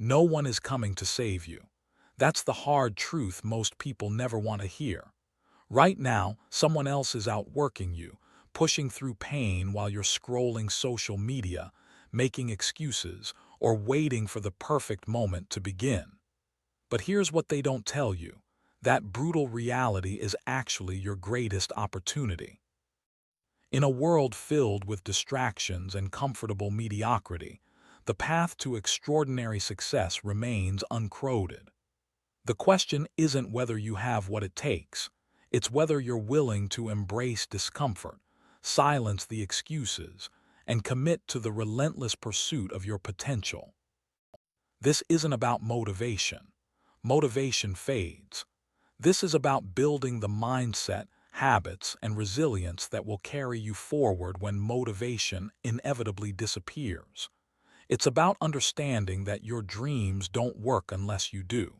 No one is coming to save you. That's the hard truth most people never want to hear. Right now, someone else is outworking you, pushing through pain while you're scrolling social media, making excuses, or waiting for the perfect moment to begin. But here's what they don't tell you. That brutal reality is actually your greatest opportunity. In a world filled with distractions and comfortable mediocrity, the path to extraordinary success remains uncrowded. The question isn't whether you have what it takes, it's whether you're willing to embrace discomfort, silence the excuses, and commit to the relentless pursuit of your potential. This isn't about motivation. Motivation fades. This is about building the mindset, habits, and resilience that will carry you forward when motivation inevitably disappears. It's about understanding that your dreams don't work unless you do.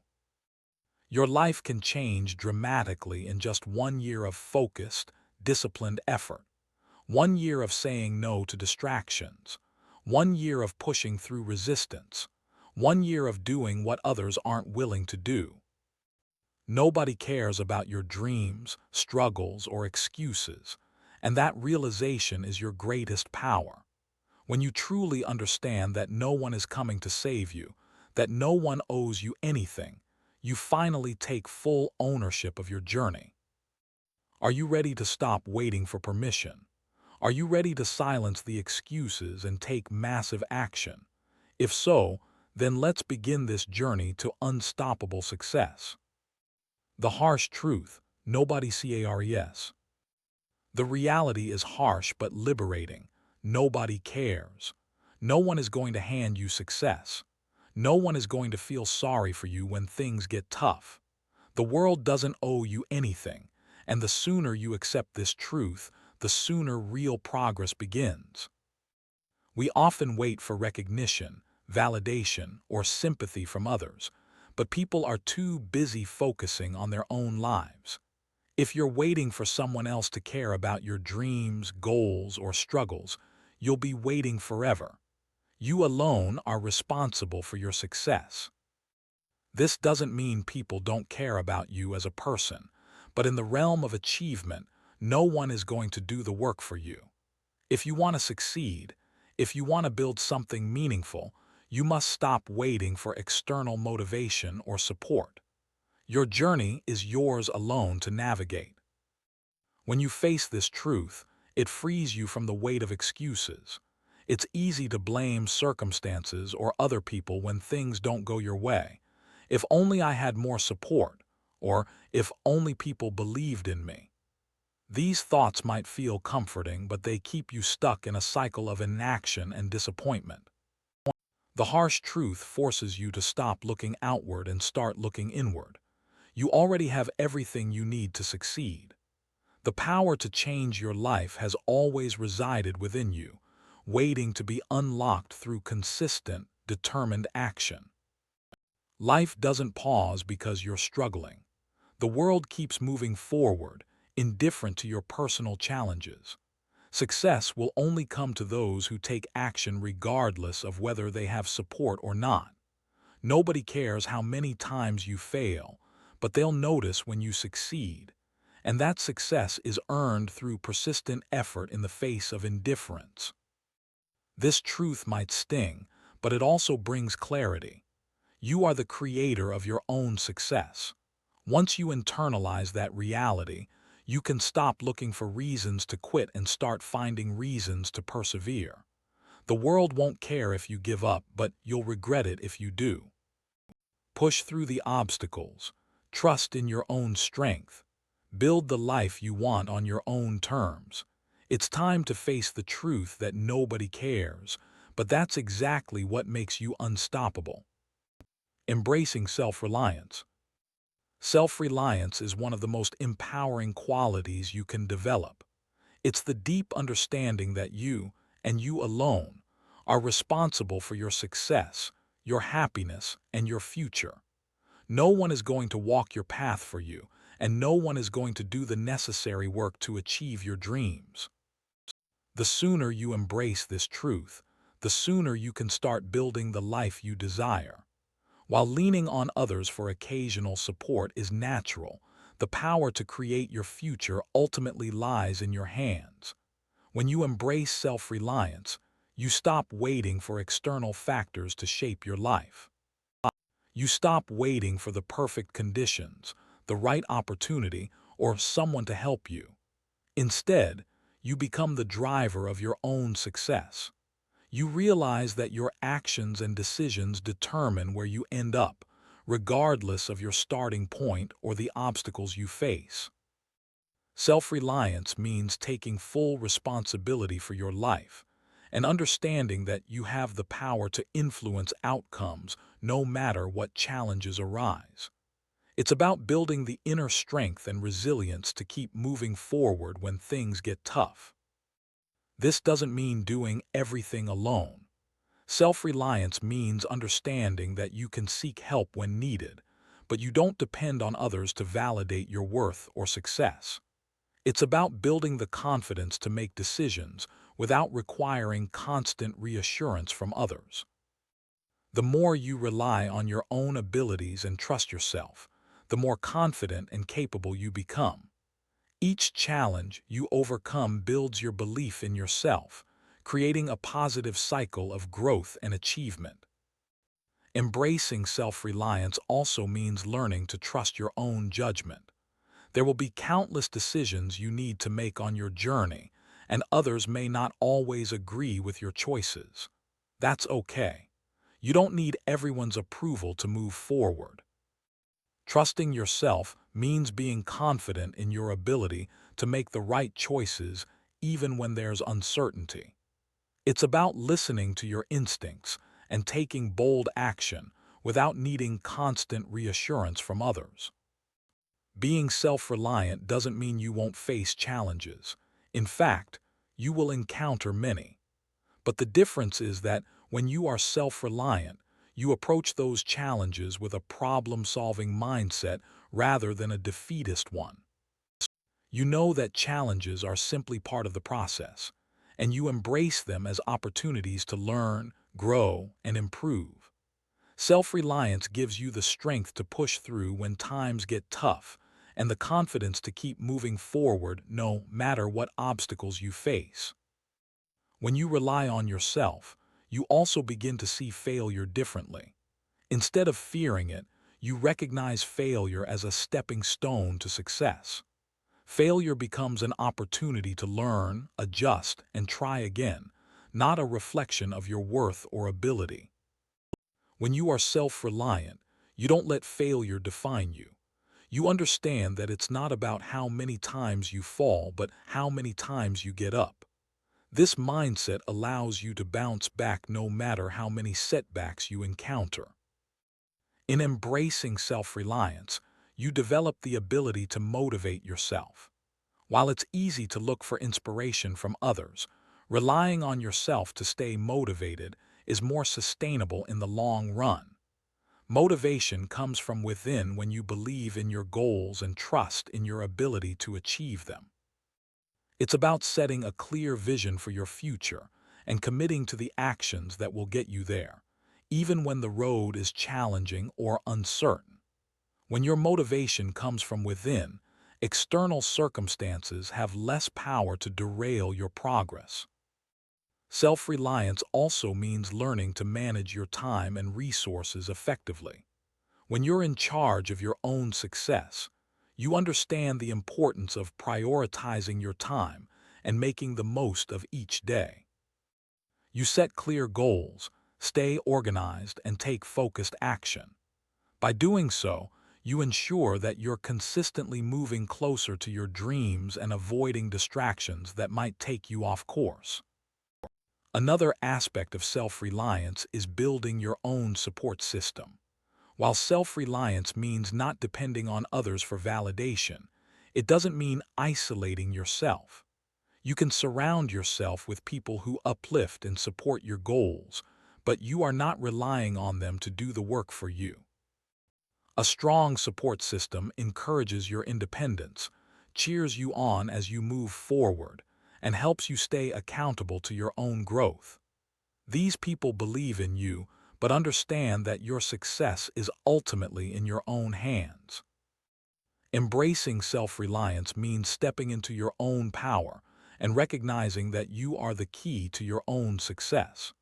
Your life can change dramatically in just 1 year of focused, disciplined effort. 1 year of saying no to distractions. 1 year of pushing through resistance. 1 year of doing what others aren't willing to do. Nobody cares about your dreams, struggles, or excuses, and that realization is your greatest power. When you truly understand that no one is coming to save you, that no one owes you anything, you finally take full ownership of your journey. Are you ready to stop waiting for permission? Are you ready to silence the excuses and take massive action? If so, then let's begin this journey to unstoppable success. The harsh truth, nobody cares. The reality is harsh but liberating. Nobody cares. No one is going to hand you success. No one is going to feel sorry for you when things get tough. The world doesn't owe you anything, and the sooner you accept this truth, the sooner real progress begins. We often wait for recognition, validation, or sympathy from others, but people are too busy focusing on their own lives. If you're waiting for someone else to care about your dreams, goals, or struggles, you'll be waiting forever. You alone are responsible for your success. This doesn't mean people don't care about you as a person, but in the realm of achievement, no one is going to do the work for you. If you want to succeed, if you want to build something meaningful, you must stop waiting for external motivation or support. Your journey is yours alone to navigate. When you face this truth, it frees you from the weight of excuses. It's easy to blame circumstances or other people when things don't go your way. If only I had more support, or if only people believed in me. These thoughts might feel comforting, but they keep you stuck in a cycle of inaction and disappointment. The harsh truth forces you to stop looking outward and start looking inward. You already have everything you need to succeed. The power to change your life has always resided within you, waiting to be unlocked through consistent, determined action. Life doesn't pause because you're struggling. The world keeps moving forward, indifferent to your personal challenges. Success will only come to those who take action regardless of whether they have support or not. Nobody cares how many times you fail, but they'll notice when you succeed. And that success is earned through persistent effort in the face of indifference. This truth might sting, but it also brings clarity. You are the creator of your own success. Once you internalize that reality, you can stop looking for reasons to quit and start finding reasons to persevere. The world won't care if you give up, but you'll regret it if you do. Push through the obstacles. Trust in your own strength. Build the life you want on your own terms. It's time to face the truth that nobody cares, but that's exactly what makes you unstoppable. Embracing self-reliance. Self-reliance is one of the most empowering qualities you can develop. It's the deep understanding that you, and you alone, are responsible for your success, your happiness, and your future. No one is going to walk your path for you, and no one is going to do the necessary work to achieve your dreams. The sooner you embrace this truth, the sooner you can start building the life you desire. While leaning on others for occasional support is natural, the power to create your future ultimately lies in your hands. When you embrace self-reliance, you stop waiting for external factors to shape your life. You stop waiting for the perfect conditions, the right opportunity, or someone to help you. Instead, you become the driver of your own success. You realize that your actions and decisions determine where you end up, regardless of your starting point or the obstacles you face. Self-reliance means taking full responsibility for your life and understanding that you have the power to influence outcomes no matter what challenges arise. It's about building the inner strength and resilience to keep moving forward when things get tough. This doesn't mean doing everything alone. Self-reliance means understanding that you can seek help when needed, but you don't depend on others to validate your worth or success. It's about building the confidence to make decisions without requiring constant reassurance from others. The more you rely on your own abilities and trust yourself, the more confident and capable you become. Each challenge you overcome builds your belief in yourself, creating a positive cycle of growth and achievement. Embracing self-reliance also means learning to trust your own judgment. There will be countless decisions you need to make on your journey, and others may not always agree with your choices. That's okay. You don't need everyone's approval to move forward. Trusting yourself means being confident in your ability to make the right choices even when there's uncertainty. It's about listening to your instincts and taking bold action without needing constant reassurance from others. Being self-reliant doesn't mean you won't face challenges. In fact, you will encounter many. But the difference is that when you are self-reliant, you approach those challenges with a problem-solving mindset rather than a defeatist one. You know that challenges are simply part of the process, and you embrace them as opportunities to learn, grow, and improve. Self-reliance gives you the strength to push through when times get tough and the confidence to keep moving forward no matter what obstacles you face. When you rely on yourself, you also begin to see failure differently. Instead of fearing it, you recognize failure as a stepping stone to success. Failure becomes an opportunity to learn, adjust, and try again, not a reflection of your worth or ability. When you are self-reliant, you don't let failure define you. You understand that it's not about how many times you fall, but how many times you get up. This mindset allows you to bounce back no matter how many setbacks you encounter. In embracing self-reliance, you develop the ability to motivate yourself. While it's easy to look for inspiration from others, relying on yourself to stay motivated is more sustainable in the long run. Motivation comes from within when you believe in your goals and trust in your ability to achieve them. It's about setting a clear vision for your future and committing to the actions that will get you there, even when the road is challenging or uncertain. When your motivation comes from within, external circumstances have less power to derail your progress. Self-reliance also means learning to manage your time and resources effectively. When you're in charge of your own success, you understand the importance of prioritizing your time and making the most of each day. You set clear goals, stay organized, and take focused action. By doing so, you ensure that you're consistently moving closer to your dreams and avoiding distractions that might take you off course. Another aspect of self-reliance is building your own support system. While self-reliance means not depending on others for validation, it doesn't mean isolating yourself. You can surround yourself with people who uplift and support your goals, but you are not relying on them to do the work for you. A strong support system encourages your independence, cheers you on as you move forward, and helps you stay accountable to your own growth. These people believe in you, but understand that your success is ultimately in your own hands. Embracing self-reliance means stepping into your own power and recognizing that you are the key to your own success.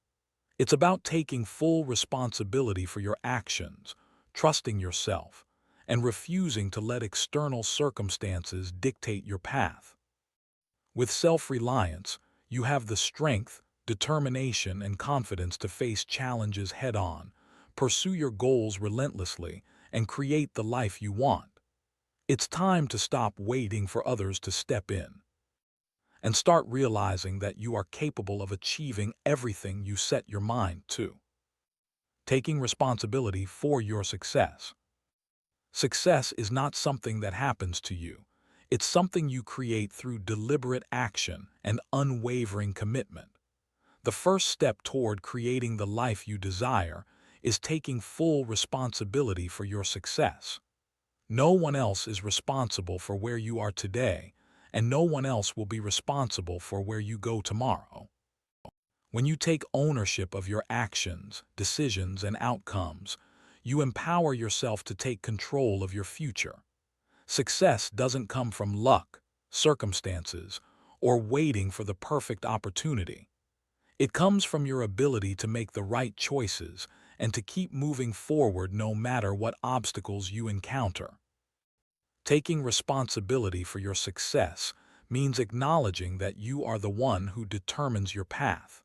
It's about taking full responsibility for your actions, trusting yourself, and refusing to let external circumstances dictate your path. With self-reliance, you have the strength, determination, and confidence to face challenges head-on, pursue your goals relentlessly, and create the life you want. It's time to stop waiting for others to step in and start realizing that you are capable of achieving everything you set your mind to. Taking responsibility for your success. Success is not something that happens to you. It's something you create through deliberate action and unwavering commitment. The first step toward creating the life you desire is taking full responsibility for your success. No one else is responsible for where you are today, and no one else will be responsible for where you go tomorrow. When you take ownership of your actions, decisions, and outcomes, you empower yourself to take control of your future. Success doesn't come from luck, circumstances, or waiting for the perfect opportunity. It comes from your ability to make the right choices and to keep moving forward no matter what obstacles you encounter. Taking responsibility for your success means acknowledging that you are the one who determines your path.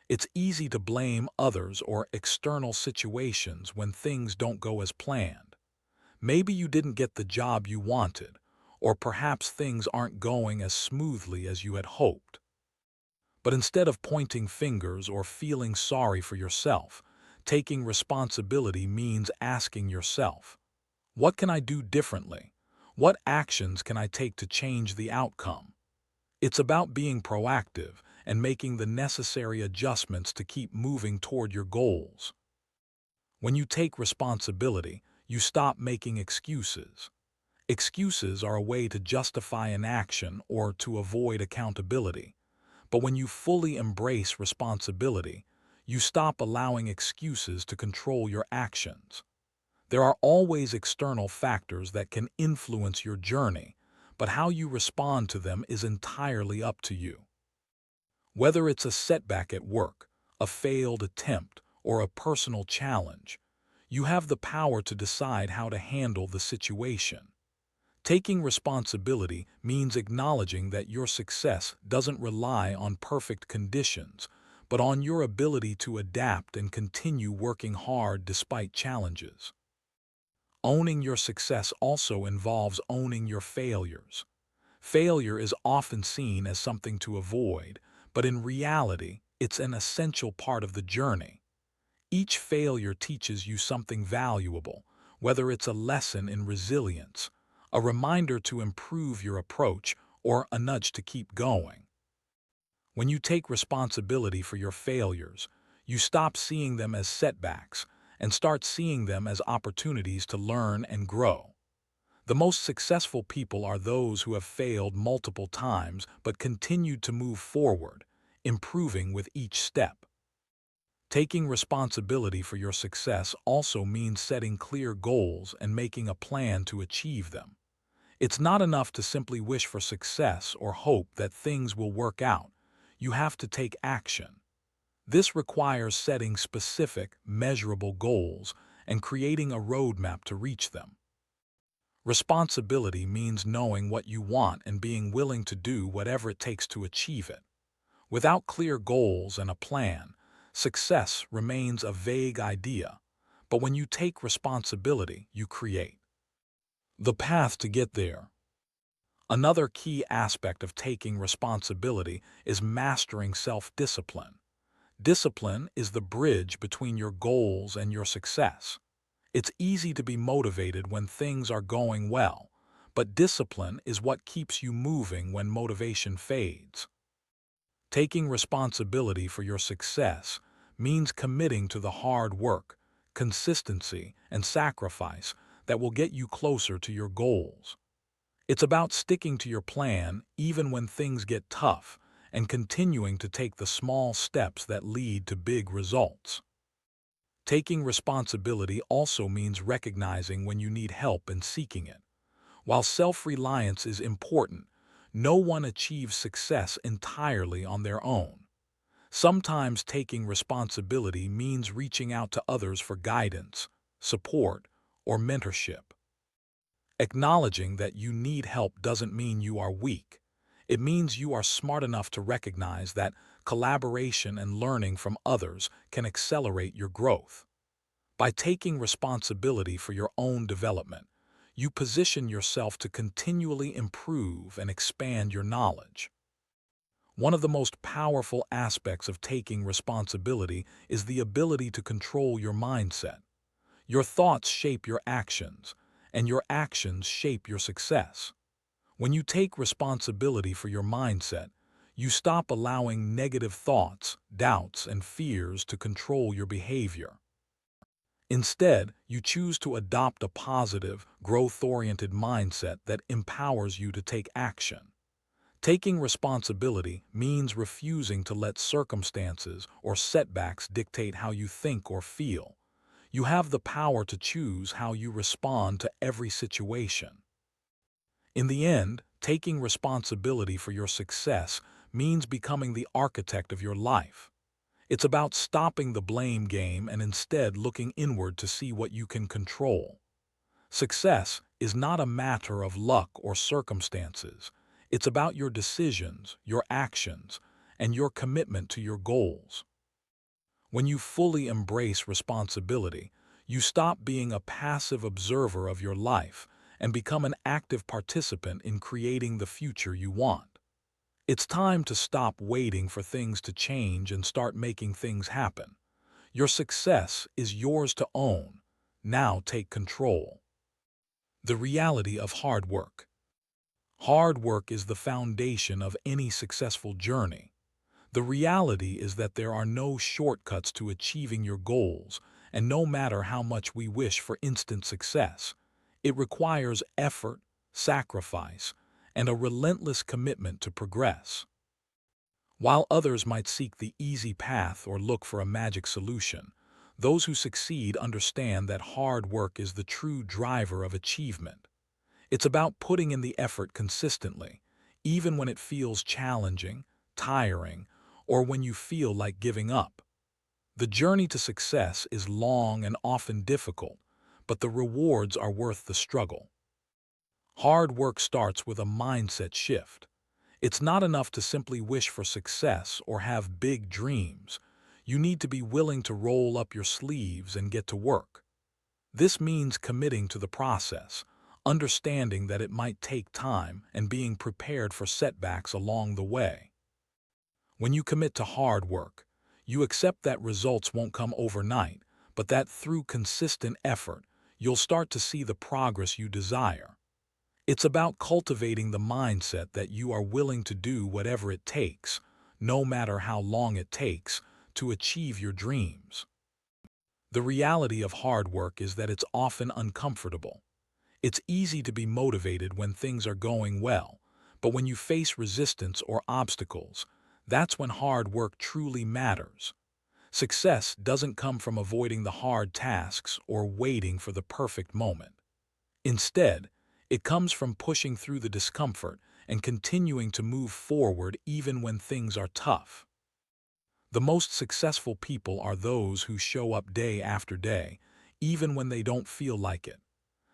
It's easy to blame others or external situations when things don't go as planned. Maybe you didn't get the job you wanted, or perhaps things aren't going as smoothly as you had hoped. But instead of pointing fingers or feeling sorry for yourself, taking responsibility means asking yourself, what can I do differently? What actions can I take to change the outcome? It's about being proactive and making the necessary adjustments to keep moving toward your goals. When you take responsibility, you stop making excuses. Excuses are a way to justify an action or to avoid accountability. But when you fully embrace responsibility, you stop allowing excuses to control your actions. There are always external factors that can influence your journey, but how you respond to them is entirely up to you. Whether it's a setback at work, a failed attempt, or a personal challenge, you have the power to decide how to handle the situation. Taking responsibility means acknowledging that your success doesn't rely on perfect conditions, but on your ability to adapt and continue working hard despite challenges. Owning your success also involves owning your failures. Failure is often seen as something to avoid, but in reality, it's an essential part of the journey. Each failure teaches you something valuable, whether it's a lesson in resilience, a reminder to improve your approach, or a nudge to keep going. When you take responsibility for your failures, you stop seeing them as setbacks and start seeing them as opportunities to learn and grow. The most successful people are those who have failed multiple times but continued to move forward, improving with each step. Taking responsibility for your success also means setting clear goals and making a plan to achieve them. It's not enough to simply wish for success or hope that things will work out. You have to take action. This requires setting specific, measurable goals and creating a roadmap to reach them. Responsibility means knowing what you want and being willing to do whatever it takes to achieve it. Without clear goals and a plan, success remains a vague idea, but when you take responsibility, you create the path to get there. Another key aspect of taking responsibility is mastering self-discipline. Discipline is the bridge between your goals and your success. It's easy to be motivated when things are going well, but discipline is what keeps you moving when motivation fades. Taking responsibility for your success means committing to the hard work, consistency, and sacrifice that will get you closer to your goals. It's about sticking to your plan even when things get tough and continuing to take the small steps that lead to big results. Taking responsibility also means recognizing when you need help and seeking it. While self-reliance is important, no one achieves success entirely on their own. Sometimes taking responsibility means reaching out to others for guidance, support, or mentorship. Acknowledging that you need help doesn't mean you are weak. It means you are smart enough to recognize that collaboration and learning from others can accelerate your growth. By taking responsibility for your own development, you position yourself to continually improve and expand your knowledge. One of the most powerful aspects of taking responsibility is the ability to control your mindset. Your thoughts shape your actions, and your actions shape your success. When you take responsibility for your mindset, you stop allowing negative thoughts, doubts, and fears to control your behavior. Instead, you choose to adopt a positive, growth-oriented mindset that empowers you to take action. Taking responsibility means refusing to let circumstances or setbacks dictate how you think or feel. You have the power to choose how you respond to every situation. In the end, taking responsibility for your success means becoming the architect of your life. It's about stopping the blame game and instead looking inward to see what you can control. Success is not a matter of luck or circumstances. It's about your decisions, your actions, and your commitment to your goals. When you fully embrace responsibility, you stop being a passive observer of your life and become an active participant in creating the future you want. It's time to stop waiting for things to change and start making things happen. Your success is yours to own. Now take control. The reality of hard work. Hard work is the foundation of any successful journey. The reality is that there are no shortcuts to achieving your goals, and no matter how much we wish for instant success, it requires effort, sacrifice, and a relentless commitment to progress. While others might seek the easy path or look for a magic solution, those who succeed understand that hard work is the true driver of achievement. It's about putting in the effort consistently, even when it feels challenging, tiring, or when you feel like giving up. The journey to success is long and often difficult, but the rewards are worth the struggle. Hard work starts with a mindset shift. It's not enough to simply wish for success or have big dreams. You need to be willing to roll up your sleeves and get to work. This means committing to the process, understanding that it might take time, and being prepared for setbacks along the way. When you commit to hard work, you accept that results won't come overnight, but that through consistent effort, you'll start to see the progress you desire. It's about cultivating the mindset that you are willing to do whatever it takes, no matter how long it takes, to achieve your dreams. The reality of hard work is that it's often uncomfortable. It's easy to be motivated when things are going well, but when you face resistance or obstacles, that's when hard work truly matters. Success doesn't come from avoiding the hard tasks or waiting for the perfect moment. Instead, it comes from pushing through the discomfort and continuing to move forward even when things are tough. The most successful people are those who show up day after day, even when they don't feel like it.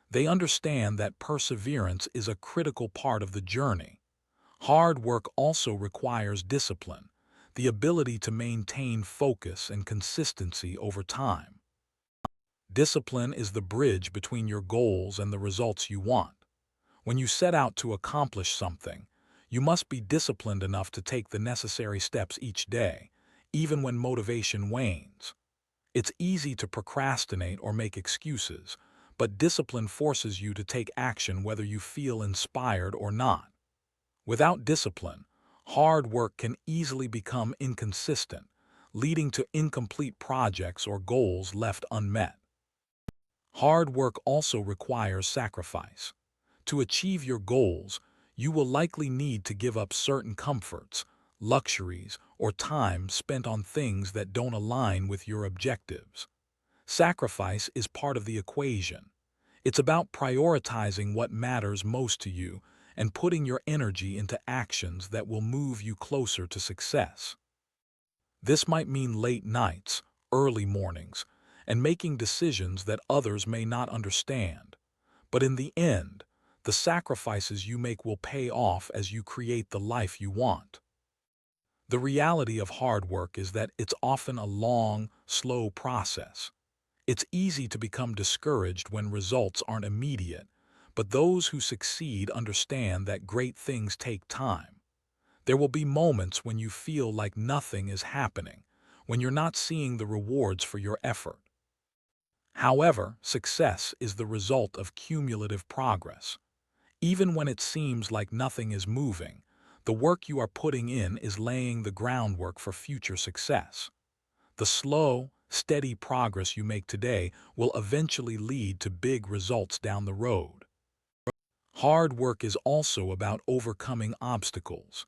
They understand that perseverance is a critical part of the journey. Hard work also requires discipline, the ability to maintain focus and consistency over time. Discipline is the bridge between your goals and the results you want. When you set out to accomplish something, you must be disciplined enough to take the necessary steps each day, even when motivation wanes. It's easy to procrastinate or make excuses, but discipline forces you to take action whether you feel inspired or not. Without discipline, hard work can easily become inconsistent, leading to incomplete projects or goals left unmet. Hard work also requires sacrifice. To achieve your goals, you will likely need to give up certain comforts, luxuries, or time spent on things that don't align with your objectives. Sacrifice is part of the equation. It's about prioritizing what matters most to you and putting your energy into actions that will move you closer to success. This might mean late nights, early mornings, and making decisions that others may not understand. But in the end, the sacrifices you make will pay off as you create the life you want. The reality of hard work is that it's often a long, slow process. It's easy to become discouraged when results aren't immediate, but those who succeed understand that great things take time. There will be moments when you feel like nothing is happening, when you're not seeing the rewards for your effort. However, success is the result of cumulative progress. Even when it seems like nothing is moving, the work you are putting in is laying the groundwork for future success. The slow, steady progress you make today will eventually lead to big results down the road. Hard work is also about overcoming obstacles.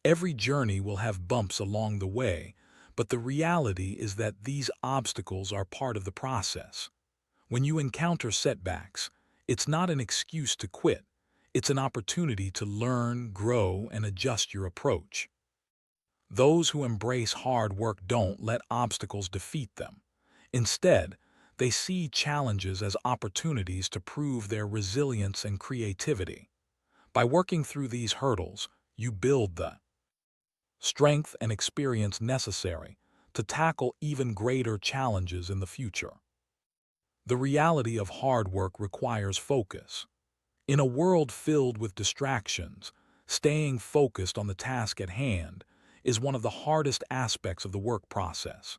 Every journey will have bumps along the way, but the reality is that these obstacles are part of the process. When you encounter setbacks, it's not an excuse to quit. It's an opportunity to learn, grow, and adjust your approach. Those who embrace hard work don't let obstacles defeat them. Instead, they see challenges as opportunities to prove their resilience and creativity. By working through these hurdles, you build the strength and experience necessary to tackle even greater challenges in the future. The reality of hard work requires focus. In a world filled with distractions, staying focused on the task at hand is one of the hardest aspects of the work process.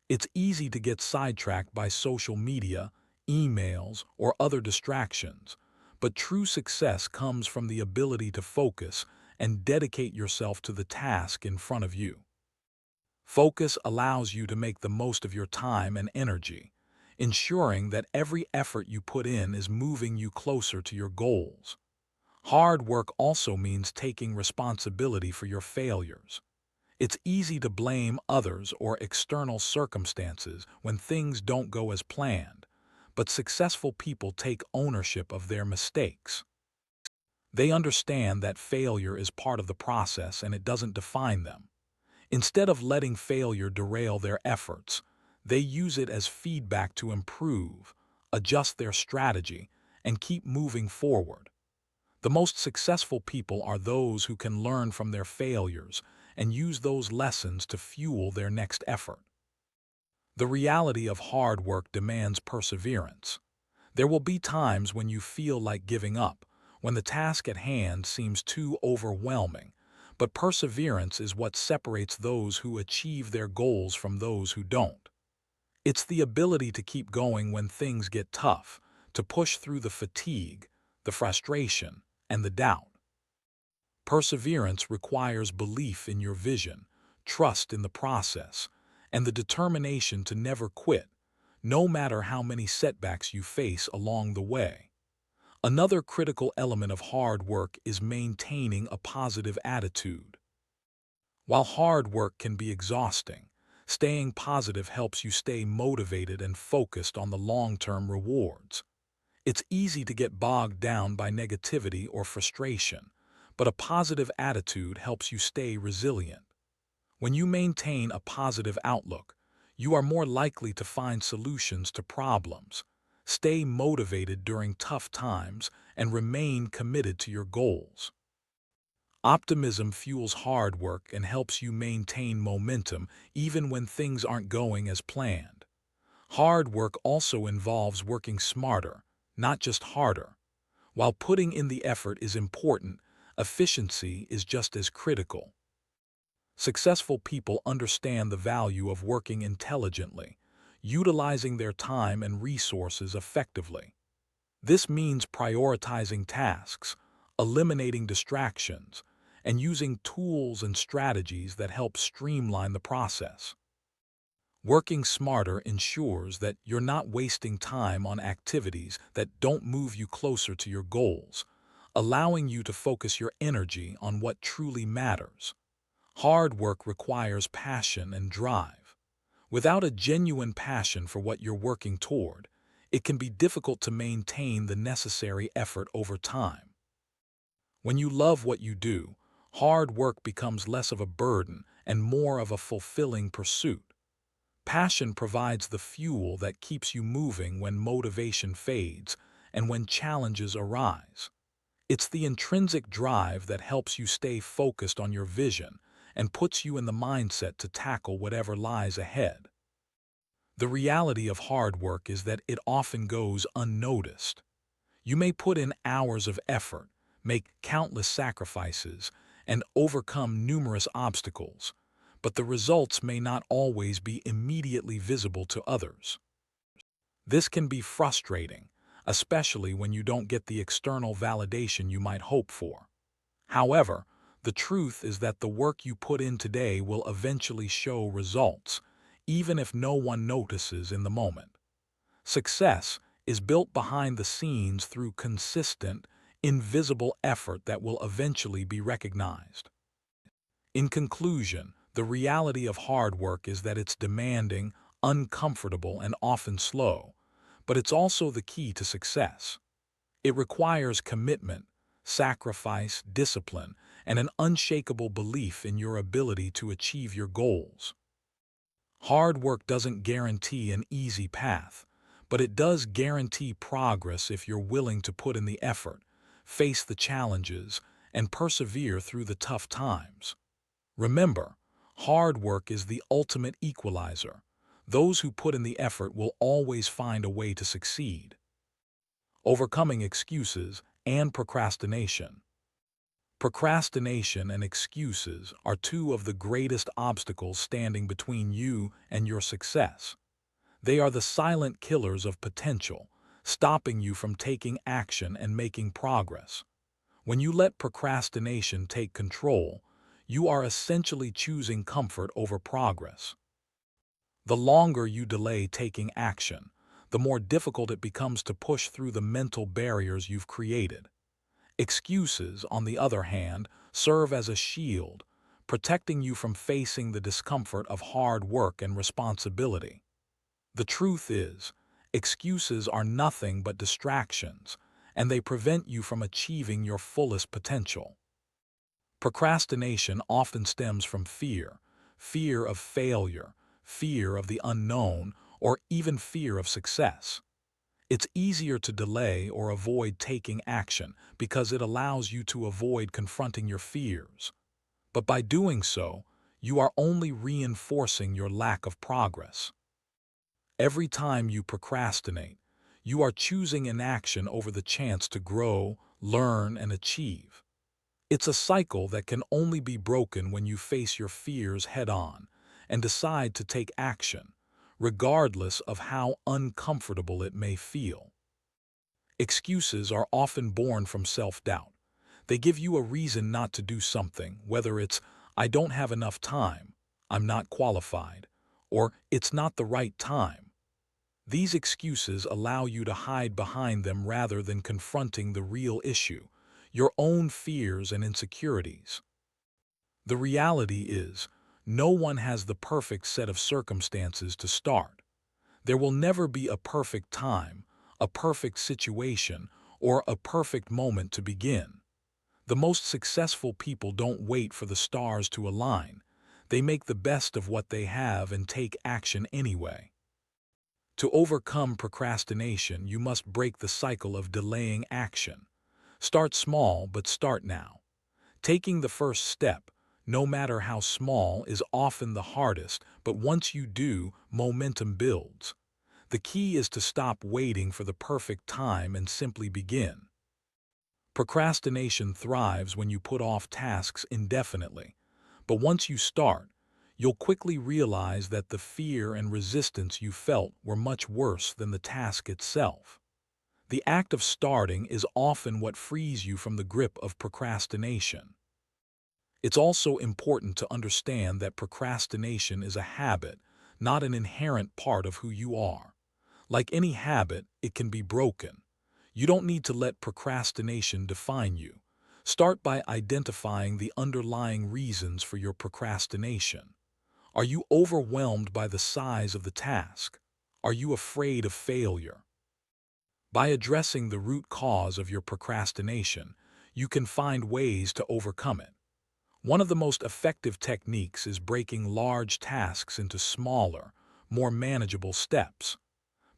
It's easy to get sidetracked by social media, emails, or other distractions, but true success comes from the ability to focus and dedicate yourself to the task in front of you. Focus allows you to make the most of your time and energy, ensuring that every effort you put in is moving you closer to your goals. Hard work also means taking responsibility for your failures. It's easy to blame others or external circumstances when things don't go as planned, but successful people take ownership of their mistakes. They understand that failure is part of the process and it doesn't define them. Instead of letting failure derail their efforts, they use it as feedback to improve, adjust their strategy, and keep moving forward. The most successful people are those who can learn from their failures and use those lessons to fuel their next effort. The reality of hard work demands perseverance. There will be times when you feel like giving up, when the task at hand seems too overwhelming, but perseverance is what separates those who achieve their goals from those who don't. It's the ability to keep going when things get tough, to push through the fatigue, the frustration, and the doubt. Perseverance requires belief in your vision, trust in the process, and the determination to never quit, no matter how many setbacks you face along the way. Another critical element of hard work is maintaining a positive attitude. While hard work can be exhausting, staying positive helps you stay motivated and focused on the long-term rewards. It's easy to get bogged down by negativity or frustration, but a positive attitude helps you stay resilient. When you maintain a positive outlook, you are more likely to find solutions to problems, stay motivated during tough times, and remain committed to your goals. Optimism fuels hard work and helps you maintain momentum even when things aren't going as planned. Hard work also involves working smarter, not just harder. While putting in the effort is important, efficiency is just as critical. Successful people understand the value of working intelligently, utilizing their time and resources effectively. This means prioritizing tasks, eliminating distractions, and using tools and strategies that help streamline the process. Working smarter ensures that you're not wasting time on activities that don't move you closer to your goals, allowing you to focus your energy on what truly matters. Hard work requires passion and drive. Without a genuine passion for what you're working toward, it can be difficult to maintain the necessary effort over time. When you love what you do, hard work becomes less of a burden and more of a fulfilling pursuit. Passion provides the fuel that keeps you moving when motivation fades and when challenges arise. It's the intrinsic drive that helps you stay focused on your vision and puts you in the mindset to tackle whatever lies ahead. The reality of hard work is that it often goes unnoticed. You may put in hours of effort, make countless sacrifices, and overcome numerous obstacles, but the results may not always be immediately visible to others. This can be frustrating, especially when you don't get the external validation you might hope for. However, the truth is that the work you put in today will eventually show results, even if no one notices in the moment. Success is built behind the scenes through consistent, invisible effort that will eventually be recognized. In conclusion, the reality of hard work is that it's demanding, uncomfortable, and often slow, but it's also the key to success. It requires commitment, sacrifice, discipline, and an unshakable belief in your ability to achieve your goals. Hard work doesn't guarantee an easy path, but it does guarantee progress if you're willing to put in the effort, face the challenges, and persevere through the tough times. Remember, hard work is the ultimate equalizer. Those who put in the effort will always find a way to succeed. Overcoming excuses and procrastination. Procrastination and excuses are two of the greatest obstacles standing between you and your success. They are the silent killers of potential, stopping you from taking action and making progress. When you let procrastination take control, you are essentially choosing comfort over progress. The longer you delay taking action, the more difficult it becomes to push through the mental barriers you've created. Excuses, on the other hand, serve as a shield, protecting you from facing the discomfort of hard work and responsibility. The truth is, excuses are nothing but distractions, and they prevent you from achieving your fullest potential. Procrastination often stems from fear, fear of failure, fear of the unknown, or even fear of success. It's easier to delay or avoid taking action because it allows you to avoid confronting your fears. But by doing so, you are only reinforcing your lack of progress. Every time you procrastinate, you are choosing inaction over the chance to grow, learn, and achieve. It's a cycle that can only be broken when you face your fears head-on and decide to take action, regardless of how uncomfortable it may feel. Excuses are often born from self-doubt. They give you a reason not to do something, whether it's, "I don't have enough time," "I'm not qualified," or "it's not the right time." These excuses allow you to hide behind them rather than confronting the real issue, your own fears and insecurities. The reality is, no one has the perfect set of circumstances to start. There will never be a perfect time, a perfect situation, or a perfect moment to begin. The most successful people don't wait for the stars to align. They make the best of what they have and take action anyway. To overcome procrastination, you must break the cycle of delaying action. Start small, but start now. Taking the first step, no matter how small, is often the hardest, but once you do, momentum builds. The key is to stop waiting for the perfect time and simply begin. Procrastination thrives when you put off tasks indefinitely, but once you start, you'll quickly realize that the fear and resistance you felt were much worse than the task itself. The act of starting is often what frees you from the grip of procrastination. It's also important to understand that procrastination is a habit, not an inherent part of who you are. Like any habit, it can be broken. You don't need to let procrastination define you. Start by identifying the underlying reasons for your procrastination. Are you overwhelmed by the size of the task? Are you afraid of failure? By addressing the root cause of your procrastination, you can find ways to overcome it. One of the most effective techniques is breaking large tasks into smaller, more manageable steps.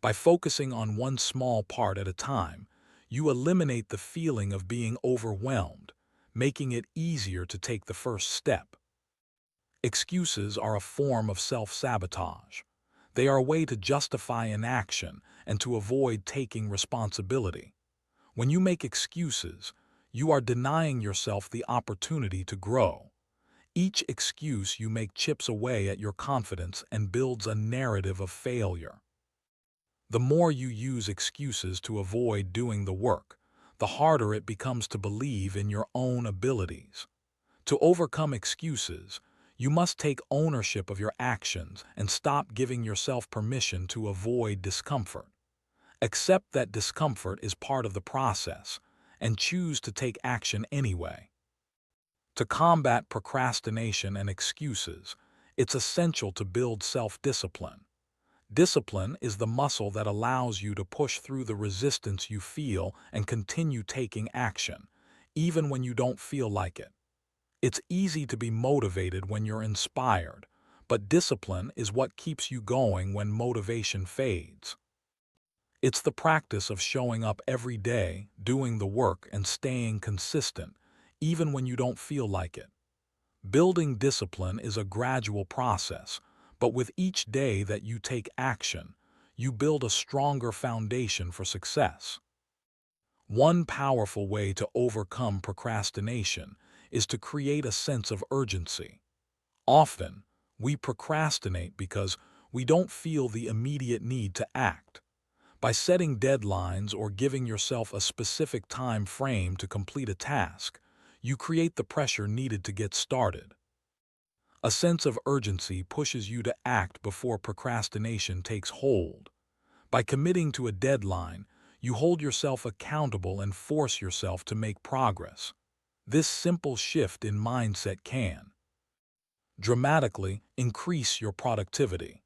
By focusing on one small part at a time, you eliminate the feeling of being overwhelmed, making it easier to take the first step. Excuses are a form of self-sabotage. They are a way to justify inaction and to avoid taking responsibility. When you make excuses, you are denying yourself the opportunity to grow. Each excuse you make chips away at your confidence and builds a narrative of failure. The more you use excuses to avoid doing the work, the harder it becomes to believe in your own abilities. To overcome excuses, you must take ownership of your actions and stop giving yourself permission to avoid discomfort. Accept that discomfort is part of the process and choose to take action anyway. To combat procrastination and excuses, it's essential to build self-discipline. Discipline is the muscle that allows you to push through the resistance you feel and continue taking action, even when you don't feel like it. It's easy to be motivated when you're inspired, but discipline is what keeps you going when motivation fades. It's the practice of showing up every day, doing the work, and staying consistent, even when you don't feel like it. Building discipline is a gradual process, but with each day that you take action, you build a stronger foundation for success. One powerful way to overcome procrastination is to create a sense of urgency. Often, we procrastinate because we don't feel the immediate need to act. By setting deadlines or giving yourself a specific time frame to complete a task, you create the pressure needed to get started. A sense of urgency pushes you to act before procrastination takes hold. By committing to a deadline, you hold yourself accountable and force yourself to make progress. This simple shift in mindset can dramatically increase your productivity.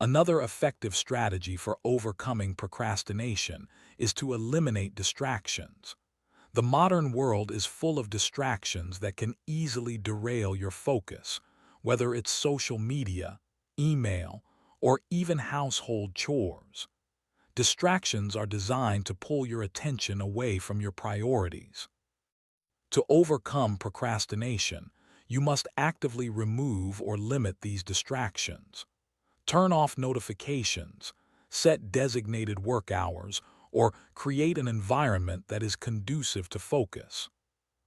Another effective strategy for overcoming procrastination is to eliminate distractions. The modern world is full of distractions that can easily derail your focus, whether it's social media, email, or even household chores. Distractions are designed to pull your attention away from your priorities. To overcome procrastination, you must actively remove or limit these distractions. Turn off notifications, set designated work hours, or create an environment that is conducive to focus.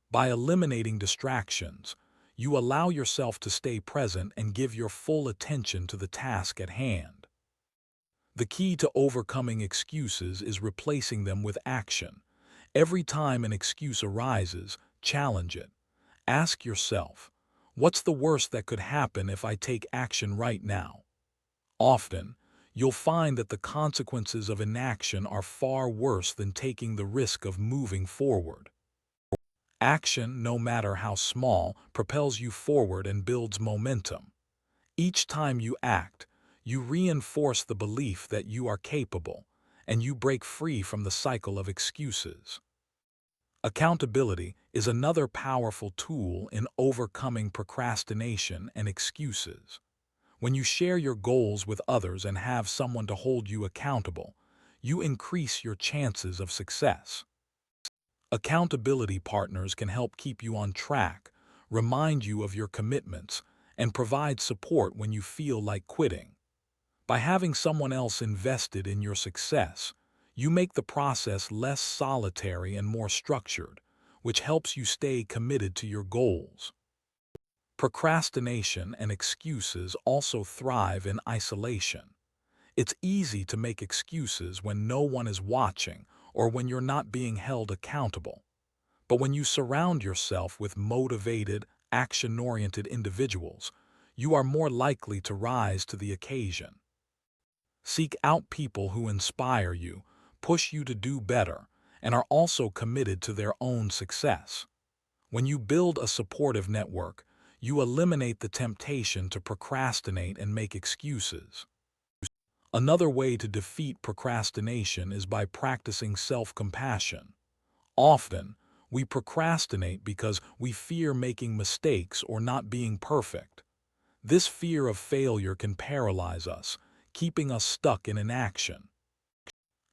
By eliminating distractions, you allow yourself to stay present and give your full attention to the task at hand. The key to overcoming excuses is replacing them with action. Every time an excuse arises, challenge it. Ask yourself, what's the worst that could happen if I take action right now? Often, you'll find that the consequences of inaction are far worse than taking the risk of moving forward. Action, no matter how small, propels you forward and builds momentum. Each time you act, you reinforce the belief that you are capable, and you break free from the cycle of excuses. Accountability is another powerful tool in overcoming procrastination and excuses. When you share your goals with others and have someone to hold you accountable, you increase your chances of success. Accountability partners can help keep you on track, remind you of your commitments, and provide support when you feel like quitting. By having someone else invested in your success, you make the process less solitary and more structured, which helps you stay committed to your goals. Procrastination and excuses also thrive in isolation. It's easy to make excuses when no one is watching or when you're not being held accountable. But when you surround yourself with motivated, action-oriented individuals, you are more likely to rise to the occasion. Seek out people who inspire you, push you to do better, and are also committed to their own success. When you build a supportive network, You eliminate the temptation to procrastinate and make excuses. Another way to defeat procrastination is by practicing self-compassion. Often, we procrastinate because we fear making mistakes or not being perfect. This fear of failure can paralyze us, keeping us stuck in inaction.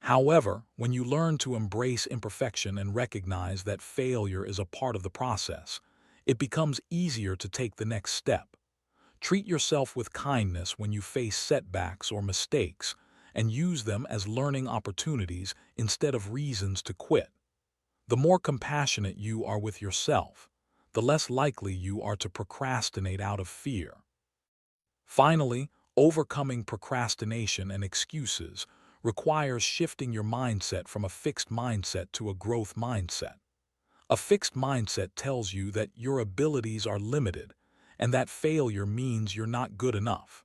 However, when you learn to embrace imperfection and recognize that failure is a part of the process, it becomes easier to take the next step. Treat yourself with kindness when you face setbacks or mistakes, and use them as learning opportunities instead of reasons to quit. The more compassionate you are with yourself, the less likely you are to procrastinate out of fear. Finally, overcoming procrastination and excuses requires shifting your mindset from a fixed mindset to a growth mindset. A fixed mindset tells you that your abilities are limited and that failure means you're not good enough.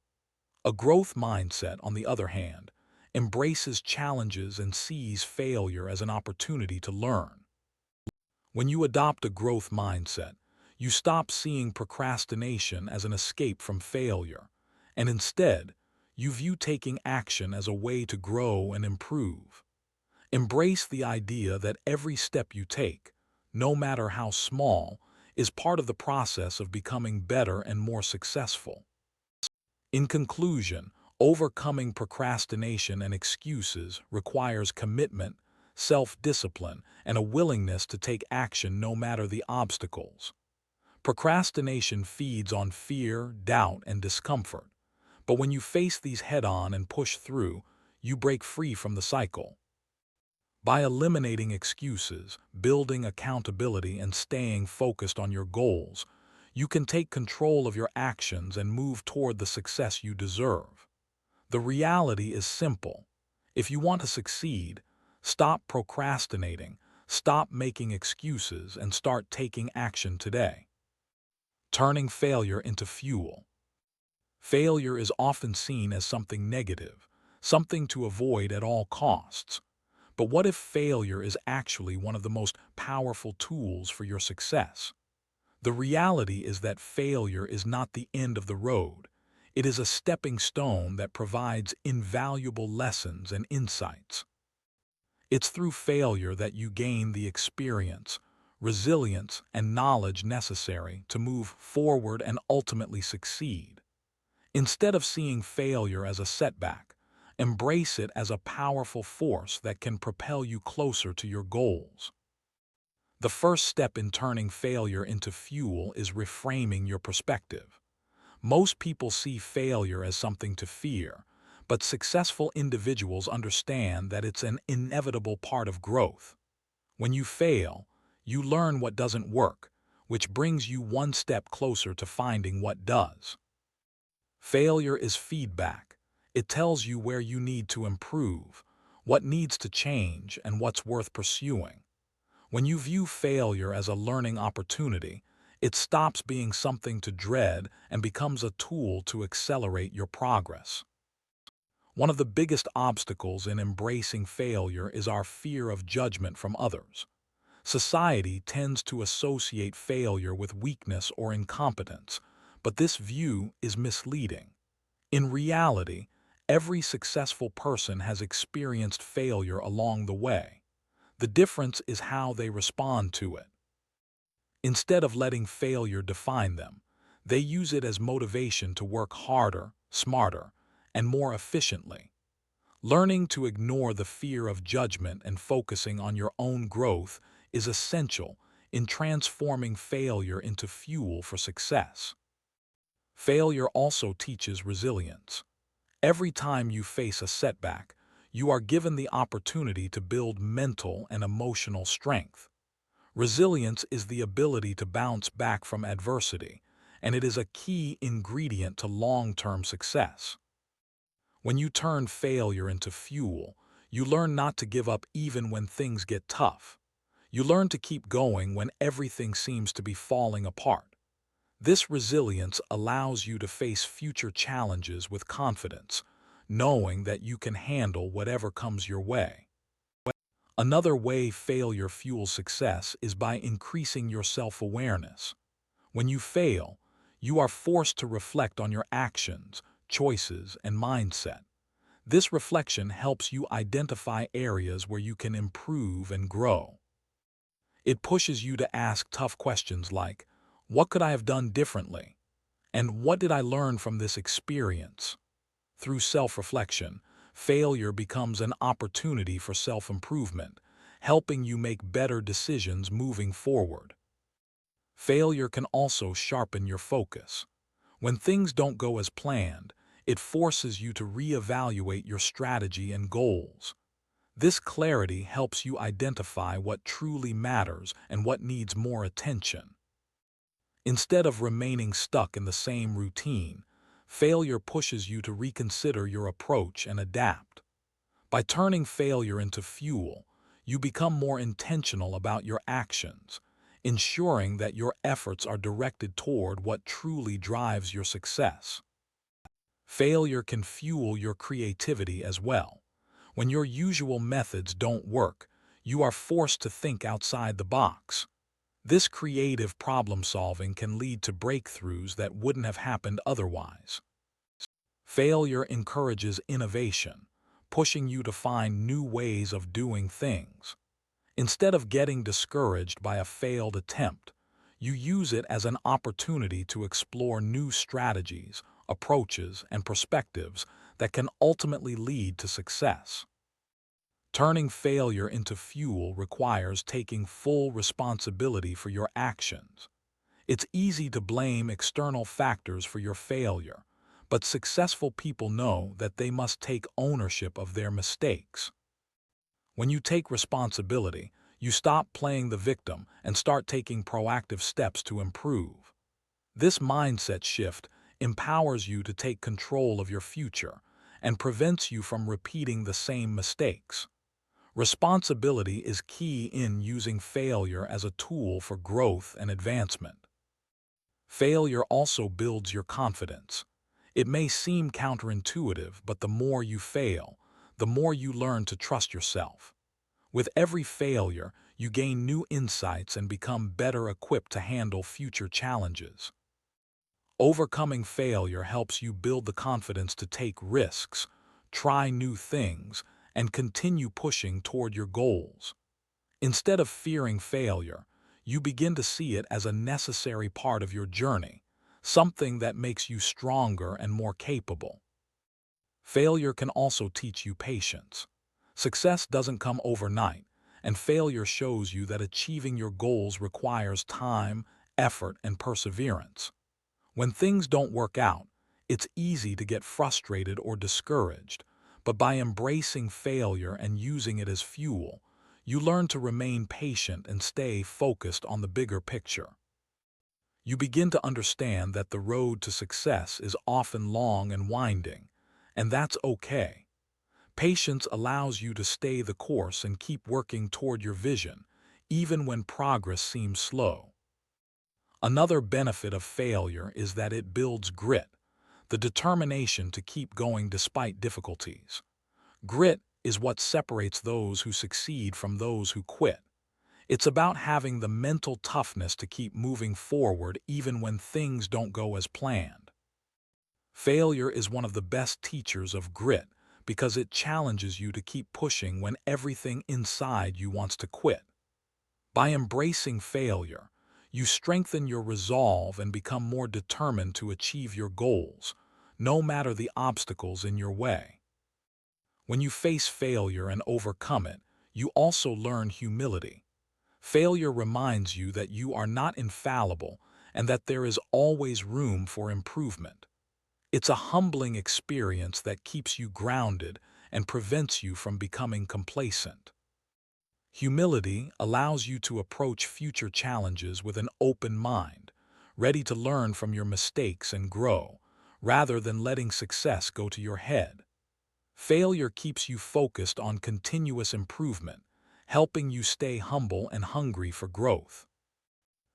A growth mindset, on the other hand, embraces challenges and sees failure as an opportunity to learn. When you adopt a growth mindset, you stop seeing procrastination as an escape from failure, and instead, you view taking action as a way to grow and improve. Embrace the idea that every step you take, no matter how small, is part of the process of becoming better and more successful. In conclusion, overcoming procrastination and excuses requires commitment, self-discipline, and a willingness to take action no matter the obstacles. Procrastination feeds on fear, doubt, and discomfort. But when you face these head-on and push through, you break free from the cycle. By eliminating excuses, building accountability, and staying focused on your goals, you can take control of your actions and move toward the success you deserve. The reality is simple. If you want to succeed, stop procrastinating, stop making excuses, and start taking action today. Turning failure into fuel. Failure is often seen as something negative, something to avoid at all costs. But what if failure is actually one of the most powerful tools for your success? The reality is that failure is not the end of the road. It is a stepping stone that provides invaluable lessons and insights. It's through failure that you gain the experience, resilience, and knowledge necessary to move forward and ultimately succeed. Instead of seeing failure as a setback, embrace it as a powerful force that can propel you closer to your goals. The first step in turning failure into fuel is reframing your perspective. Most people see failure as something to fear, but successful individuals understand that it's an inevitable part of growth. When you fail, you learn what doesn't work, which brings you one step closer to finding what does. Failure is feedback. It tells you where you need to improve, what needs to change, and what's worth pursuing. When you view failure as a learning opportunity, it stops being something to dread and becomes a tool to accelerate your progress. One of the biggest obstacles in embracing failure is our fear of judgment from others. Society tends to associate failure with weakness or incompetence, but this view is misleading. In reality, every successful person has experienced failure along the way. The difference is how they respond to it. Instead of letting failure define them, they use it as motivation to work harder, smarter, and more efficiently. Learning to ignore the fear of judgment and focusing on your own growth is essential in transforming failure into fuel for success. Failure also teaches resilience. Every time you face a setback, you are given the opportunity to build mental and emotional strength. Resilience is the ability to bounce back from adversity, and it is a key ingredient to long-term success. When you turn failure into fuel, you learn not to give up even when things get tough. You learn to keep going when everything seems to be falling apart. This resilience allows you to face future challenges with confidence, knowing that you can handle whatever comes your way. Another way failure fuels success is by increasing your self-awareness. When you fail, You are forced to reflect on your actions, choices, and mindset. This reflection helps you identify areas where you can improve and grow. It pushes you to ask tough questions like, what could I have done differently? And what did I learn from this experience? Through self-reflection, failure becomes an opportunity for self-improvement, helping you make better decisions moving forward. Failure can also sharpen your focus. When things don't go as planned, it forces you to reevaluate your strategy and goals. This clarity helps you identify what truly matters and what needs more attention. Instead of remaining stuck in the same routine, failure pushes you to reconsider your approach and adapt. By turning failure into fuel, you become more intentional about your actions, ensuring that your efforts are directed toward what truly drives your success. Failure can fuel your creativity as well. When your usual methods don't work, you are forced to think outside the box. This creative problem-solving can lead to breakthroughs that wouldn't have happened otherwise. Failure encourages innovation, pushing you to find new ways of doing things. Instead of getting discouraged by a failed attempt, you use it as an opportunity to explore new strategies, approaches, and perspectives that can ultimately lead to success. Turning failure into fuel requires taking full responsibility for your actions. It's easy to blame external factors for your failure, but successful people know that they must take ownership of their mistakes. When you take responsibility, you stop playing the victim and start taking proactive steps to improve. This mindset shift empowers you to take control of your future and prevents you from repeating the same mistakes. Responsibility is key in using failure as a tool for growth and advancement. Failure also builds your confidence. It may seem counterintuitive, but the more you fail, the more you learn to trust yourself. With every failure, you gain new insights and become better equipped to handle future challenges. Overcoming failure helps you build the confidence to take risks, try new things, and continue pushing toward your goals. Instead of fearing failure, you begin to see it as a necessary part of your journey, something that makes you stronger and more capable. Failure can also teach you patience. Success doesn't come overnight, and failure shows you that achieving your goals requires time, effort, and perseverance. When things don't work out, it's easy to get frustrated or discouraged, but by embracing failure and using it as fuel, you learn to remain patient and stay focused on the bigger picture. You begin to understand that the road to success is often long and winding, and that's okay. Patience allows you to stay the course and keep working toward your vision, even when progress seems slow. Another benefit of failure is that it builds grit, the determination to keep going despite difficulties. Grit is what separates those who succeed from those who quit. It's about having the mental toughness to keep moving forward even when things don't go as planned. Failure is one of the best teachers of grit because it challenges you to keep pushing when everything inside you wants to quit. By embracing failure, you strengthen your resolve and become more determined to achieve your goals, no matter the obstacles in your way. When you face failure and overcome it, you also learn humility. Failure reminds you that you are not infallible and that there is always room for improvement. It's a humbling experience that keeps you grounded and prevents you from becoming complacent. Humility allows you to approach future challenges with an open mind, ready to learn from your mistakes and grow, rather than letting success go to your head. Failure keeps you focused on continuous improvement, helping you stay humble and hungry for growth.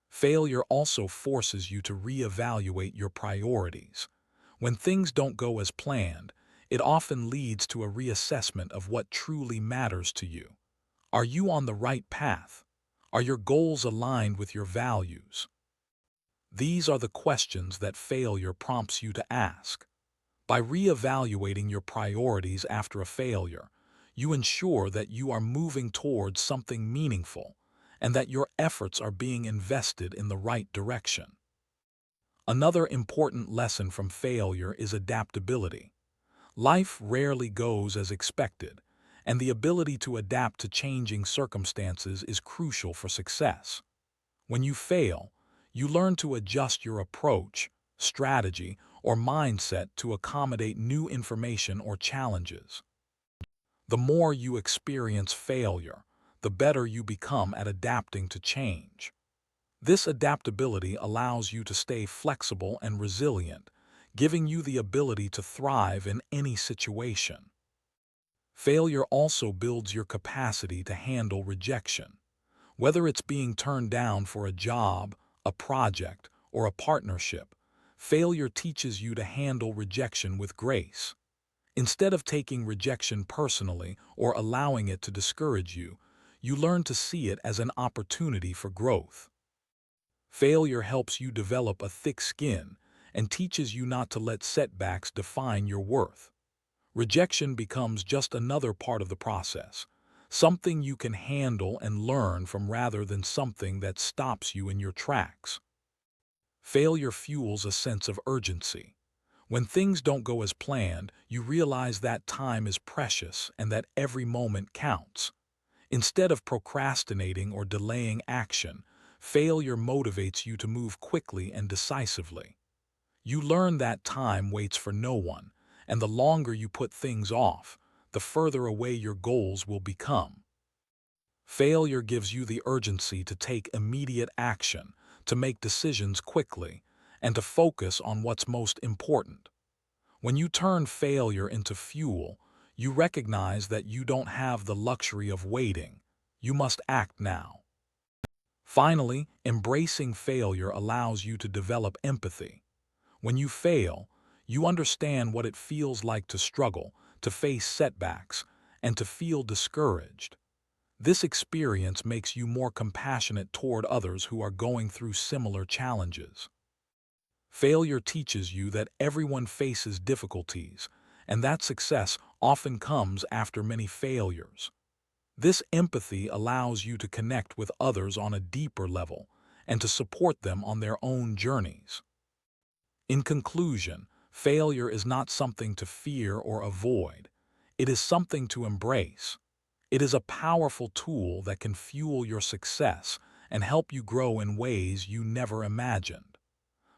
Failure also forces you to reevaluate your priorities. When things don't go as planned, it often leads to a reassessment of what truly matters to you. Are you on the right path? Are your goals aligned with your values? These are the questions that failure prompts you to ask. By reevaluating your priorities after a failure, you ensure that you are moving towards something meaningful and that your efforts are being invested in the right direction. Another important lesson from failure is adaptability. Life rarely goes as expected, and the ability to adapt to changing circumstances is crucial for success. When you fail, you learn to adjust your approach, strategy, or mindset to accommodate new information or challenges. The more you experience failure, the better you become at adapting to change. This adaptability allows you to stay flexible and resilient, giving you the ability to thrive in any situation. Failure also builds your capacity to handle rejection. Whether it's being turned down for a job, a project, or a partnership, failure teaches you to handle rejection with grace. Instead of taking rejection personally or allowing it to discourage you, you learn to see it as an opportunity for growth. Failure helps you develop a thick skin and teaches you not to let setbacks define your worth. Rejection becomes just another part of the process, something you can handle and learn from rather than something that stops you in your tracks. Failure fuels a sense of urgency. When things don't go as planned, you realize that time is precious and that every moment counts. Instead of procrastinating or delaying action, failure motivates you to move quickly and decisively. You learn that time waits for no one, and the longer you put things off, the further away your goals will become. Failure gives you the urgency to take immediate action, to make decisions quickly, and to focus on what's most important. When you turn failure into fuel, you recognize that you don't have the luxury of waiting. You must act now. Finally, embracing failure allows you to develop empathy. When you fail, you understand what it feels like to struggle, to face setbacks, and to feel discouraged. This experience makes you more compassionate toward others who are going through similar challenges. Failure teaches you that everyone faces difficulties, and that success often comes after many failures. This empathy allows you to connect with others on a deeper level and to support them on their own journeys. In conclusion, failure is not something to fear or avoid. It is something to embrace. It is a powerful tool that can fuel your success and help you grow in ways you never imagined.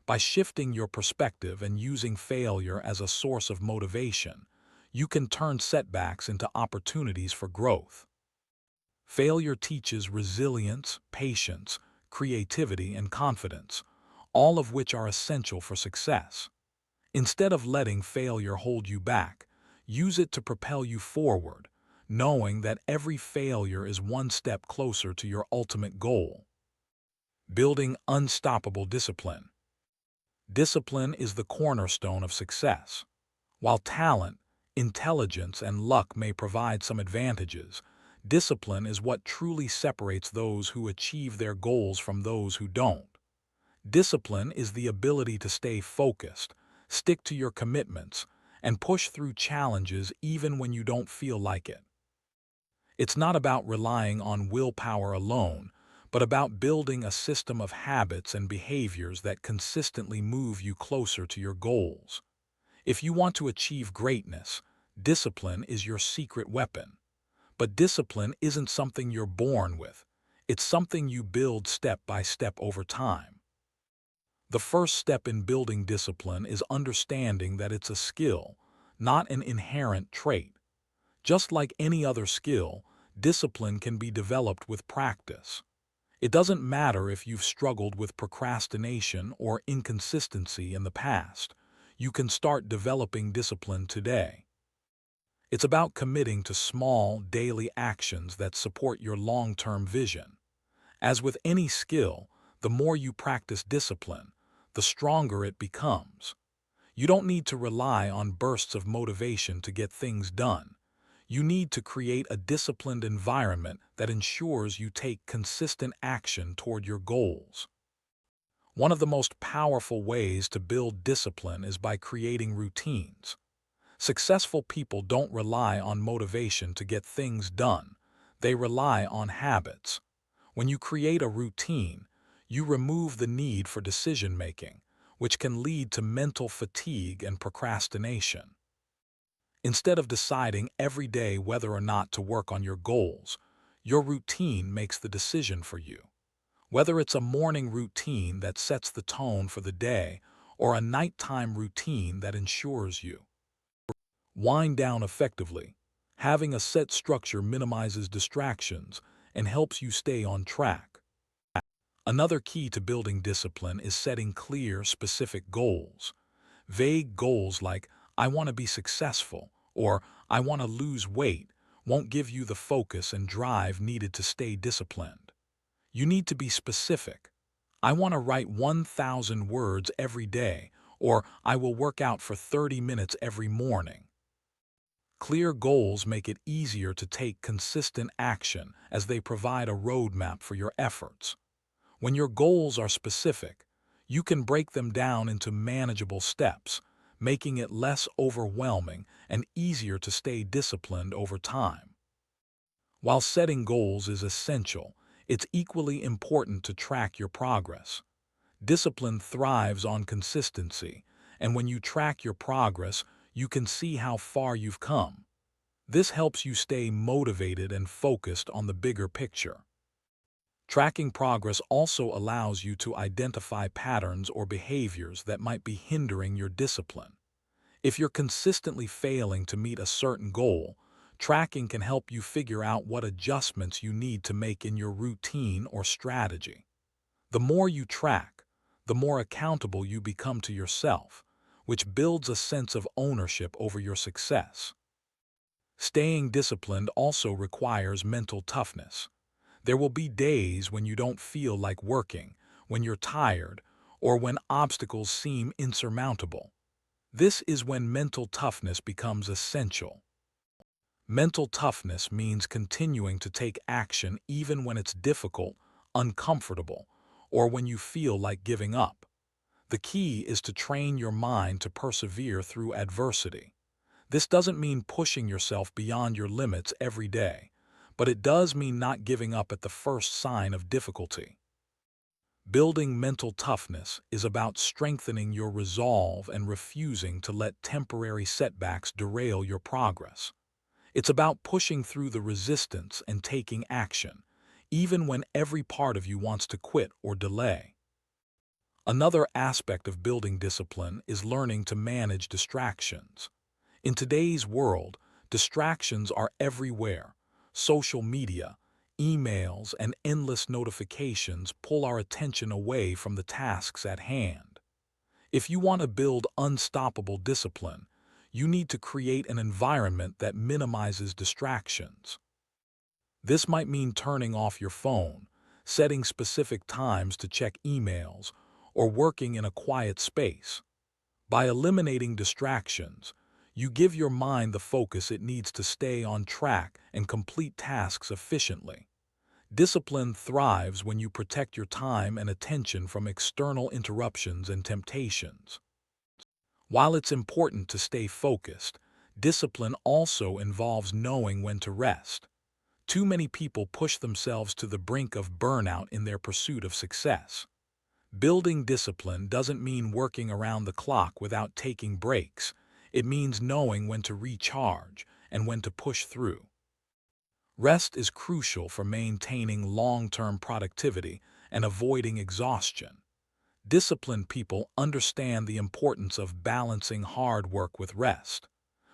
By shifting your perspective and using failure as a source of motivation, you can turn setbacks into opportunities for growth. Failure teaches resilience, patience, creativity, and confidence, all of which are essential for success. Instead of letting failure hold you back, use it to propel you forward, knowing that every failure is one step closer to your ultimate goal. Building unstoppable discipline. Discipline is the cornerstone of success. While talent, intelligence, and luck may provide some advantages, discipline is what truly separates those who achieve their goals from those who don't. Discipline is the ability to stay focused, stick to your commitments, and push through challenges even when you don't feel like it. It's not about relying on willpower alone, but about building a system of habits and behaviors that consistently move you closer to your goals. If you want to achieve greatness, discipline is your secret weapon. But discipline isn't something you're born with. It's something you build step by step over time. The first step in building discipline is understanding that it's a skill, not an inherent trait. Just like any other skill, discipline can be developed with practice. It doesn't matter if you've struggled with procrastination or inconsistency in the past. You can start developing discipline today. It's about committing to small, daily actions that support your long-term vision. As with any skill, the more you practice discipline, the stronger it becomes. You don't need to rely on bursts of motivation to get things done. You need to create a disciplined environment that ensures you take consistent action toward your goals. One of the most powerful ways to build discipline is by creating routines. Successful people don't rely on motivation to get things done. They rely on habits. When you create a routine, you remove the need for decision-making, which can lead to mental fatigue and procrastination. Instead of deciding every day whether or not to work on your goals, your routine makes the decision for you. Whether it's a morning routine that sets the tone for the day or a nighttime routine that ensures you wind down effectively, having a set structure minimizes distractions and helps you stay on track. Another key to building discipline is setting clear, specific goals. Vague goals like, I want to be successful or I want to lose weight won't give you the focus and drive needed to stay disciplined. You need to be specific. I want to write 1,000 words every day, or I will work out for 30 minutes every morning. Clear goals make it easier to take consistent action as they provide a roadmap for your efforts. When your goals are specific, you can break them down into manageable steps, making it less overwhelming and easier to stay disciplined over time. While setting goals is essential, it's equally important to track your progress. Discipline thrives on consistency, and when you track your progress, you can see how far you've come. This helps you stay motivated and focused on the bigger picture. Tracking progress also allows you to identify patterns or behaviors that might be hindering your discipline. If you're consistently failing to meet a certain goal, tracking can help you figure out what adjustments you need to make in your routine or strategy. The more you track, the more accountable you become to yourself, which builds a sense of ownership over your success. Staying disciplined also requires mental toughness. There will be days when you don't feel like working, when you're tired, or when obstacles seem insurmountable. This is when mental toughness becomes essential. Mental toughness means continuing to take action even when it's difficult, uncomfortable, or when you feel like giving up. The key is to train your mind to persevere through adversity. This doesn't mean pushing yourself beyond your limits every day, but it does mean not giving up at the first sign of difficulty. Building mental toughness is about strengthening your resolve and refusing to let temporary setbacks derail your progress. It's about pushing through the resistance and taking action, even when every part of you wants to quit or delay. Another aspect of building discipline is learning to manage distractions. In today's world, distractions are everywhere. Social media, emails, and endless notifications pull our attention away from the tasks at hand. If you want to build unstoppable discipline, you need to create an environment that minimizes distractions. This might mean turning off your phone, setting specific times to check emails, or working in a quiet space. By eliminating distractions, you give your mind the focus it needs to stay on track and complete tasks efficiently. Discipline thrives when you protect your time and attention from external interruptions and temptations. While it's important to stay focused, discipline also involves knowing when to rest. Too many people push themselves to the brink of burnout in their pursuit of success. Building discipline doesn't mean working around the clock without taking breaks. It means knowing when to recharge and when to push through. Rest is crucial for maintaining long-term productivity and avoiding exhaustion. Disciplined people understand the importance of balancing hard work with rest.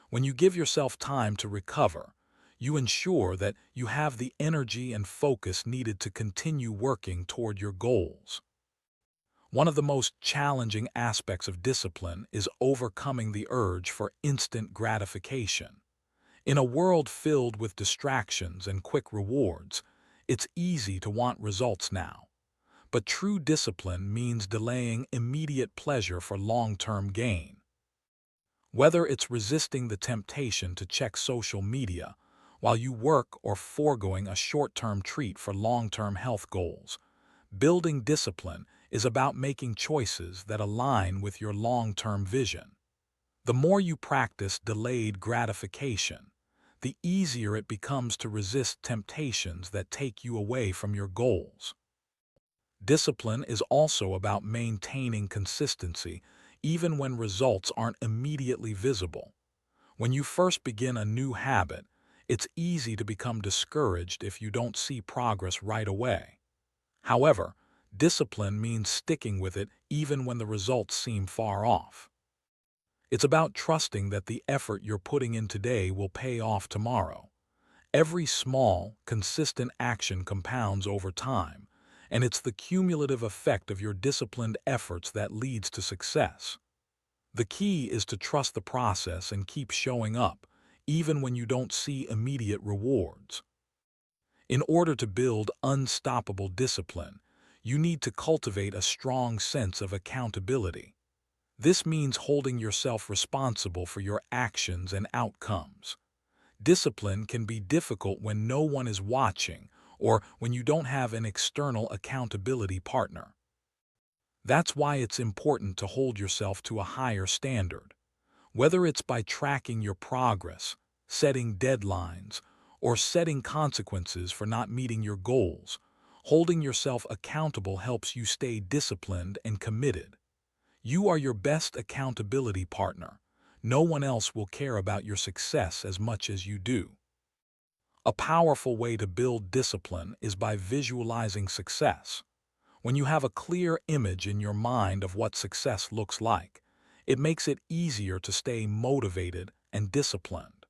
When you give yourself time to recover, you ensure that you have the energy and focus needed to continue working toward your goals. One of the most challenging aspects of discipline is overcoming the urge for instant gratification. In a world filled with distractions and quick rewards, it's easy to want results now. But true discipline means delaying immediate pleasure for long-term gain. Whether it's resisting the temptation to check social media while you work or foregoing a short-term treat for long-term health goals, building discipline is about making choices that align with your long-term vision. The more you practice delayed gratification, the easier it becomes to resist temptations that take you away from your goals. Discipline is also about maintaining consistency even when results aren't immediately visible. When you first begin a new habit, it's easy to become discouraged if you don't see progress right away. However, discipline means sticking with it even when the results seem far off. It's about trusting that the effort you're putting in today will pay off tomorrow. Every small, consistent action compounds over time, and it's the cumulative effect of your disciplined efforts that leads to success. The key is to trust the process and keep showing up, even when you don't see immediate rewards. In order to build unstoppable discipline, you need to cultivate a strong sense of accountability. This means holding yourself responsible for your actions and outcomes. Discipline can be difficult when no one is watching or when you don't have an external accountability partner. That's why it's important to hold yourself to a higher standard. Whether it's by tracking your progress, setting deadlines, or setting consequences for not meeting your goals, holding yourself accountable helps you stay disciplined and committed. You are your best accountability partner. No one else will care about your success as much as you do. A powerful way to build discipline is by visualizing success. When you have a clear image in your mind of what success looks like, it makes it easier to stay motivated and disciplined.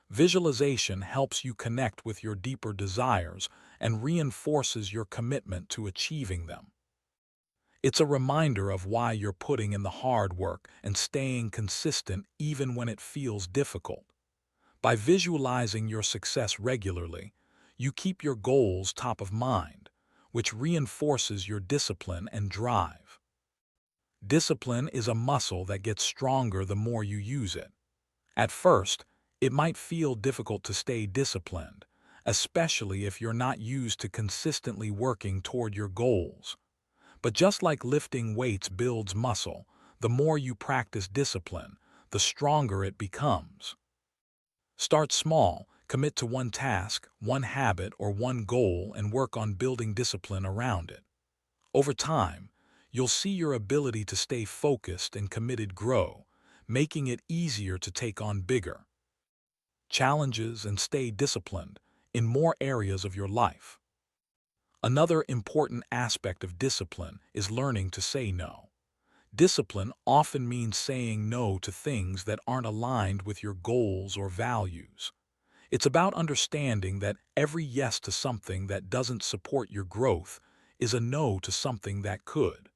Visualization helps you connect with your deeper desires and reinforces your commitment to achieving them. It's a reminder of why you're putting in the hard work and staying consistent even when it feels difficult. By visualizing your success regularly, you keep your goals top of mind, which reinforces your discipline and drive. Discipline is a muscle that gets stronger the more you use it. At first, it might feel difficult to stay disciplined, especially if you're not used to consistently working toward your goals. But just like lifting weights builds muscle, the more you practice discipline, the stronger it becomes. Start small, commit to one task, one habit, or one goal and work on building discipline around it. Over time, you'll see your ability to stay focused and committed grow, making it easier to take on bigger challenges and stay disciplined in more areas of your life. Another important aspect of discipline is learning to say no. Discipline often means saying no to things that aren't aligned with your goals or values. It's about understanding that every yes to something that doesn't support your growth is a no to something that could.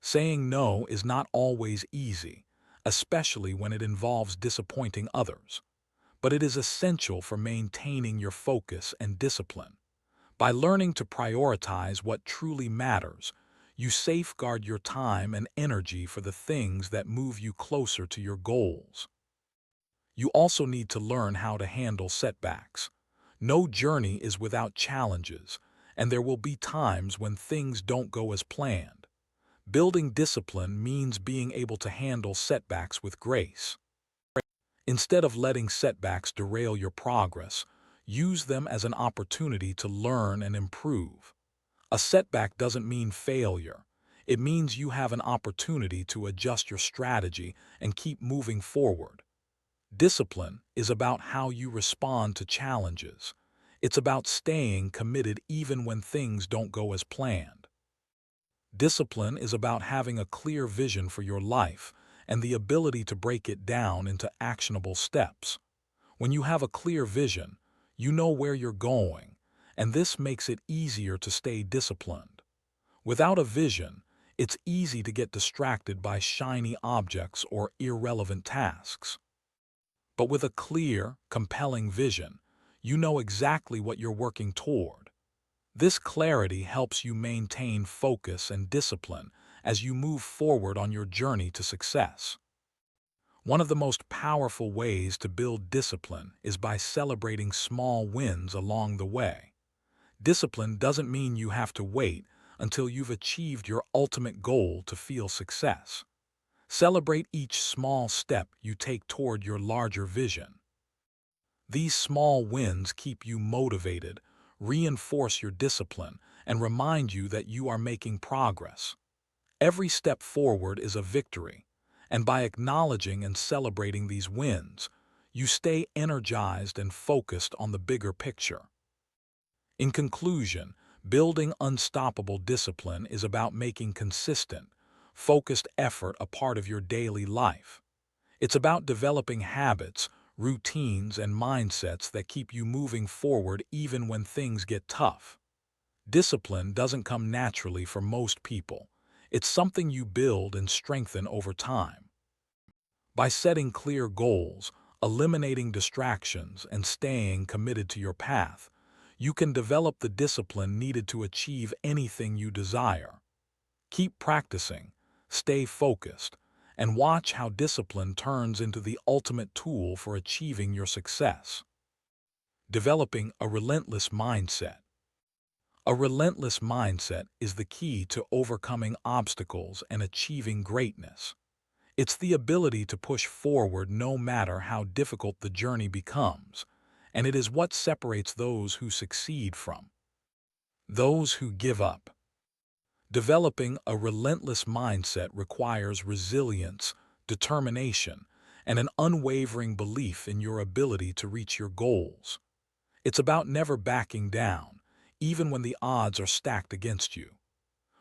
Saying no is not always easy, especially when it involves disappointing others, but it is essential for maintaining your focus and discipline. By learning to prioritize what truly matters, you safeguard your time and energy for the things that move you closer to your goals. You also need to learn how to handle setbacks. No journey is without challenges, and there will be times when things don't go as planned. Building discipline means being able to handle setbacks with grace. Instead of letting setbacks derail your progress, use them as an opportunity to learn and improve. A setback doesn't mean failure. It means you have an opportunity to adjust your strategy and keep moving forward. Discipline is about how you respond to challenges. It's about staying committed even when things don't go as planned. Discipline is about having a clear vision for your life and the ability to break it down into actionable steps. When you have a clear vision, you know where you're going, and this makes it easier to stay disciplined. Without a vision, it's easy to get distracted by shiny objects or irrelevant tasks. But with a clear, compelling vision, you know exactly what you're working toward. This clarity helps you maintain focus and discipline as you move forward on your journey to success. One of the most powerful ways to build discipline is by celebrating small wins along the way. Discipline doesn't mean you have to wait until you've achieved your ultimate goal to feel success. Celebrate each small step you take toward your larger vision. These small wins keep you motivated, reinforce your discipline, and remind you that you are making progress. Every step forward is a victory, and by acknowledging and celebrating these wins, you stay energized and focused on the bigger picture. In conclusion, building unstoppable discipline is about making consistent, focused effort a part of your daily life. It's about developing habits, routines, and mindsets that keep you moving forward even when things get tough. Discipline doesn't come naturally for most people. It's something you build and strengthen over time. By setting clear goals, eliminating distractions, and staying committed to your path, you can develop the discipline needed to achieve anything you desire. Keep practicing, stay focused, and watch how discipline turns into the ultimate tool for achieving your success. Developing a relentless mindset. A relentless mindset is the key to overcoming obstacles and achieving greatness. It's the ability to push forward no matter how difficult the journey becomes, and it is what separates those who succeed from those who give up. Developing a relentless mindset requires resilience, determination, and an unwavering belief in your ability to reach your goals. It's about never backing down, even when the odds are stacked against you.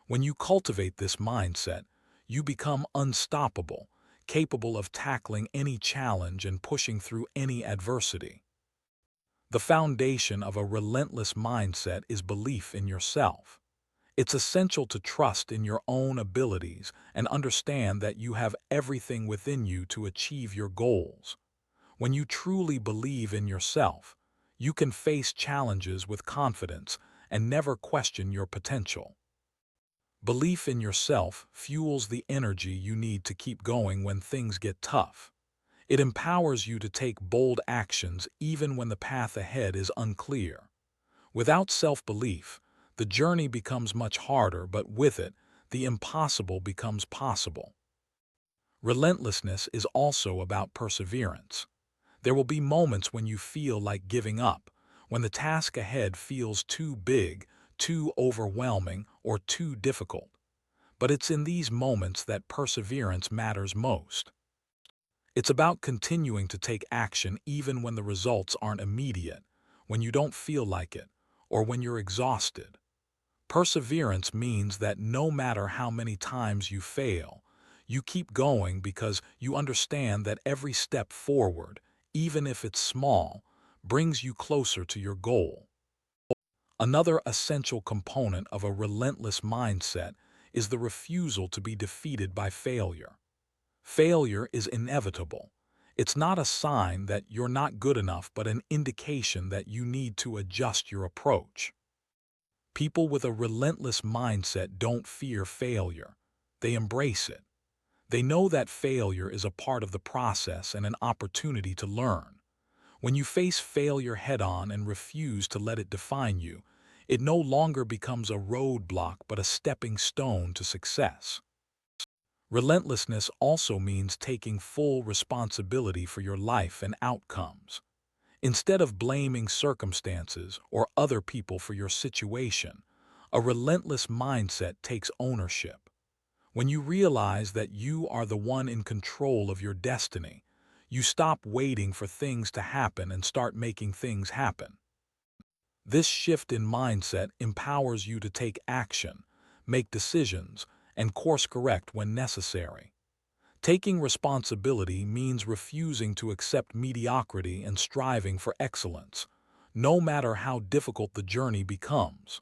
When you cultivate this mindset, you become unstoppable, capable of tackling any challenge and pushing through any adversity. The foundation of a relentless mindset is belief in yourself. It's essential to trust in your own abilities and understand that you have everything within you to achieve your goals. When you truly believe in yourself, you can face challenges with confidence and never question your potential. Belief in yourself fuels the energy you need to keep going when things get tough. It empowers you to take bold actions even when the path ahead is unclear. Without self-belief, the journey becomes much harder, but with it, the impossible becomes possible. Relentlessness is also about perseverance. There will be moments when you feel like giving up, when the task ahead feels too big, too overwhelming, or too difficult. But it's in these moments that perseverance matters most. It's about continuing to take action even when the results aren't immediate, when you don't feel like it, or when you're exhausted. Perseverance means that no matter how many times you fail, you keep going because you understand that every step forward, even if it's small, brings you closer to your goal. Another essential component of a relentless mindset is the refusal to be defeated by failure. Failure is inevitable. It's not a sign that you're not good enough, but an indication that you need to adjust your approach. People with a relentless mindset don't fear failure. They embrace it. They know that failure is a part of the process and an opportunity to learn. When you face failure head-on and refuse to let it define you, it no longer becomes a roadblock but a stepping stone to success. Relentlessness also means taking full responsibility for your life and outcomes. Instead of blaming circumstances or other people for your situation, a relentless mindset takes ownership. When you realize that you are the one in control of your destiny, you stop waiting for things to happen and start making things happen. This shift in mindset empowers you to take action, make decisions, and course correct when necessary. Taking responsibility means refusing to accept mediocrity and striving for excellence, no matter how difficult the journey becomes.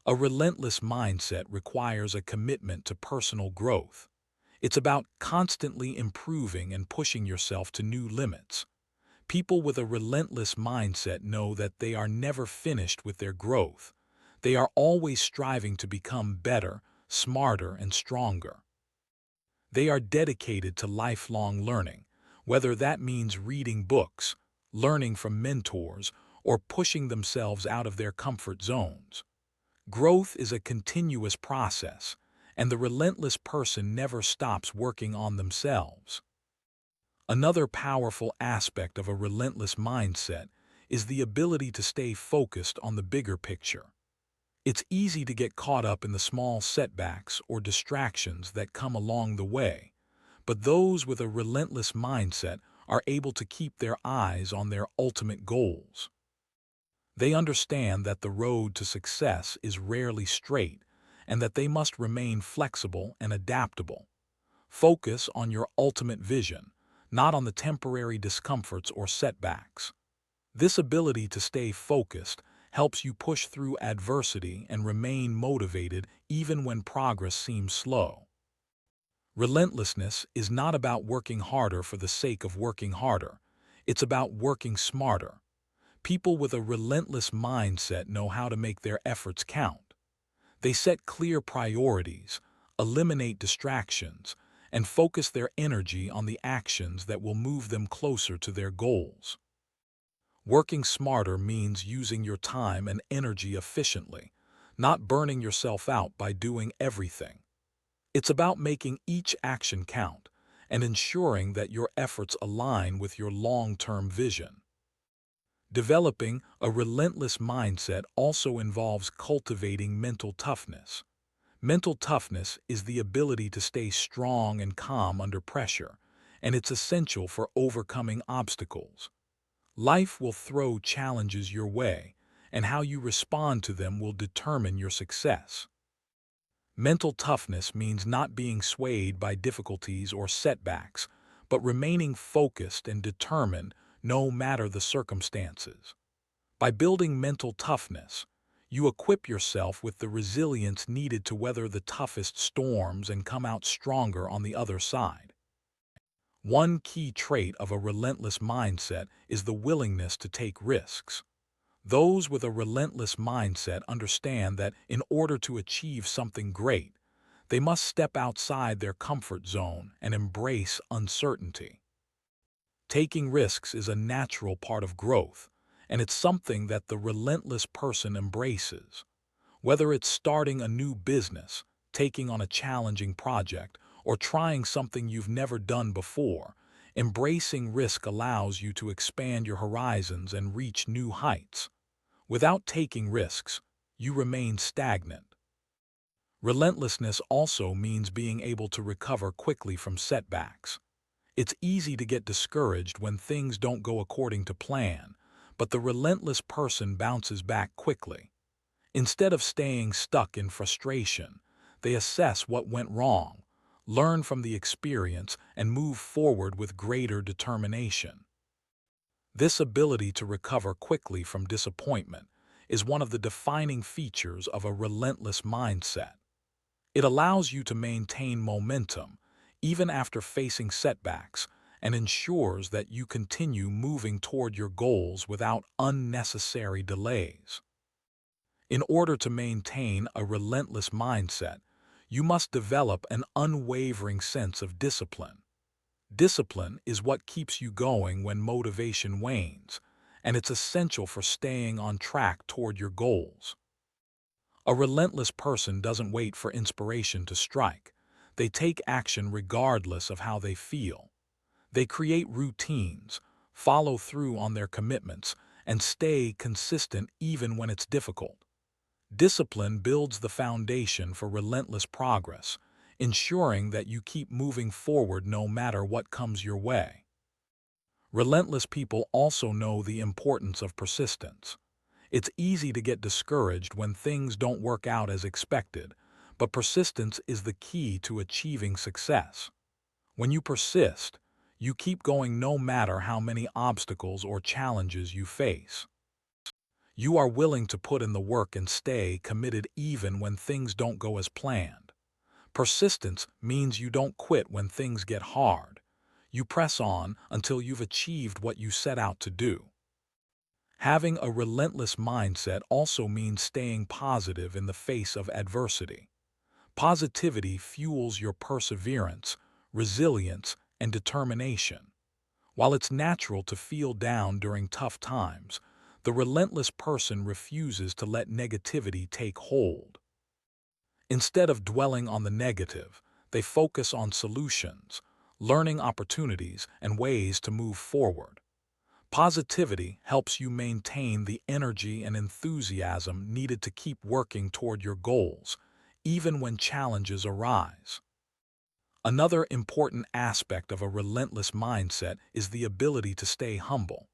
A relentless mindset requires a commitment to personal growth. It's about constantly improving and pushing yourself to new limits. People with a relentless mindset know that they are never finished with their growth. They are always striving to become better, smarter, and stronger. They are dedicated to lifelong learning, whether that means reading books, learning from mentors, or pushing themselves out of their comfort zones. Growth is a continuous process, and the relentless person never stops working on themselves. Another powerful aspect of a relentless mindset is the ability to stay focused on the bigger picture. It's easy to get caught up in the small setbacks or distractions that come along the way, but those with a relentless mindset are able to keep their eyes on their ultimate goals. They understand that the road to success is rarely straight and that they must remain flexible and adaptable. Focus on your ultimate vision, not on the temporary discomforts or setbacks. This ability to stay focused helps you push through adversity and remain motivated even when progress seems slow. Relentlessness is not about working harder for the sake of working harder. It's about working smarter. People with a relentless mindset know how to make their efforts count. They set clear priorities, eliminate distractions, and focus their energy on the actions that will move them closer to their goals. Working smarter means using your time and energy efficiently, not burning yourself out by doing everything. It's about making each action count and ensuring that your efforts align with your long-term vision. Developing a relentless mindset also involves cultivating mental toughness. Mental toughness is the ability to stay strong and calm under pressure, and it's essential for overcoming obstacles. Life will throw challenges your way, and how you respond to them will determine your success. Mental toughness means not being swayed by difficulties or setbacks, but remaining focused and determined no matter the circumstances. By building mental toughness, you equip yourself with the resilience needed to weather the toughest storms and come out stronger on the other side. One key trait of a relentless mindset is the willingness to take risks. Those with a relentless mindset understand that in order to achieve something great, they must step outside their comfort zone and embrace uncertainty. Taking risks is a natural part of growth, and it's something that the relentless person embraces. Whether it's starting a new business, taking on a challenging project, or trying something you've never done before, embracing risk allows you to expand your horizons and reach new heights. Without taking risks, you remain stagnant. Relentlessness also means being able to recover quickly from setbacks. It's easy to get discouraged when things don't go according to plan, but the relentless person bounces back quickly. Instead of staying stuck in frustration, they assess what went wrong, learn from the experience, and move forward with greater determination. This ability to recover quickly from disappointment is one of the defining features of a relentless mindset. It allows you to maintain momentum even after facing setbacks and ensures that you continue moving toward your goals without unnecessary delays. In order to maintain a relentless mindset, you must develop an unwavering sense of discipline. Discipline is what keeps you going when motivation wanes, and it's essential for staying on track toward your goals. A relentless person doesn't wait for inspiration to strike. They take action regardless of how they feel. They create routines, follow through on their commitments, and stay consistent even when it's difficult. Discipline builds the foundation for relentless progress, ensuring that you keep moving forward no matter what comes your way. Relentless people also know the importance of persistence. It's easy to get discouraged when things don't work out as expected, but persistence is the key to achieving success. When you persist, you keep going no matter how many obstacles or challenges you face. You are willing to put in the work and stay committed even when things don't go as planned. Persistence means you don't quit when things get hard. You press on until you've achieved what you set out to do. Having a relentless mindset also means staying positive in the face of adversity. Positivity fuels your perseverance, resilience, and determination. While it's natural to feel down during tough times, The relentless person refuses to let negativity take hold. Instead of dwelling on the negative, they focus on solutions, learning opportunities, and ways to move forward. Positivity helps you maintain the energy and enthusiasm needed to keep working toward your goals, even when challenges arise. Another important aspect of a relentless mindset is the ability to stay humble.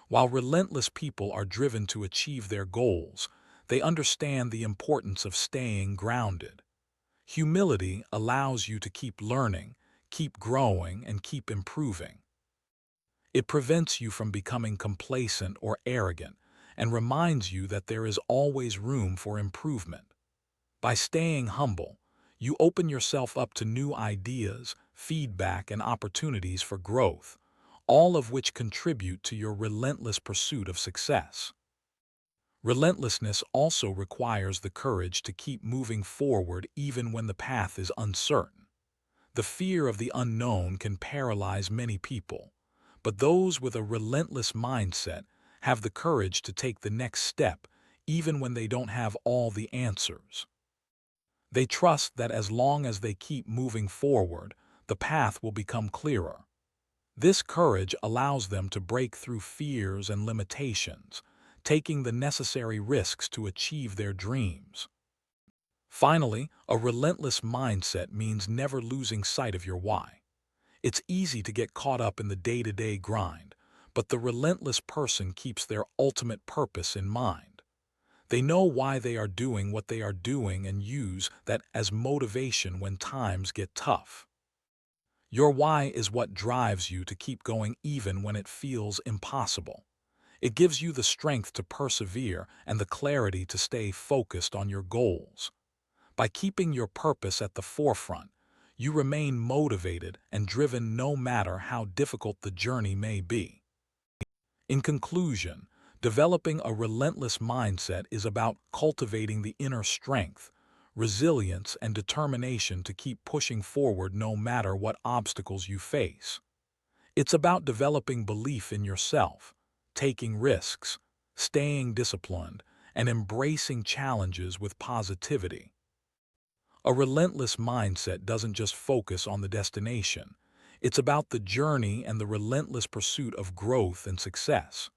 While relentless people are driven to achieve their goals, they understand the importance of staying grounded. Humility allows you to keep learning, keep growing, and keep improving. It prevents you from becoming complacent or arrogant and reminds you that there is always room for improvement. By staying humble, you open yourself up to new ideas, feedback, and opportunities for growth, all of which contribute to your relentless pursuit of success. Relentlessness also requires the courage to keep moving forward even when the path is uncertain. The fear of the unknown can paralyze many people, but those with a relentless mindset have the courage to take the next step even when they don't have all the answers. They trust that as long as they keep moving forward, the path will become clearer. This courage allows them to break through fears and limitations, taking the necessary risks to achieve their dreams. Finally, a relentless mindset means never losing sight of your why. It's easy to get caught up in the day-to-day grind, but the relentless person keeps their ultimate purpose in mind. They know why they are doing what they are doing and use that as motivation when times get tough. Your why is what drives you to keep going even when it feels impossible. It gives you the strength to persevere and the clarity to stay focused on your goals. By keeping your purpose at the forefront, you remain motivated and driven no matter how difficult the journey may be. In conclusion, developing a relentless mindset is about cultivating the inner strength, resilience, and determination to keep pushing forward no matter what obstacles you face. It's about developing belief in yourself, taking risks, staying disciplined, and embracing challenges with positivity. A relentless mindset doesn't just focus on the destination. It's about the journey and the relentless pursuit of growth and success.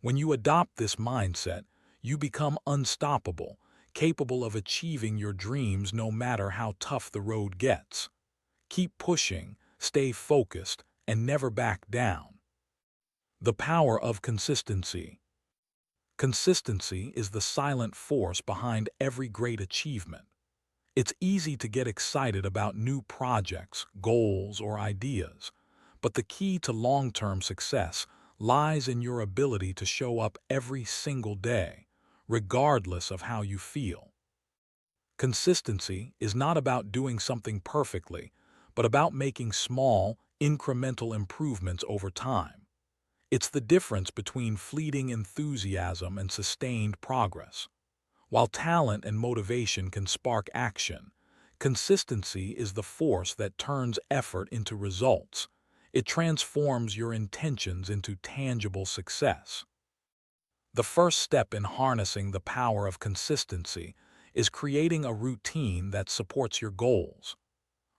When you adopt this mindset, you become unstoppable, capable of achieving your dreams no matter how tough the road gets. Keep pushing, stay focused, and never back down. The power of consistency. Consistency is the silent force behind every great achievement. It's easy to get excited about new projects, goals, or ideas, but the key to long-term success lies in your ability to show up every single day, regardless of how you feel. Consistency is not about doing something perfectly, but about making small, incremental improvements over time. It's the difference between fleeting enthusiasm and sustained progress. While talent and motivation can spark action, consistency is the force that turns effort into results. It transforms your intentions into tangible success. The first step in harnessing the power of consistency is creating a routine that supports your goals.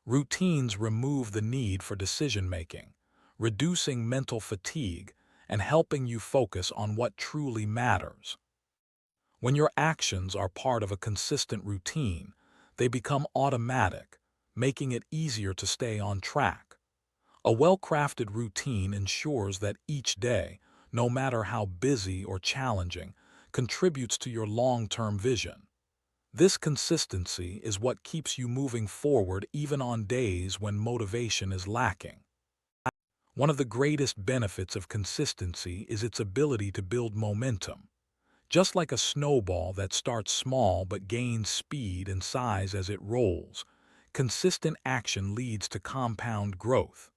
Routines remove the need for decision-making, reducing mental fatigue and helping you focus on what truly matters. When your actions are part of a consistent routine, they become automatic, making it easier to stay on track. A well-crafted routine ensures that each day, no matter how busy or challenging, contributes to your long-term vision. This consistency is what keeps you moving forward even on days when motivation is lacking. One of the greatest benefits of consistency is its ability to build momentum. Just like a snowball that starts small but gains speed and size as it rolls, consistent action leads to compound growth.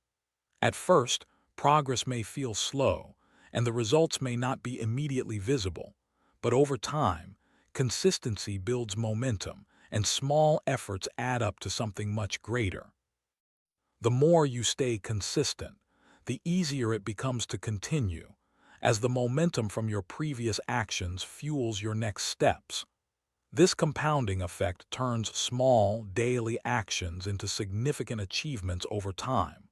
At first, progress may feel slow, and the results may not be immediately visible, but over time, consistency builds momentum, and small efforts add up to something much greater. The more you stay consistent, the easier it becomes to continue, as the momentum from your previous actions fuels your next steps. This compounding effect turns small, daily actions into significant achievements over time.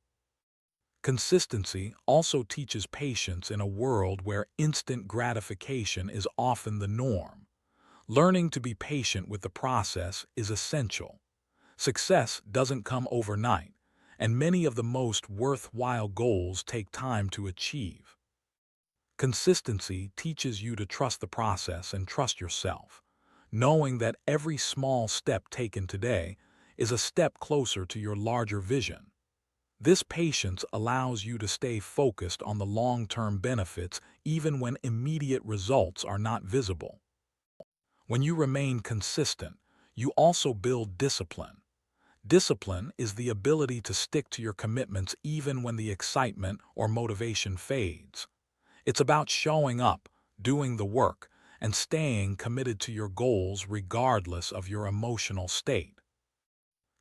Consistency also teaches patience in a world where instant gratification is often the norm. Learning to be patient with the process is essential. Success doesn't come overnight, and many of the most worthwhile goals take time to achieve. Consistency teaches you to trust the process and trust yourself, knowing that every small step taken today is a step closer to your larger vision. This patience allows you to stay focused on the long-term benefits even when immediate results are not visible. When you remain consistent, you also build discipline. Discipline is the ability to stick to your commitments even when the excitement or motivation fades. It's about showing up, doing the work, and staying committed to your goals regardless of your emotional state.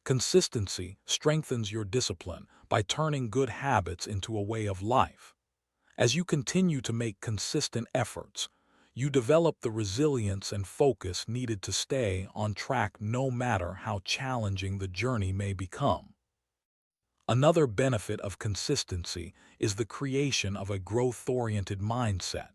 Consistency strengthens your discipline by turning good habits into a way of life. As you continue to make consistent efforts, you develop the resilience and focus needed to stay on track no matter how challenging the journey may become. Another benefit of consistency is the creation of a growth-oriented mindset.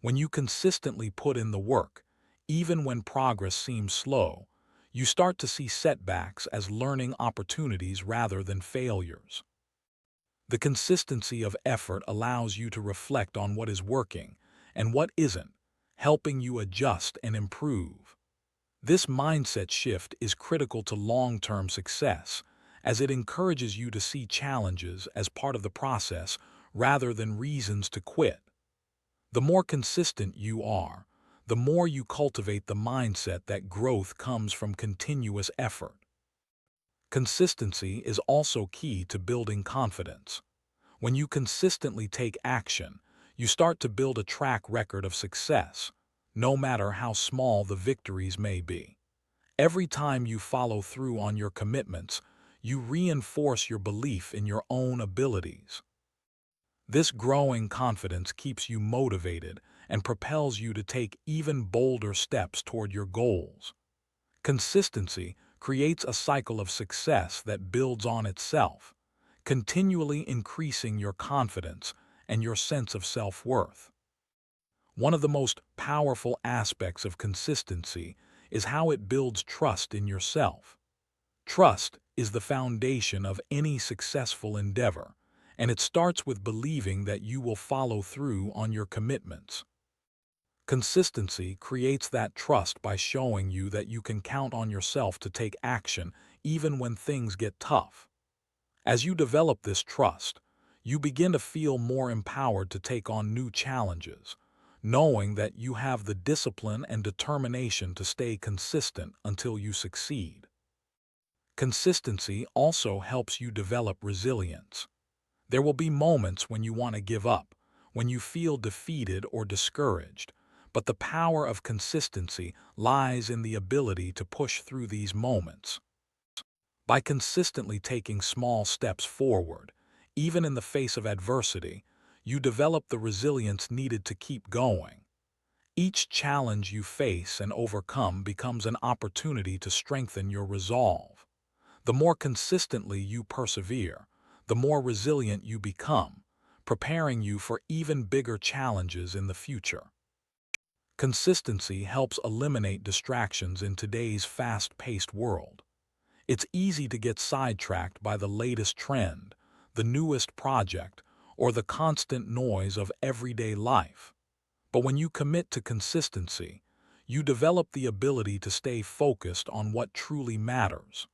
When you consistently put in the work, even when progress seems slow, you start to see setbacks as learning opportunities rather than failures. The consistency of effort allows you to reflect on what is working and what isn't, helping you adjust and improve. This mindset shift is critical to long-term success, as it encourages you to see challenges as part of the process rather than reasons to quit. The more consistent you are, the more you cultivate the mindset that growth comes from continuous effort. Consistency is also key to building confidence. When you consistently take action, you start to build a track record of success, no matter how small the victories may be. Every time you follow through on your commitments, you reinforce your belief in your own abilities. This growing confidence keeps you motivated and propels you to take even bolder steps toward your goals. Consistency creates a cycle of success that builds on itself, continually increasing your confidence and your sense of self-worth. One of the most powerful aspects of consistency is how it builds trust in yourself. Trust is the foundation of any successful endeavor, and it starts with believing that you will follow through on your commitments. Consistency creates that trust by showing you that you can count on yourself to take action even when things get tough. As you develop this trust, you begin to feel more empowered to take on new challenges, knowing that you have the discipline and determination to stay consistent until you succeed. Consistency also helps you develop resilience. There will be moments when you want to give up, when you feel defeated or discouraged, but the power of consistency lies in the ability to push through these moments. By consistently taking small steps forward, even in the face of adversity, you develop the resilience needed to keep going. Each challenge you face and overcome becomes an opportunity to strengthen your resolve. The more consistently you persevere, the more resilient you become, preparing you for even bigger challenges in the future. Consistency helps eliminate distractions in today's fast-paced world. It's easy to get sidetracked by the latest trend, the newest project, or the constant noise of everyday life. But when you commit to consistency, you develop the ability to stay focused on what truly matters.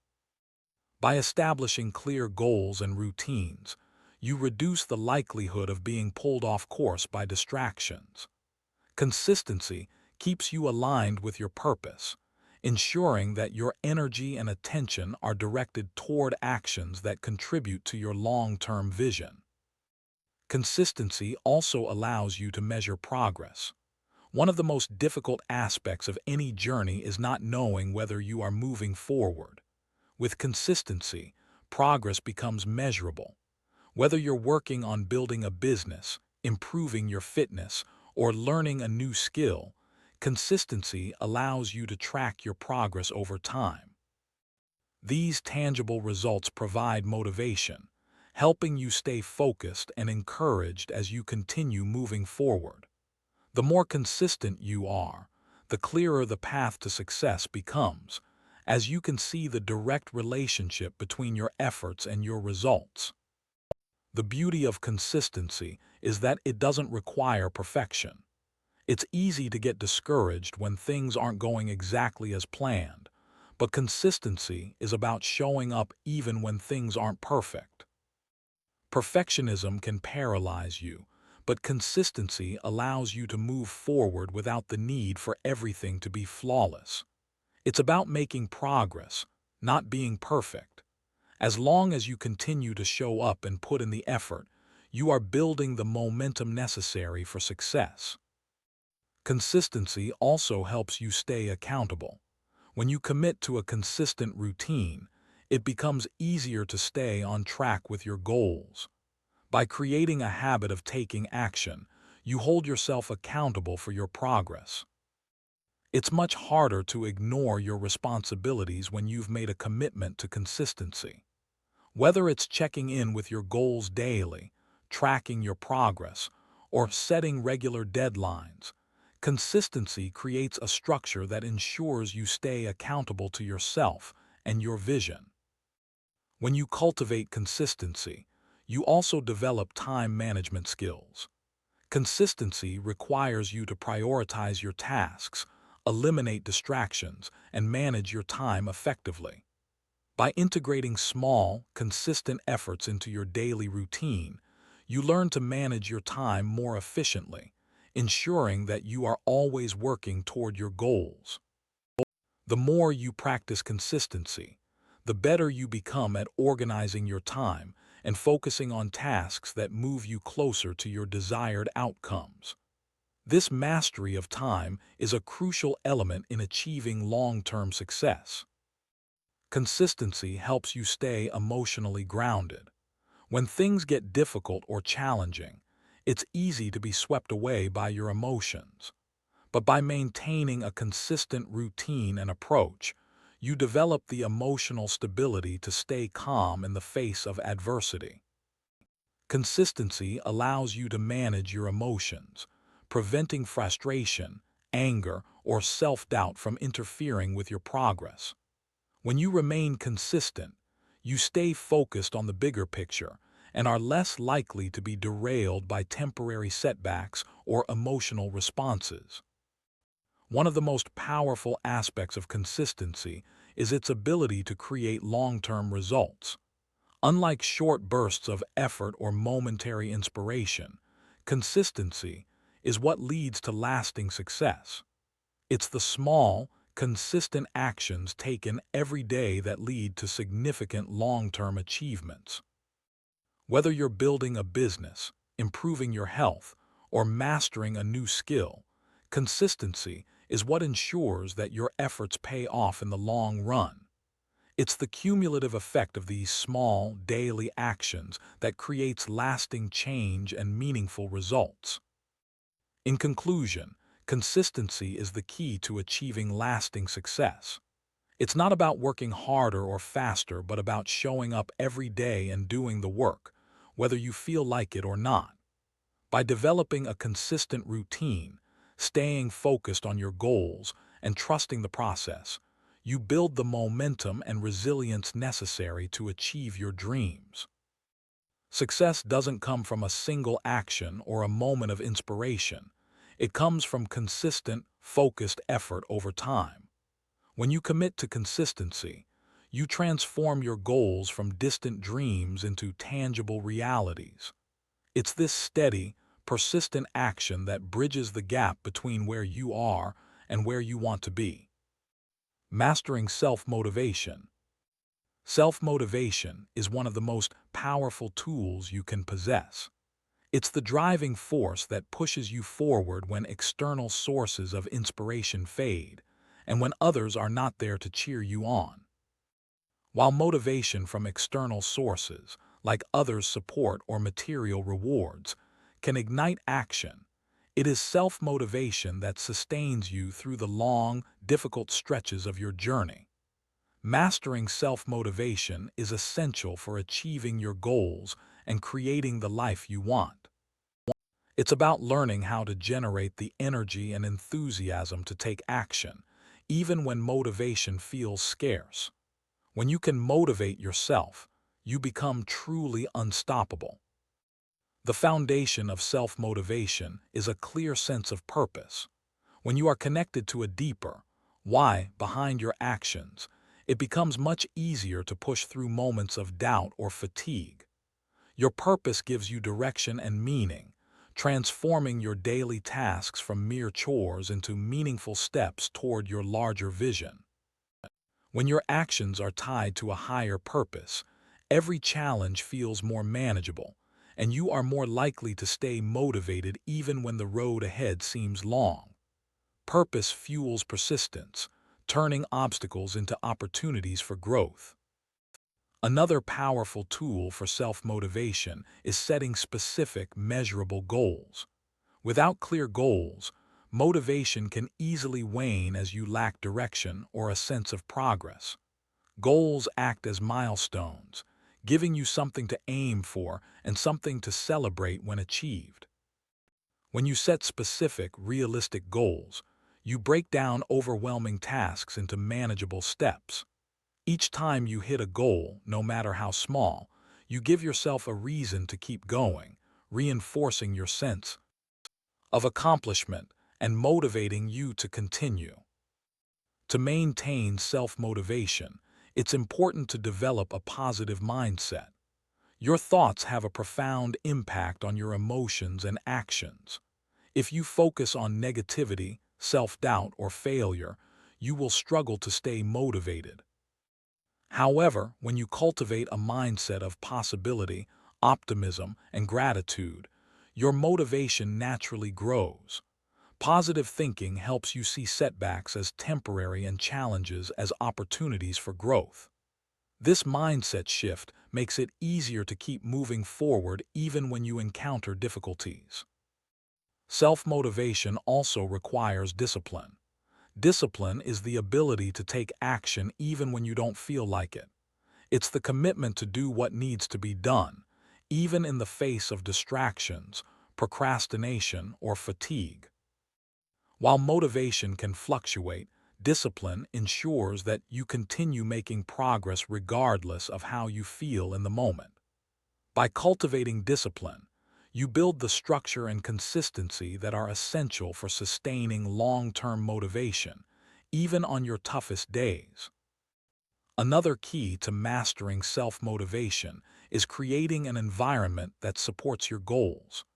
By establishing clear goals and routines, you reduce the likelihood of being pulled off course by distractions. Consistency keeps you aligned with your purpose, ensuring that your energy and attention are directed toward actions that contribute to your long-term vision. Consistency also allows you to measure progress. One of the most difficult aspects of any journey is not knowing whether you are moving forward. With consistency, progress becomes measurable. Whether you're working on building a business, improving your fitness, or learning a new skill, consistency allows you to track your progress over time. These tangible results provide motivation, helping you stay focused and encouraged as you continue moving forward. The more consistent you are, the clearer the path to success becomes, as you can see the direct relationship between your efforts and your results. The beauty of consistency is that it doesn't require perfection. It's easy to get discouraged when things aren't going exactly as planned, but consistency is about showing up even when things aren't perfect. Perfectionism can paralyze you, but consistency allows you to move forward without the need for everything to be flawless. It's about making progress, not being perfect. As long as you continue to show up and put in the effort, you are building the momentum necessary for success. Consistency also helps you stay accountable. When you commit to a consistent routine, it becomes easier to stay on track with your goals. By creating a habit of taking action, you hold yourself accountable for your progress. It's much harder to ignore your responsibilities when you've made a commitment to consistency. Whether it's checking in with your goals daily, tracking your progress, or setting regular deadlines, consistency creates a structure that ensures you stay accountable to yourself and your vision. When you cultivate consistency, you also develop time management skills. Consistency requires you to prioritize your tasks, eliminate distractions, and manage your time effectively. By integrating small, consistent efforts into your daily routine, you learn to manage your time more efficiently, ensuring that you are always working toward your goals. The more you practice consistency, the better you become at organizing your time and focusing on tasks that move you closer to your desired outcomes. This mastery of time is a crucial element in achieving long-term success. Consistency helps you stay emotionally grounded. When things get difficult or challenging, it's easy to be swept away by your emotions. But by maintaining a consistent routine and approach, you develop the emotional stability to stay calm in the face of adversity. Consistency allows you to manage your emotions, preventing frustration, anger, or self-doubt from interfering with your progress. When you remain consistent, you stay focused on the bigger picture and are less likely to be derailed by temporary setbacks or emotional responses. One of the most powerful aspects of consistency is its ability to create long-term results. Unlike short bursts of effort or momentary inspiration, consistency is what leads to lasting success. It's the small, consistent actions taken every day that lead to significant long-term achievements. Whether you're building a business, improving your health, or mastering a new skill, consistency is what ensures that your efforts pay off in the long run. It's the cumulative effect of these small, daily actions that creates lasting change and meaningful results. In conclusion, consistency is the key to achieving lasting success. It's not about working harder or faster, but about showing up every day and doing the work, whether you feel like it or not. By developing a consistent routine, staying focused on your goals, and trusting the process, you build the momentum and resilience necessary to achieve your dreams. Success doesn't come from a single action or a moment of inspiration. It comes from consistent, focused effort over time. When you commit to consistency, you transform your goals from distant dreams into tangible realities. It's this steady, persistent action that bridges the gap between where you are and where you want to be. Mastering self-motivation. Self-motivation is one of the most powerful tools you can possess. It's the driving force that pushes you forward when external sources of inspiration fade, and when others are not there to cheer you on. While motivation from external sources, like others' support or material rewards, can ignite action. It is self-motivation that sustains you through the long, difficult stretches of your journey. Mastering self-motivation is essential for achieving your goals and creating the life you want. It's about learning how to generate the energy and enthusiasm to take action, even when motivation feels scarce. When you can motivate yourself, you become truly unstoppable. The foundation of self-motivation is a clear sense of purpose. When you are connected to a deeper why behind your actions, it becomes much easier to push through moments of doubt or fatigue. Your purpose gives you direction and meaning, transforming your daily tasks from mere chores into meaningful steps toward your larger vision. When your actions are tied to a higher purpose, every challenge feels more manageable, and you are more likely to stay motivated even when the road ahead seems long. Purpose fuels persistence, turning obstacles into opportunities for growth. Another powerful tool for self-motivation is setting specific, measurable goals. Without clear goals, motivation can easily wane as you lack direction or a sense of progress. Goals act as milestones, giving you something to aim for and something to celebrate when achieved. When you set specific, realistic goals, you break down overwhelming tasks into manageable steps. Each time you hit a goal, no matter how small, you give yourself a reason to keep going, reinforcing your sense of accomplishment and motivating you to continue. To maintain self-motivation, it's important to develop a positive mindset. Your thoughts have a profound impact on your emotions and actions. If you focus on negativity, self-doubt, or failure, you will struggle to stay motivated. However, when you cultivate a mindset of possibility, optimism, and gratitude, your motivation naturally grows. Positive thinking helps you see setbacks as temporary and challenges as opportunities for growth. This mindset shift makes it easier to keep moving forward even when you encounter difficulties. Self-motivation also requires discipline. Discipline is the ability to take action even when you don't feel like it. It's the commitment to do what needs to be done, even in the face of distractions, procrastination, or fatigue. While motivation can fluctuate, discipline ensures that you continue making progress regardless of how you feel in the moment. By cultivating discipline, you build the structure and consistency that are essential for sustaining long-term motivation, even on your toughest days. Another key to mastering self-motivation is creating an environment that supports your goals.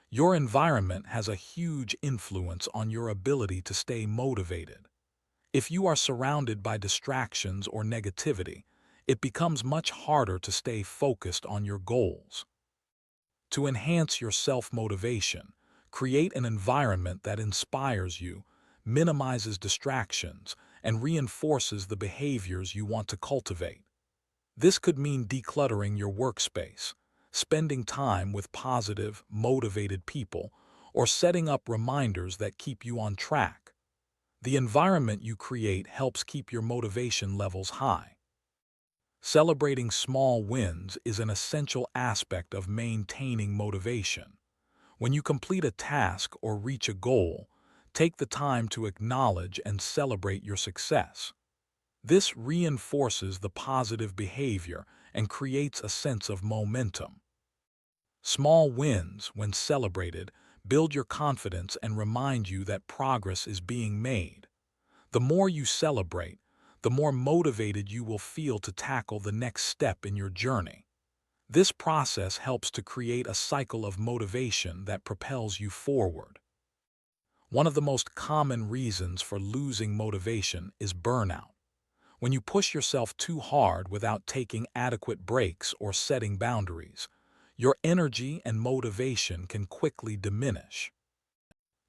Your environment has a huge influence on your ability to stay motivated. If you are surrounded by distractions or negativity, it becomes much harder to stay focused on your goals. To enhance your self-motivation, create an environment that inspires you, minimizes distractions, and reinforces the behaviors you want to cultivate. This could mean decluttering your workspace, spending time with positive, motivated people, or setting up reminders that keep you on track. The environment you create helps keep your motivation levels high. Celebrating small wins is an essential aspect of maintaining motivation. When you complete a task or reach a goal, take the time to acknowledge and celebrate your success. This reinforces the positive behavior and creates a sense of momentum. Small wins, when celebrated, build your confidence and remind you that progress is being made. The more you celebrate, the more motivated you will feel to tackle the next step in your journey. This process helps to create a cycle of motivation that propels you forward. One of the most common reasons for losing motivation is burnout. When you push yourself too hard without taking adequate breaks or setting boundaries, your energy and motivation can quickly diminish.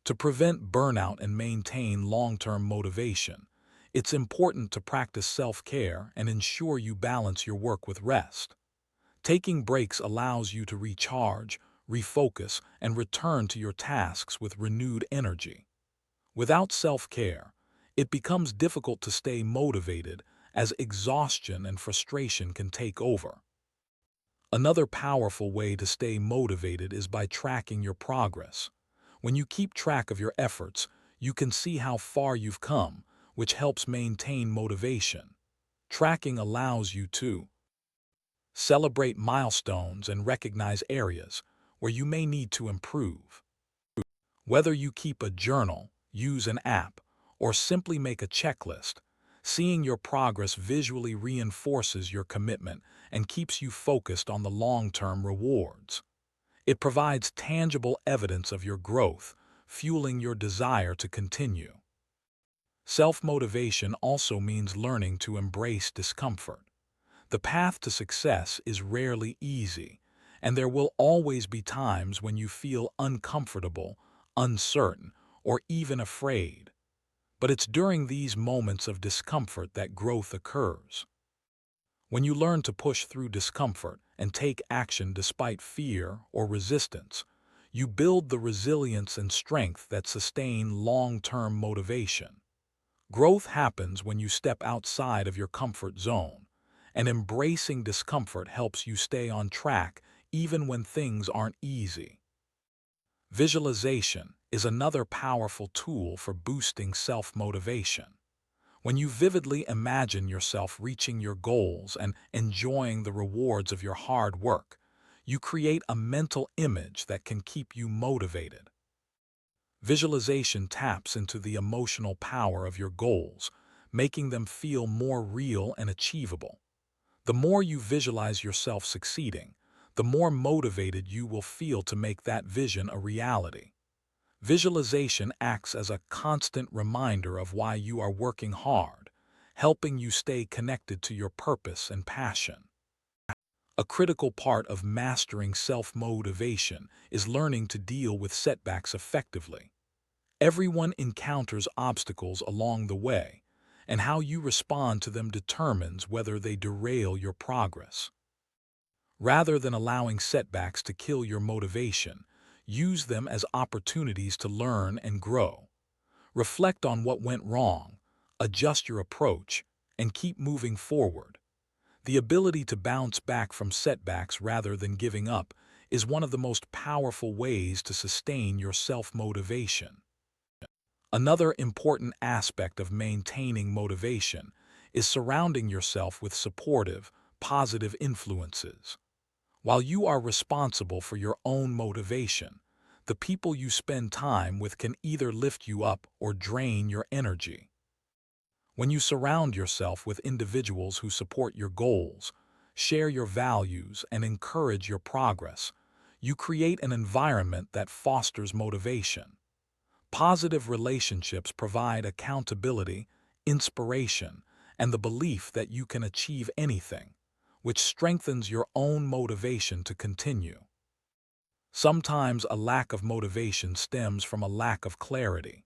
To prevent burnout and maintain long-term motivation, it's important to practice self-care and ensure you balance your work with rest. Taking breaks allows you to recharge, refocus, and return to your tasks with renewed energy. Without self-care, it becomes difficult to stay motivated as exhaustion and frustration can take over. Another powerful way to stay motivated is by tracking your progress. When you keep track of your efforts, you can see how far you've come, which helps maintain motivation. Tracking allows you to celebrate milestones and recognize areas where you may need to improve. Whether you keep a journal, use an app, or simply make a checklist, seeing your progress visually reinforces your commitment and keeps you focused on the long-term rewards. It provides tangible evidence of your growth, fueling your desire to continue. Self-motivation also means learning to embrace discomfort. The path to success is rarely easy, and there will always be times when you feel uncomfortable, uncertain, or even afraid. But it's during these moments of discomfort that growth occurs. When you learn to push through discomfort and take action despite fear or resistance, you build the resilience and strength that sustain long-term motivation. Growth happens when you step outside of your comfort zone, and embracing discomfort helps you stay on track even when things aren't easy. Visualization is another powerful tool for boosting self-motivation. When you vividly imagine yourself reaching your goals and enjoying the rewards of your hard work, you create a mental image that can keep you motivated. Visualization taps into the emotional power of your goals, making them feel more real and achievable. The more you visualize yourself succeeding, the more motivated you will feel to make that vision a reality. Visualization acts as a constant reminder of why you are working hard, helping you stay connected to your purpose and passion. A critical part of mastering self-motivation is learning to deal with setbacks effectively. Everyone encounters obstacles along the way, and how you respond to them determines whether they derail your progress. Rather than allowing setbacks to kill your motivation, use them as opportunities to learn and grow. Reflect on what went wrong, adjust your approach, and keep moving forward. The ability to bounce back from setbacks rather than giving up is one of the most powerful ways to sustain your self-motivation. Another important aspect of maintaining motivation is surrounding yourself with supportive, positive influences. While you are responsible for your own motivation, the people you spend time with can either lift you up or drain your energy. When you surround yourself with individuals who support your goals, share your values, and encourage your progress, you create an environment that fosters motivation. Positive relationships provide accountability, inspiration, and the belief that you can achieve anything, which strengthens your own motivation to continue. Sometimes a lack of motivation stems from a lack of clarity.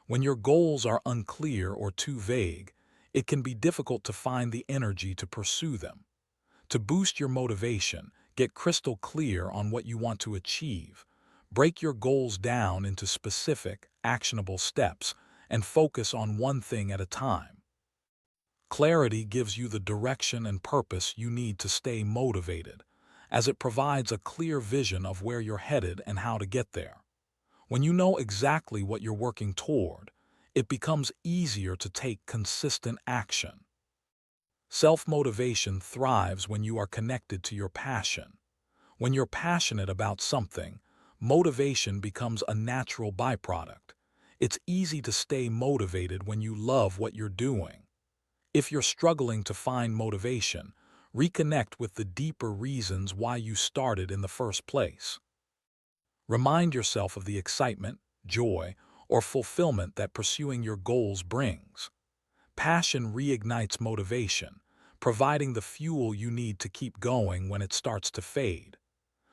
When your goals are unclear or too vague, it can be difficult to find the energy to pursue them. To boost your motivation, get crystal clear on what you want to achieve. Break your goals down into specific, actionable steps and focus on one thing at a time. Clarity gives you the direction and purpose you need to stay motivated, as it provides a clear vision of where you're headed and how to get there. When you know exactly what you're working toward, it becomes easier to take consistent action. Self-motivation thrives when you are connected to your passion. When you're passionate about something, motivation becomes a natural byproduct. It's easy to stay motivated when you love what you're doing. If you're struggling to find motivation, reconnect with the deeper reasons why you started in the first place. Remind yourself of the excitement, joy, or fulfillment that pursuing your goals brings. Passion reignites motivation, providing the fuel you need to keep going when it starts to fade.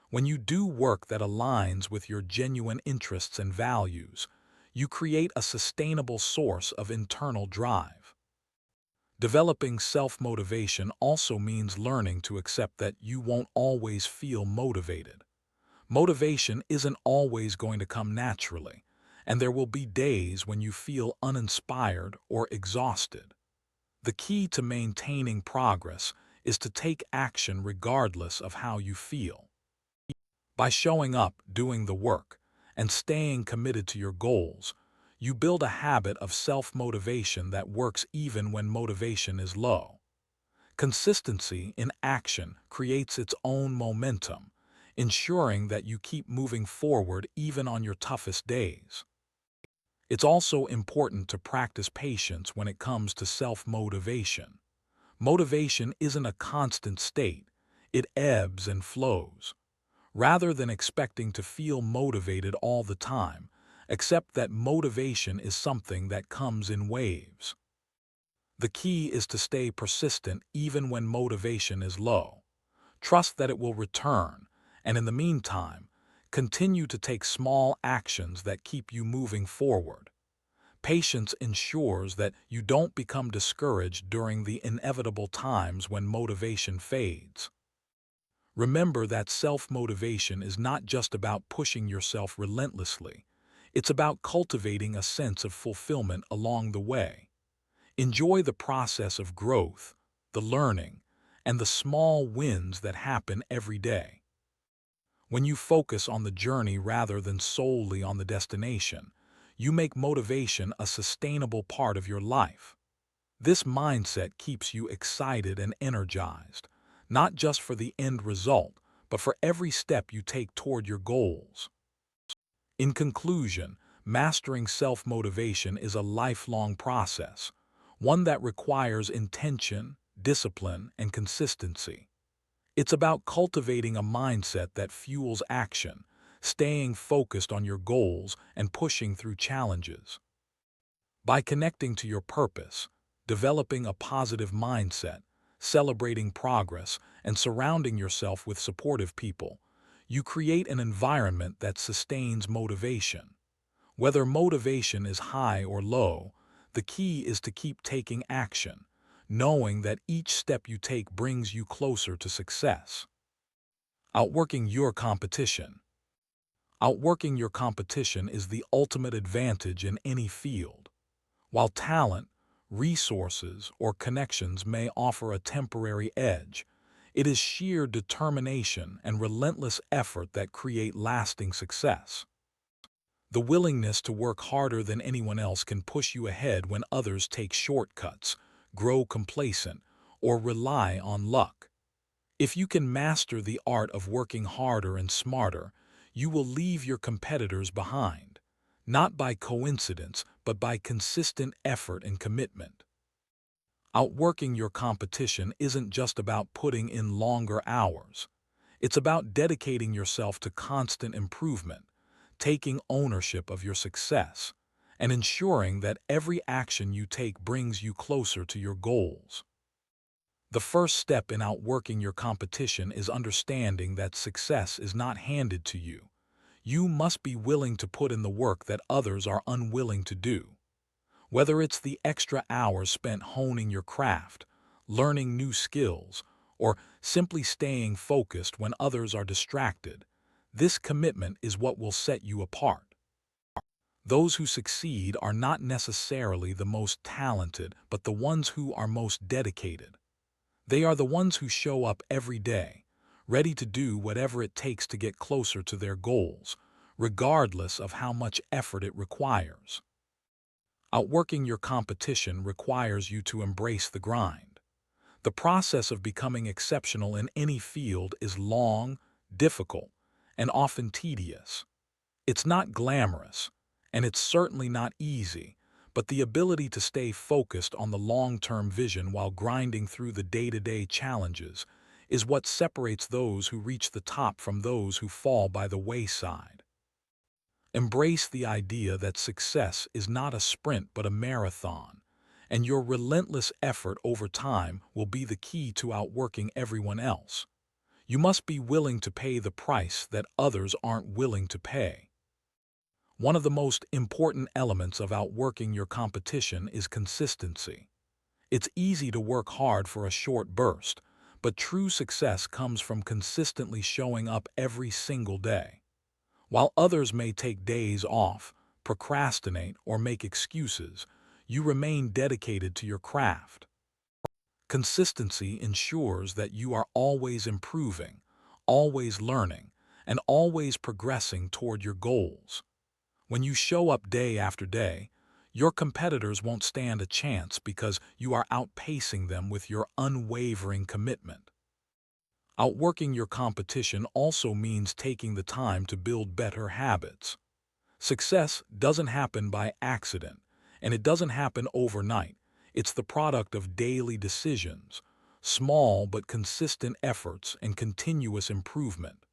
When you do work that aligns with your genuine interests and values, you create a sustainable source of internal drive. Developing self-motivation also means learning to accept that you won't always feel motivated. Motivation isn't always going to come naturally, and there will be days when you feel uninspired or exhausted. The key to maintaining progress is to take action regardless of how you feel. By showing up, doing the work, and staying committed to your goals, you build a habit of self-motivation that works even when motivation is low. Consistency in action creates its own momentum, ensuring that you keep moving forward even on your toughest days. It's also important to practice patience when it comes to self-motivation. Motivation isn't a constant state, it ebbs and flows. Rather than expecting to feel motivated all the time, accept that motivation is something that comes in waves. The key is to stay persistent even when motivation is low. Trust that it will return, and in the meantime, continue to take small actions that keep you moving forward. Patience ensures that you don't become discouraged during the inevitable times when motivation fades. Remember that self-motivation is not just about pushing yourself relentlessly. It's about cultivating a sense of fulfillment along the way. Enjoy the process of growth, the learning, and the small wins that happen every day. When you focus on the journey rather than solely on the destination, you make motivation a sustainable part of your life. This mindset keeps you excited and energized, not just for the end result, but for every step you take toward your goals. In conclusion, mastering self-motivation is a lifelong process, one that requires intention, discipline, and consistency. It's about cultivating a mindset that fuels action, staying focused on your goals, and pushing through challenges. By connecting to your purpose, developing a positive mindset, celebrating progress, and surrounding yourself with supportive people, you create an environment that sustains motivation. Whether motivation is high or low, the key is to keep taking action, knowing that each step you take brings you closer to success. Outworking your competition. Outworking your competition is the ultimate advantage in any field. While talent, resources, or connections may offer a temporary edge, it is sheer determination and relentless effort that create lasting success. The willingness to work harder than anyone else can push you ahead when others take shortcuts, grow complacent, or rely on luck. If you can master the art of working harder and smarter, you will leave your competitors behind, not by coincidence, but by consistent effort and commitment. Outworking your competition isn't just about putting in longer hours. It's about dedicating yourself to constant improvement, taking ownership of your success, and ensuring that every action you take brings you closer to your goals. The first step in outworking your competition is understanding that success is not handed to you. You must be willing to put in the work that others are unwilling to do. Whether it's the extra hours spent honing your craft, learning new skills, or simply staying focused when others are distracted, this commitment is what will set you apart. Those who succeed are not necessarily the most talented, but the ones who are most dedicated. They are the ones who show up every day, ready to do whatever it takes to get closer to their goals, regardless of how much effort it requires. Outworking your competition requires you to embrace the grind. The process of becoming exceptional in any field is long, difficult, and often tedious. It's not glamorous, and it's certainly not easy, but the ability to stay focused on the long-term vision while grinding through the day-to-day challenges is what separates those who reach the top from those who fall by the wayside. Embrace the idea that success is not a sprint but a marathon, and your relentless effort over time will be the key to outworking everyone else. You must be willing to pay the price that others aren't willing to pay. One of the most important elements of outworking your competition is consistency. It's easy to work hard for a short burst, But true success comes from consistently showing up every single day. While others may take days off, procrastinate, or make excuses, you remain dedicated to your craft. Consistency ensures that you are always improving, always learning, and always progressing toward your goals. When you show up day after day, your competitors won't stand a chance because you are outpacing them with your unwavering commitment. Outworking your competition also means taking the time to build better habits. Success doesn't happen by accident, and it doesn't happen overnight. It's the product of daily decisions, small but consistent efforts, and continuous improvement.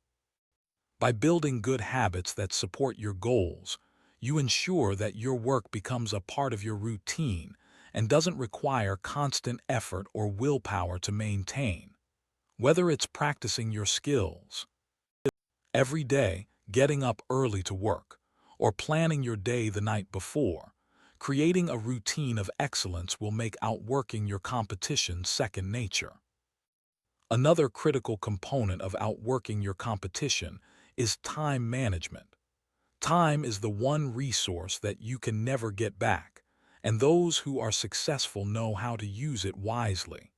By building good habits that support your goals, you ensure that your work becomes a part of your routine and doesn't require constant effort or willpower to maintain. Whether it's practicing your skills every day, getting up early to work, or planning your day the night before, creating a routine of excellence will make outworking your competition second nature. Another critical component of outworking your competition is time management. Time is the one resource that you can never get back, and those who are successful know how to use it wisely.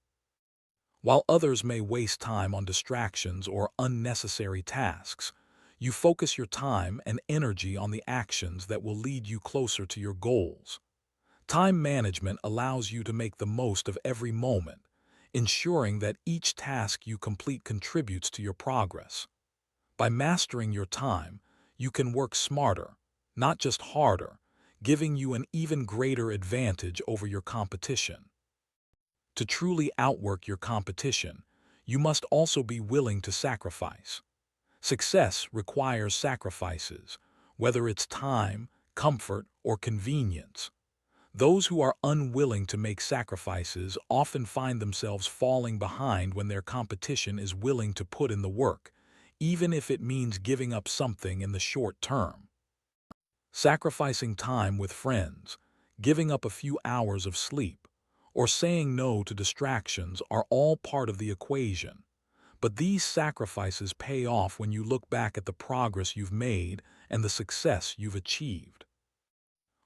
While others may waste time on distractions or unnecessary tasks, you focus your time and energy on the actions that will lead you closer to your goals. Time management allows you to make the most of every moment, ensuring that each task you complete contributes to your progress. By mastering your time, you can work smarter, not just harder, giving you an even greater advantage over your competition. To truly outwork your competition, you must also be willing to sacrifice. Success requires sacrifices, whether it's time, comfort, or convenience. Those who are unwilling to make sacrifices often find themselves falling behind when their competition is willing to put in the work, even if it means giving up something in the short term. Sacrificing time with friends, giving up a few hours of sleep, or saying no to distractions are all part of the equation. But these sacrifices pay off when you look back at the progress you've made and the success you've achieved.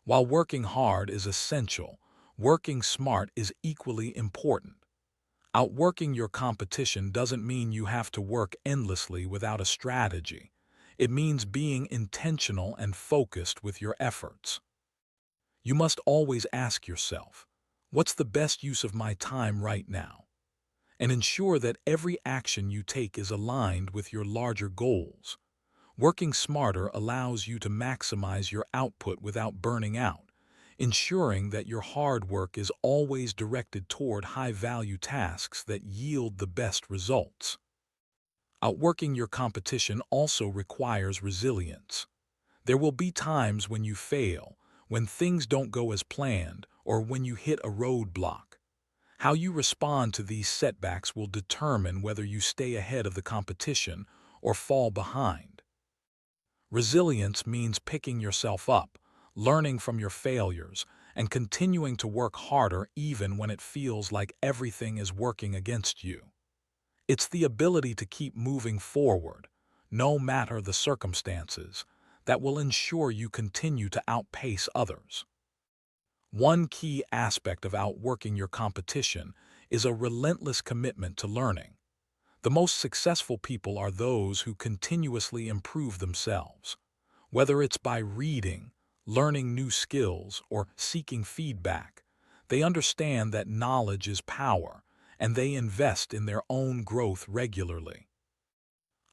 While working hard is essential, working smart is equally important. Outworking your competition doesn't mean you have to work endlessly without a strategy. It means being intentional and focused with your efforts. You must always ask yourself, what's the best use of my time right now? And ensure that every action you take is aligned with your larger goals. Working smarter allows you to maximize your output without burning out, ensuring that your hard work is always directed toward high-value tasks that yield the best results. Outworking your competition also requires resilience. There will be times when you fail, when things don't go as planned, or when you hit a roadblock. How you respond to these setbacks will determine whether you stay ahead of the competition or fall behind. Resilience means picking yourself up, learning from your failures, and continuing to work harder even when it feels like everything is working against you. It's the ability to keep moving forward, no matter the circumstances, that will ensure you continue to outpace others. One key aspect of outworking your competition is a relentless commitment to learning. The most successful people are those who continuously improve themselves. Whether it's by reading, learning new skills, or seeking feedback, they understand that knowledge is power, and they invest in their own growth regularly.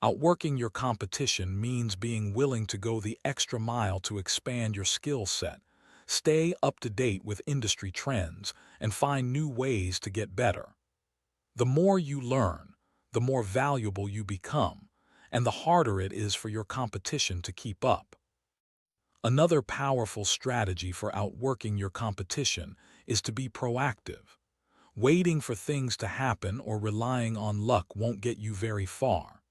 Outworking your competition means being willing to go the extra mile to expand your skill set, stay up to date with industry trends, and find new ways to get better. The more you learn, the more valuable you become, and the harder it is for your competition to keep up. Another powerful strategy for outworking your competition is to be proactive. Waiting for things to happen or relying on luck won't get you very far.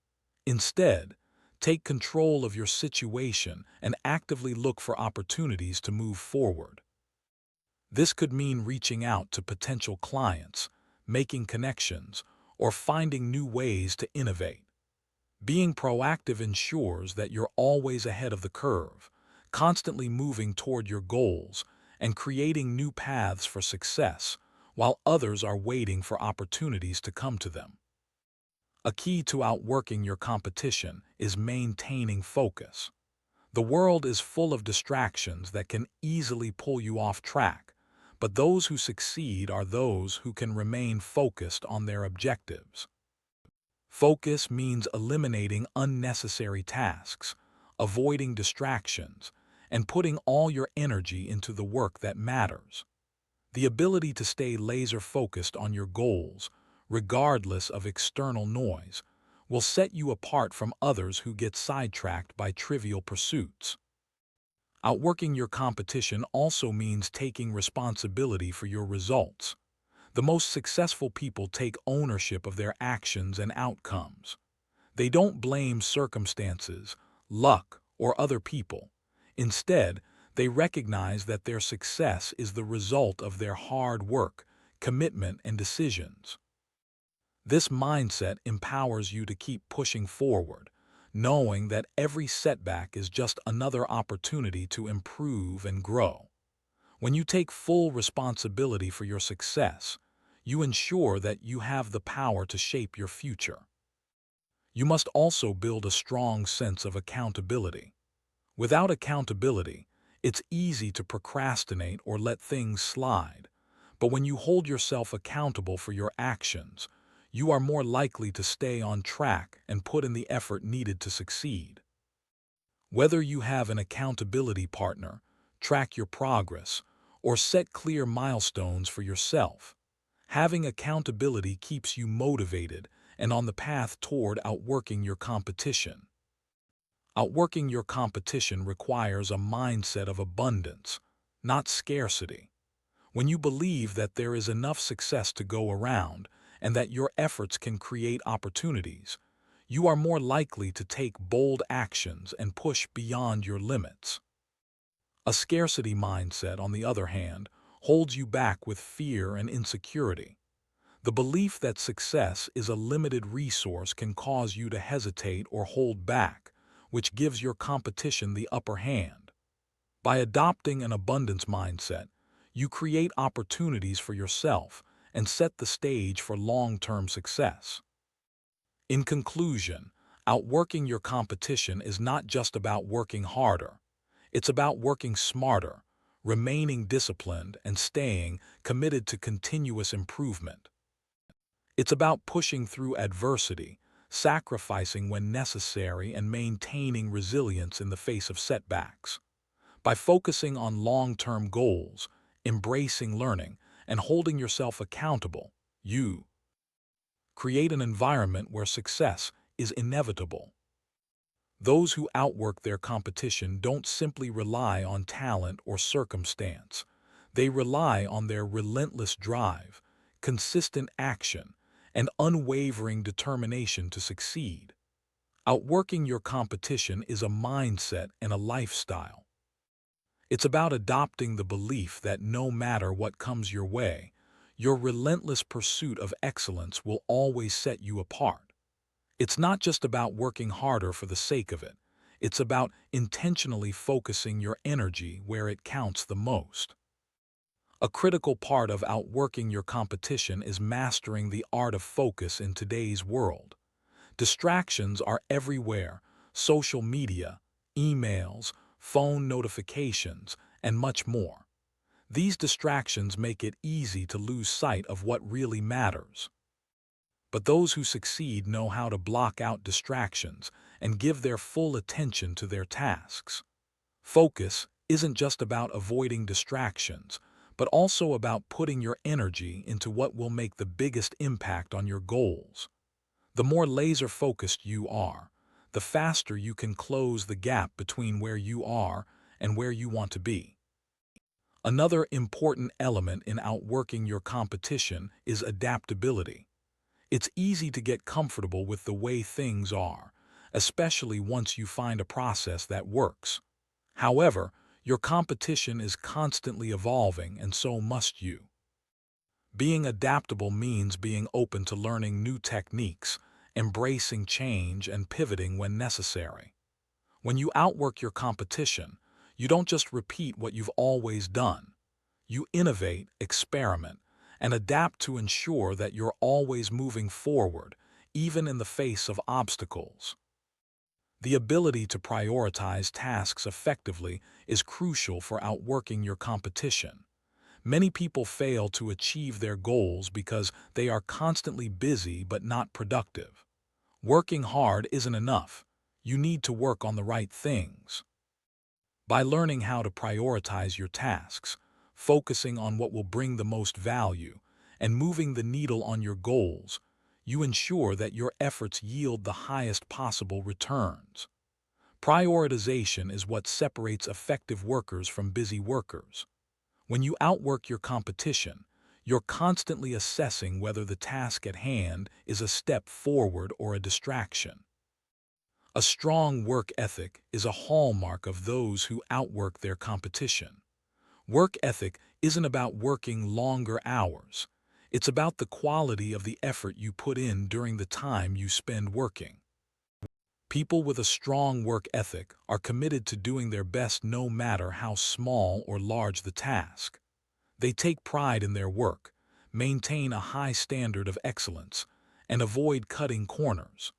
Instead, take control of your situation and actively look for opportunities to move forward. This could mean reaching out to potential clients, making connections, or finding new ways to innovate. Being proactive ensures that you're always ahead of the curve, constantly moving toward your goals and creating new paths for success, while others are waiting for opportunities to come to them. A key to outworking your competition is maintaining focus. The world is full of distractions that can easily pull you off track, but those who succeed are those who can remain focused on their objectives. Focus means eliminating unnecessary tasks, avoiding distractions, and putting all your energy into the work that matters. The ability to stay laser-focused on your goals, regardless of external noise, will set you apart from others who get sidetracked by trivial pursuits. Outworking your competition also means taking responsibility for your results. The most successful people take ownership of their actions and outcomes. They don't blame circumstances, luck, or other people. Instead, they recognize that their success is the result of their hard work, commitment, and decisions. This mindset empowers you to keep pushing forward, knowing that every setback is just another opportunity to improve and grow. When you take full responsibility for your success, you ensure that you have the power to shape your future. You must also build a strong sense of accountability. Without accountability, it's easy to procrastinate or let things slide. But when you hold yourself accountable for your actions, you are more likely to stay on track and put in the effort needed to succeed. Whether you have an accountability partner, track your progress, or set clear milestones for yourself, having accountability keeps you motivated and on the path toward outworking your competition. Outworking your competition requires a mindset of abundance, not scarcity. When you believe that there is enough success to go around and that your efforts can create opportunities, you are more likely to take bold actions and push beyond your limits. A scarcity mindset, on the other hand, holds you back with fear and insecurity. The belief that success is a limited resource can cause you to hesitate or hold back, which gives your competition the upper hand. By adopting an abundance mindset, you create opportunities for yourself and set the stage for long-term success. In conclusion, outworking your competition is not just about working harder. It's about working smarter, remaining disciplined, and staying committed to continuous improvement. It's about pushing through adversity, sacrificing when necessary, and maintaining resilience in the face of setbacks. By focusing on long-term goals, embracing learning, and holding yourself accountable, you create an environment where success is inevitable. Those who outwork their competition don't simply rely on talent or circumstance. They rely on their relentless drive, consistent action, and unwavering determination to succeed. Outworking your competition is a mindset and a lifestyle. It's about adopting the belief that no matter what comes your way, your relentless pursuit of excellence will always set you apart. It's not just about working harder for the sake of it. It's about intentionally focusing your energy where it counts the most. A critical part of outworking your competition is mastering the art of focus in today's world. Distractions are everywhere: social media, emails, phone notifications, and much more. These distractions make it easy to lose sight of what really matters. But those who succeed know how to block out distractions and give their full attention to their tasks. Focus isn't just about avoiding distractions, but also about putting your energy into what will make the biggest impact on your goals. The more laser-focused you are, the faster you can close the gap between where you are and where you want to be. Another important element in outworking your competition is adaptability. It's easy to get comfortable with the way things are, especially once you find a process that works. However, your competition is constantly evolving, and so must you. Being adaptable means being open to learning new techniques, embracing change, and pivoting when necessary. When you outwork your competition, you don't just repeat what you've always done. You innovate, experiment, and adapt to ensure that you're always moving forward, even in the face of obstacles. The ability to prioritize tasks effectively is crucial for outworking your competition. Many people fail to achieve their goals because they are constantly busy but not productive. Working hard isn't enough. You need to work on the right things. By learning how to prioritize your tasks, focusing on what will bring the most value, and moving the needle on your goals, you ensure that your efforts yield the highest possible returns. Prioritization is what separates effective workers from busy workers. When you outwork your competition, you're constantly assessing whether the task at hand is a step forward or a distraction. A strong work ethic is a hallmark of those who outwork their competition. Work ethic isn't about working longer hours. It's about the quality of the effort you put in during the time you spend working. People with a strong work ethic are committed to doing their best no matter how small or large the task. They take pride in their work, maintain a high standard of excellence, and avoid cutting corners.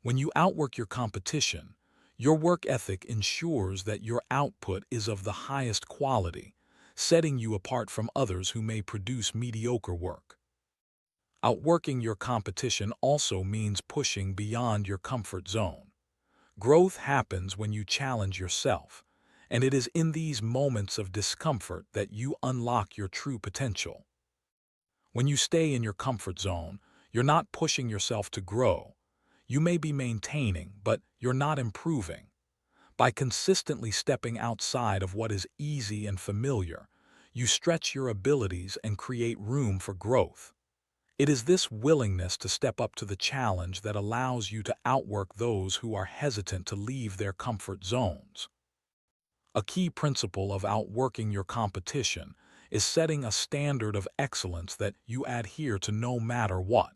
When you outwork your competition, your work ethic ensures that your output is of the highest quality, setting you apart from others who may produce mediocre work. Outworking your competition also means pushing beyond your comfort zone. Growth happens when you challenge yourself, and it is in these moments of discomfort that you unlock your true potential. When you stay in your comfort zone, you're not pushing yourself to grow. You may be maintaining, but you're not improving. By consistently stepping outside of what is easy and familiar, you stretch your abilities and create room for growth. It is this willingness to step up to the challenge that allows you to outwork those who are hesitant to leave their comfort zones. A key principle of outworking your competition is setting a standard of excellence that you adhere to no matter what.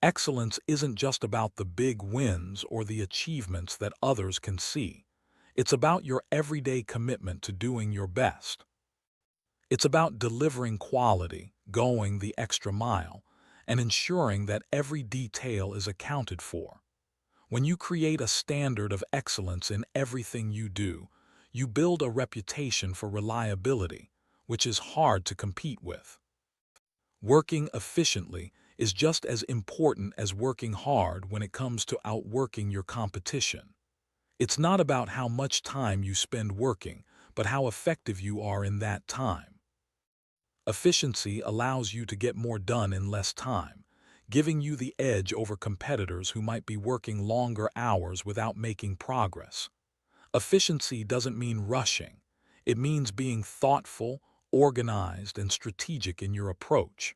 Excellence isn't just about the big wins or the achievements that others can see. It's about your everyday commitment to doing your best. It's about delivering quality, going the extra mile, and ensuring that every detail is accounted for. When you create a standard of excellence in everything you do, you build a reputation for reliability, which is hard to compete with. Working efficiently is just as important as working hard when it comes to outworking your competition. It's not about how much time you spend working, but how effective you are in that time. Efficiency allows you to get more done in less time, giving you the edge over competitors who might be working longer hours without making progress. Efficiency doesn't mean rushing. It means being thoughtful, organized, and strategic in your approach.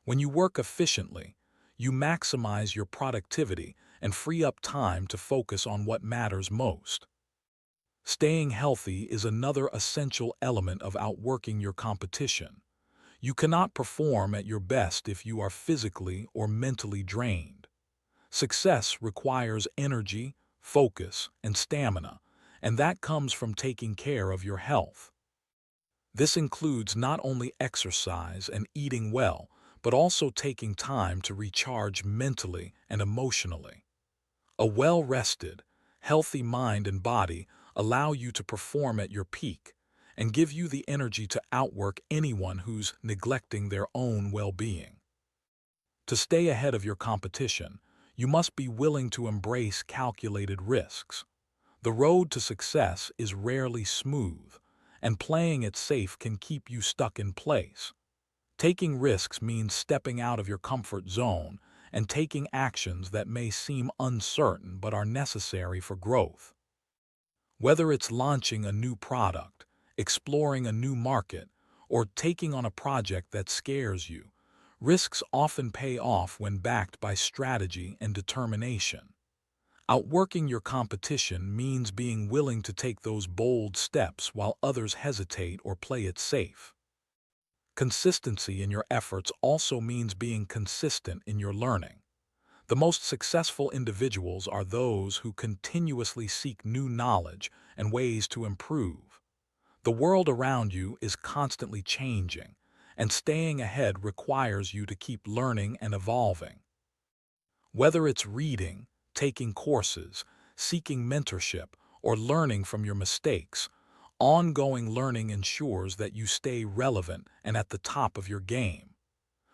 When you work efficiently, you maximize your productivity and free up time to focus on what matters most. Staying healthy is another essential element of outworking your competition. You cannot perform at your best if you are physically or mentally drained. Success requires energy, focus, and stamina, and that comes from taking care of your health. This includes not only exercise and eating well, but also taking time to recharge mentally and emotionally. A well-rested, healthy mind and body allow you to perform at your peak and give you the energy to outwork anyone who's neglecting their own well-being. To stay ahead of your competition, you must be willing to embrace calculated risks. The road to success is rarely smooth, and playing it safe can keep you stuck in place. Taking risks means stepping out of your comfort zone and taking actions that may seem uncertain but are necessary for growth. Whether it's launching a new product, exploring a new market, or taking on a project that scares you, risks often pay off when backed by strategy and determination. Outworking your competition means being willing to take those bold steps while others hesitate or play it safe. Consistency in your efforts also means being consistent in your learning. The most successful individuals are those who continuously seek new knowledge and ways to improve. The world around you is constantly changing, and staying ahead requires you to keep learning and evolving. Whether it's reading, taking courses, seeking mentorship, or learning from your mistakes, ongoing learning ensures that you stay relevant and at the top of your game.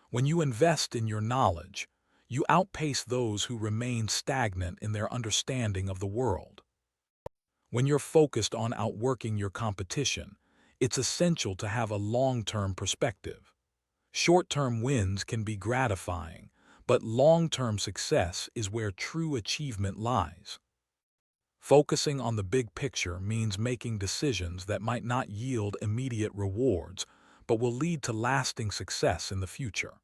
When you invest in your knowledge, you outpace those who remain stagnant in their understanding of the world. When you're focused on outworking your competition, it's essential to have a long-term perspective. Short-term wins can be gratifying, but long-term success is where true achievement lies. Focusing on the big picture means making decisions that might not yield immediate rewards, but will lead to lasting success in the future.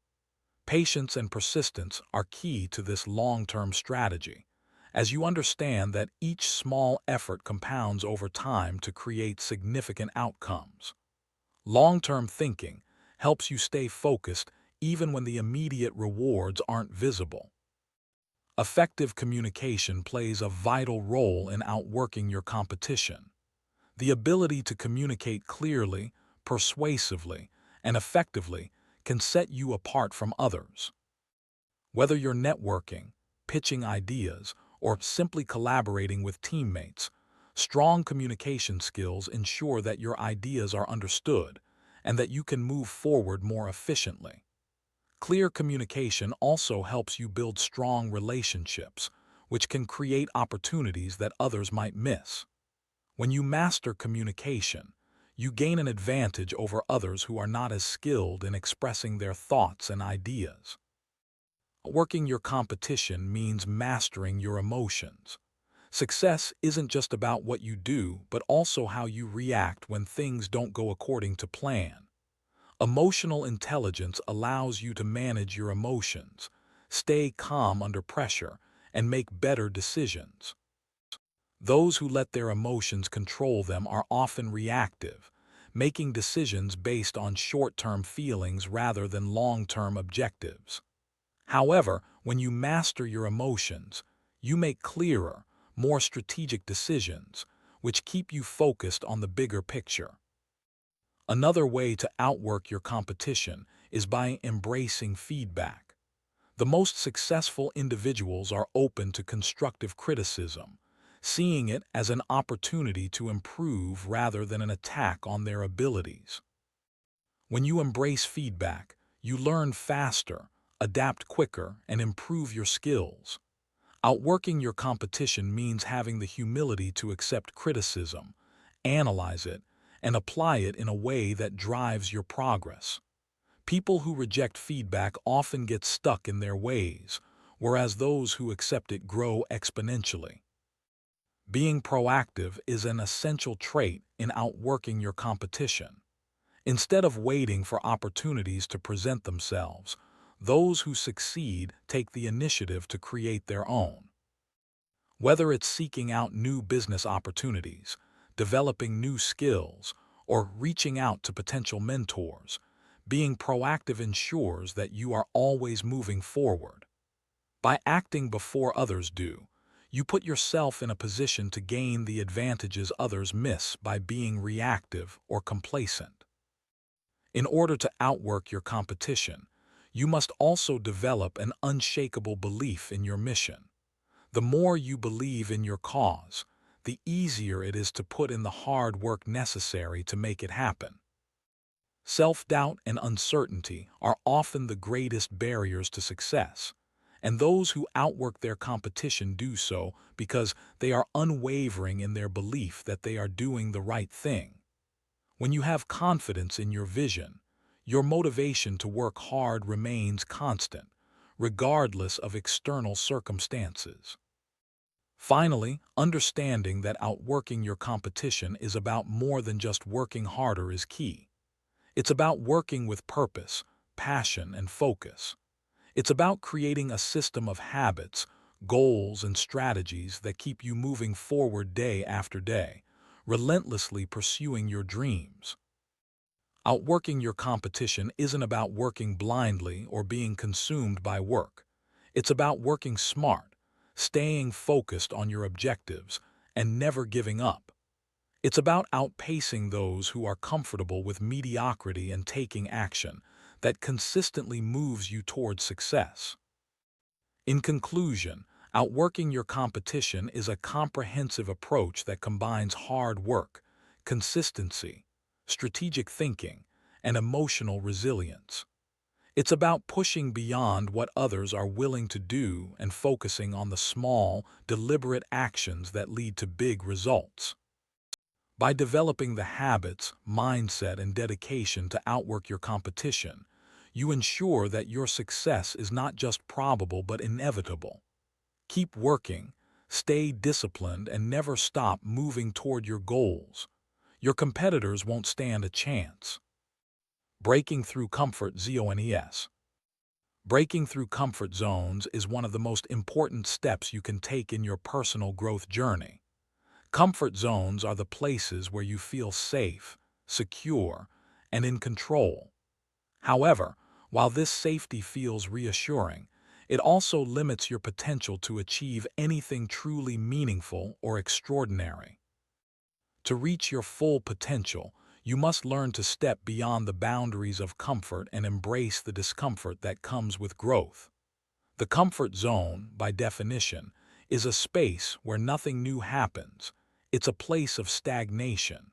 Patience and persistence are key to this long-term strategy, as you understand that each small effort compounds over time to create significant outcomes. Long-term thinking helps you stay focused even when the immediate rewards aren't visible. Effective communication plays a vital role in outworking your competition. The ability to communicate clearly, persuasively, and effectively can set you apart from others. Whether you're networking, pitching ideas, or simply collaborating with teammates, strong communication skills ensure that your ideas are understood and that you can move forward more efficiently. Clear communication also helps you build strong relationships, which can create opportunities that others might miss. When you master communication, you gain an advantage over others who are not as skilled in expressing their thoughts and ideas. Working your competition means mastering your emotions. Success isn't just about what you do, but also how you react when things don't go according to plan. Emotional intelligence allows you to manage your emotions, stay calm under pressure, and make better decisions. Those who let their emotions control them are often reactive, making decisions based on short-term feelings rather than long-term objectives. However, when you master your emotions, you make clearer, more strategic decisions, which keep you focused on the bigger picture. Another way to outwork your competition is by embracing feedback. The most successful individuals are open to constructive criticism, seeing it as an opportunity to improve rather than an attack on their abilities. When you embrace feedback, you learn faster, adapt quicker, and improve your skills. Outworking your competition means having the humility to accept criticism, analyze it, and apply it in a way that drives your progress. People who reject feedback often get stuck in their ways, whereas those who accept it grow exponentially. Being proactive is an essential trait in outworking your competition. Instead of waiting for opportunities to present themselves, those who succeed take the initiative to create their own. Whether it's seeking out new business opportunities, developing new skills, or reaching out to potential mentors, being proactive ensures that you are always moving forward. By acting before others do, you put yourself in a position to gain the advantages others miss by being reactive or complacent. In order to outwork your competition, you must also develop an unshakable belief in your mission. The more you believe in your cause, the easier it is to put in the hard work necessary to make it happen. Self-doubt and uncertainty are often the greatest barriers to success, and those who outwork their competition do so because they are unwavering in their belief that they are doing the right thing. When you have confidence in your vision, your motivation to work hard remains constant, regardless of external circumstances. Finally, understanding that outworking your competition is about more than just working harder is key. It's about working with purpose, passion, and focus. It's about creating a system of habits, goals, and strategies that keep you moving forward day after day, relentlessly pursuing your dreams. Outworking your competition isn't about working blindly or being consumed by work. It's about working smart, staying focused on your objectives, and never giving up. It's about outpacing those who are comfortable with mediocrity and taking action that consistently moves you towards success. In conclusion, outworking your competition is a comprehensive approach that combines hard work, consistency, strategic thinking, and emotional resilience. It's about pushing beyond what others are willing to do and focusing on the small, deliberate actions that lead to big results. By developing the habits, mindset, and dedication to outwork your competition, you ensure that your success is not just probable but inevitable. Keep working, stay disciplined, and never stop moving toward your goals. Your competitors won't stand a chance. Breaking through comfort zones. Breaking through comfort zones is one of the most important steps you can take in your personal growth journey. Comfort zones are the places where you feel safe, secure, and in control. However, while this safety feels reassuring, it also limits your potential to achieve anything truly meaningful or extraordinary. To reach your full potential, you must learn to step beyond the boundaries of comfort and embrace the discomfort that comes with growth. The comfort zone, by definition, is a space where nothing new happens. It's a place of stagnation.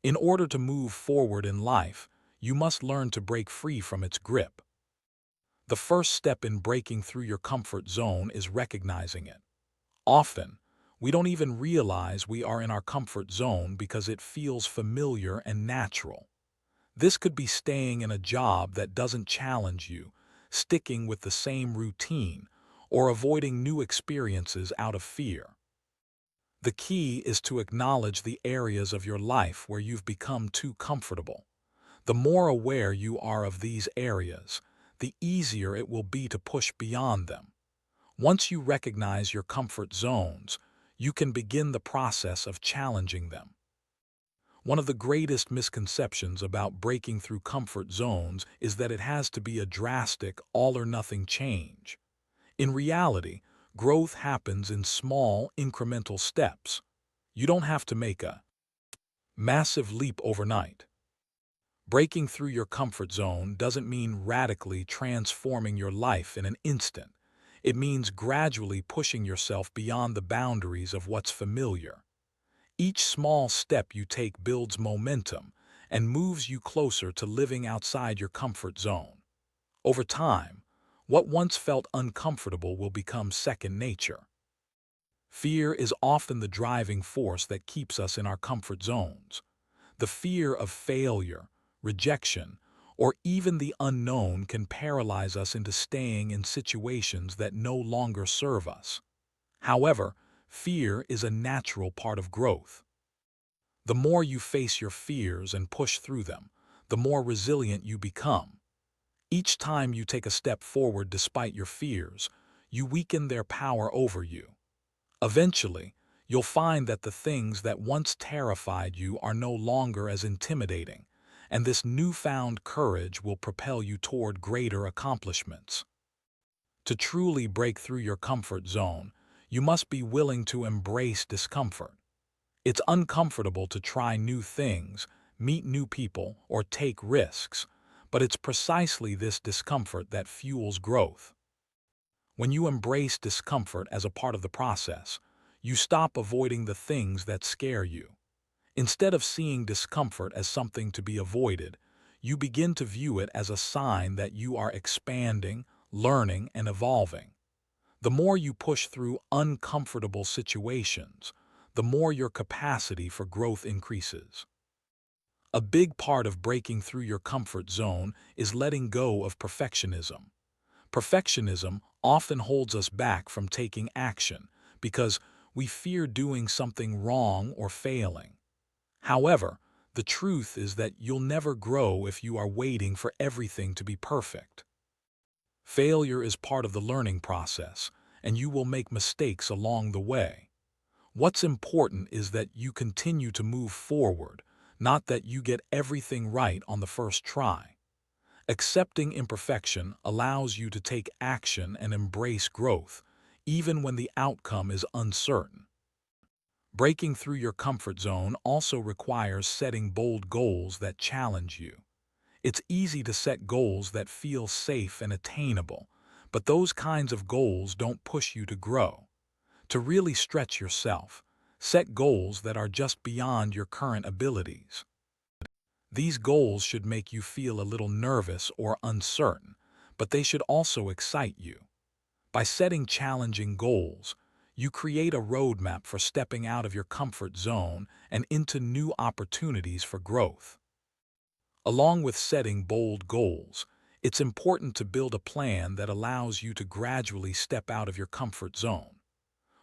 In order to move forward in life, you must learn to break free from its grip. The first step in breaking through your comfort zone is recognizing it. Often, we don't even realize we are in our comfort zone because it feels familiar and natural. This could be staying in a job that doesn't challenge you, sticking with the same routine, or avoiding new experiences out of fear. The key is to acknowledge the areas of your life where you've become too comfortable. The more aware you are of these areas, the easier it will be to push beyond them. Once you recognize your comfort zones, you can begin the process of challenging them. One of the greatest misconceptions about breaking through comfort zones is that it has to be a drastic, all-or-nothing change. In reality, growth happens in small, incremental steps. You don't have to make a massive leap overnight. Breaking through your comfort zone doesn't mean radically transforming your life in an instant. It means gradually pushing yourself beyond the boundaries of what's familiar. Each small step you take builds momentum and moves you closer to living outside your comfort zone. Over time, what once felt uncomfortable will become second nature. Fear is often the driving force that keeps us in our comfort zones. The fear of failure, rejection, or even the unknown can paralyze us into staying in situations that no longer serve us. However, fear is a natural part of growth. The more you face your fears and push through them, the more resilient you become. Each time you take a step forward despite your fears, you weaken their power over you. Eventually, you'll find that the things that once terrified you are no longer as intimidating, and this newfound courage will propel you toward greater accomplishments. To truly break through your comfort zone, you must be willing to embrace discomfort. It's uncomfortable to try new things, meet new people, or take risks, but it's precisely this discomfort that fuels growth. When you embrace discomfort as a part of the process, you stop avoiding the things that scare you. Instead of seeing discomfort as something to be avoided, you begin to view it as a sign that you are expanding, learning, and evolving. The more you push through uncomfortable situations, the more your capacity for growth increases. A big part of breaking through your comfort zone is letting go of perfectionism. Perfectionism often holds us back from taking action because we fear doing something wrong or failing. However, the truth is that you'll never grow if you are waiting for everything to be perfect. Failure is part of the learning process, and you will make mistakes along the way. What's important is that you continue to move forward, not that you get everything right on the first try. Accepting imperfection allows you to take action and embrace growth, even when the outcome is uncertain. Breaking through your comfort zone also requires setting bold goals that challenge you. It's easy to set goals that feel safe and attainable, but those kinds of goals don't push you to grow. To really stretch yourself, set goals that are just beyond your current abilities. These goals should make you feel a little nervous or uncertain, but they should also excite you. By setting challenging goals, you create a roadmap for stepping out of your comfort zone and into new opportunities for growth. Along with setting bold goals, it's important to build a plan that allows you to gradually step out of your comfort zone.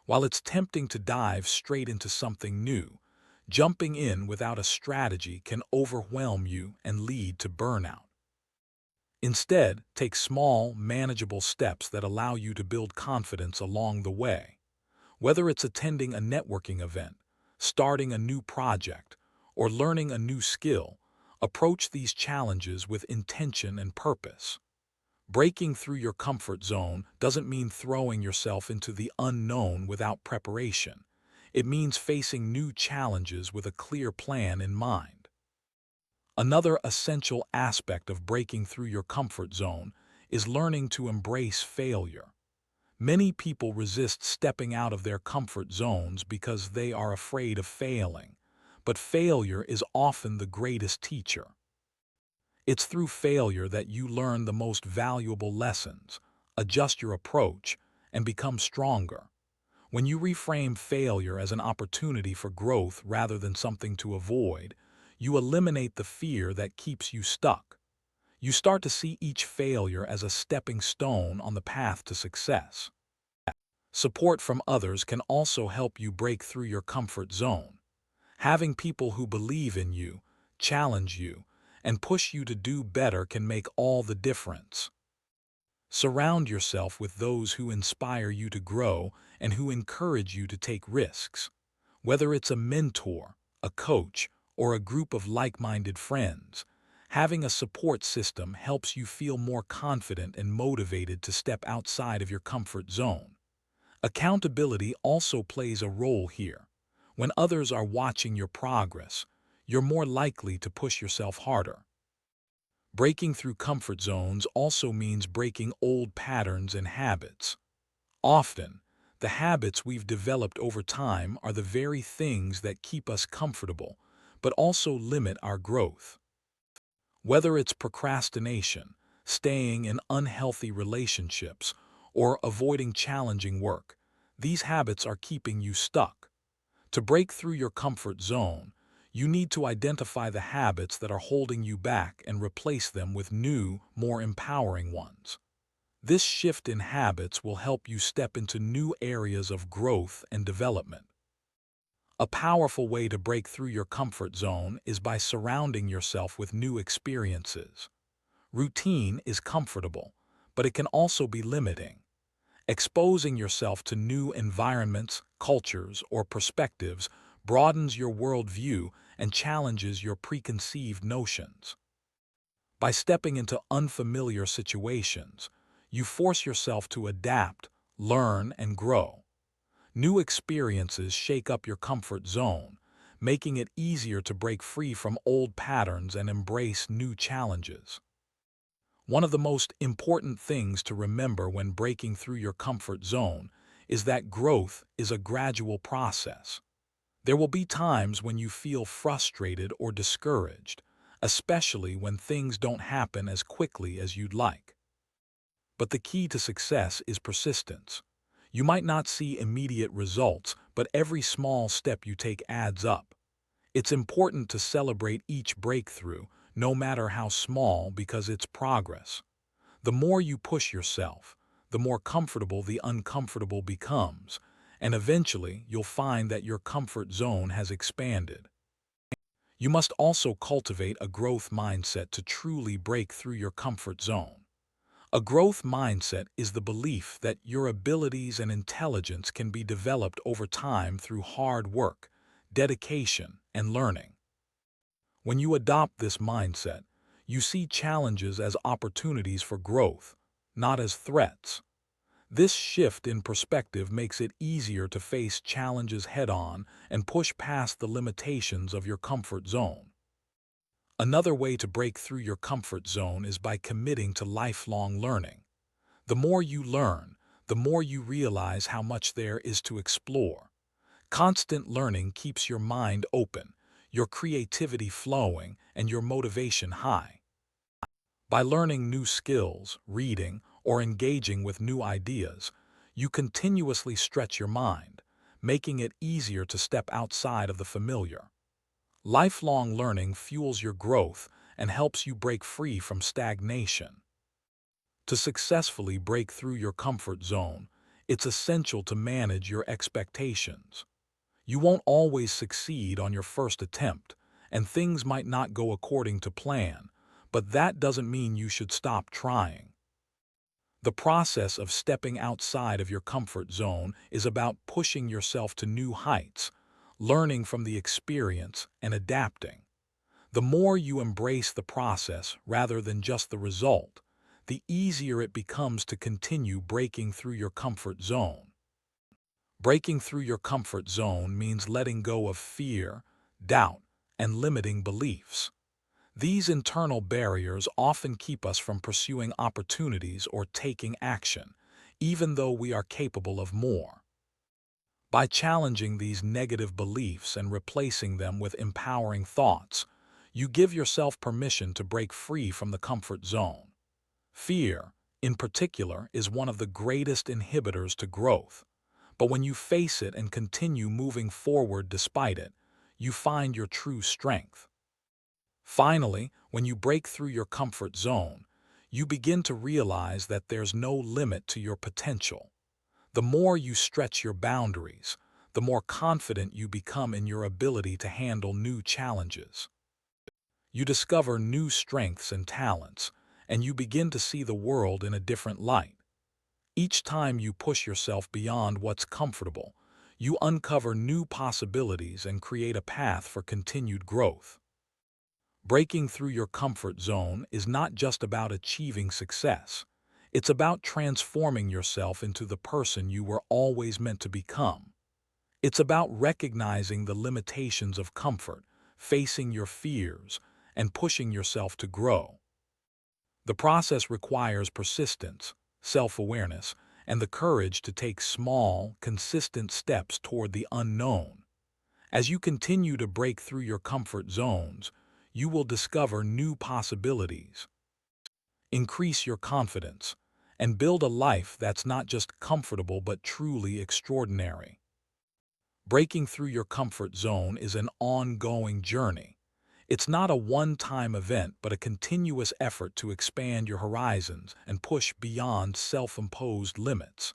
While it's tempting to dive straight into something new, jumping in without a strategy can overwhelm you and lead to burnout. Instead, take small, manageable steps that allow you to build confidence along the way. Whether it's attending a networking event, starting a new project, or learning a new skill, approach these challenges with intention and purpose. Breaking through your comfort zone doesn't mean throwing yourself into the unknown without preparation. It means facing new challenges with a clear plan in mind. Another essential aspect of breaking through your comfort zone is learning to embrace failure. Many people resist stepping out of their comfort zones because they are afraid of failing, but failure is often the greatest teacher. It's through failure that you learn the most valuable lessons, adjust your approach, and become stronger. When you reframe failure as an opportunity for growth rather than something to avoid, you eliminate the fear that keeps you stuck. You start to see each failure as a stepping stone on the path to success. Support from others can also help you break through your comfort zone. Having people who believe in you, challenge you, and push you to do better can make all the difference. Surround yourself with those who inspire you to grow and who encourage you to take risks. Whether it's a mentor, a coach, or a group of like-minded friends, having a support system helps you feel more confident and motivated to step outside of your comfort zone. Accountability also plays a role here. When others are watching your progress, you're more likely to push yourself harder. Breaking through comfort zones also means breaking old patterns and habits. Often, the habits we've developed over time are the very things that keep us comfortable, but also limit our growth. Whether it's procrastination, staying in unhealthy relationships, or avoiding challenging work, these habits are keeping you stuck. To break through your comfort zone, you need to identify the habits that are holding you back and replace them with new, more empowering ones. This shift in habits will help you step into new areas of growth and development. A powerful way to break through your comfort zone is by surrounding yourself with new experiences. Routine is comfortable, but it can also be limiting. Exposing yourself to new environments, cultures, or perspectives broadens your worldview and challenges your preconceived notions. By stepping into unfamiliar situations, you force yourself to adapt, learn, and grow. New experiences shake up your comfort zone, making it easier to break free from old patterns and embrace new challenges. One of the most important things to remember when breaking through your comfort zone is that growth is a gradual process. There will be times when you feel frustrated or discouraged, especially when things don't happen as quickly as you'd like. But the key to success is persistence. You might not see immediate results, but every small step you take adds up. It's important to celebrate each breakthrough, no matter how small, because it's progress. The more you push yourself, the more comfortable the uncomfortable becomes, and eventually you'll find that your comfort zone has expanded. You must also cultivate a growth mindset to truly break through your comfort zone. A growth mindset is the belief that your abilities and intelligence can be developed over time through hard work, dedication, and learning. When you adopt this mindset, you see challenges as opportunities for growth, not as threats. This shift in perspective makes it easier to face challenges head-on and push past the limitations of your comfort zone. Another way to break through your comfort zone is by committing to lifelong learning. The more you learn, the more you realize how much there is to explore. Constant learning keeps your mind open, your creativity flowing, and your motivation high. By learning new skills, reading, or engaging with new ideas, you continuously stretch your mind, making it easier to step outside of the familiar. Lifelong learning fuels your growth and helps you break free from stagnation. To successfully break through your comfort zone, it's essential to manage your expectations. You won't always succeed on your first attempt, and things might not go according to plan, but that doesn't mean you should stop trying. The process of stepping outside of your comfort zone is about pushing yourself to new heights, learning from the experience, and adapting. The more you embrace the process rather than just the result, the easier it becomes to continue breaking through your comfort zone. Breaking through your comfort zone means letting go of fear, doubt, and limiting beliefs. These internal barriers often keep us from pursuing opportunities or taking action, even though we are capable of more. By challenging these negative beliefs and replacing them with empowering thoughts, you give yourself permission to break free from the comfort zone. Fear, in particular, is one of the greatest inhibitors to growth. But when you face it and continue moving forward despite it, you find your true strength. Finally, when you break through your comfort zone, you begin to realize that there's no limit to your potential. The more you stretch your boundaries, the more confident you become in your ability to handle new challenges. You discover new strengths and talents, and you begin to see the world in a different light. Each time you push yourself beyond what's comfortable, you uncover new possibilities and create a path for continued growth. Breaking through your comfort zone is not just about achieving success. It's about transforming yourself into the person you were always meant to become. It's about recognizing the limitations of comfort, facing your fears, and pushing yourself to grow. The process requires persistence, self-awareness, and the courage to take small, consistent steps toward the unknown. As you continue to break through your comfort zones, you will discover new possibilities. Increase your confidence, and build a life that's not just comfortable but truly extraordinary. Breaking through your comfort zone is an ongoing journey. It's not a one-time event but a continuous effort to expand your horizons and push beyond self-imposed limits.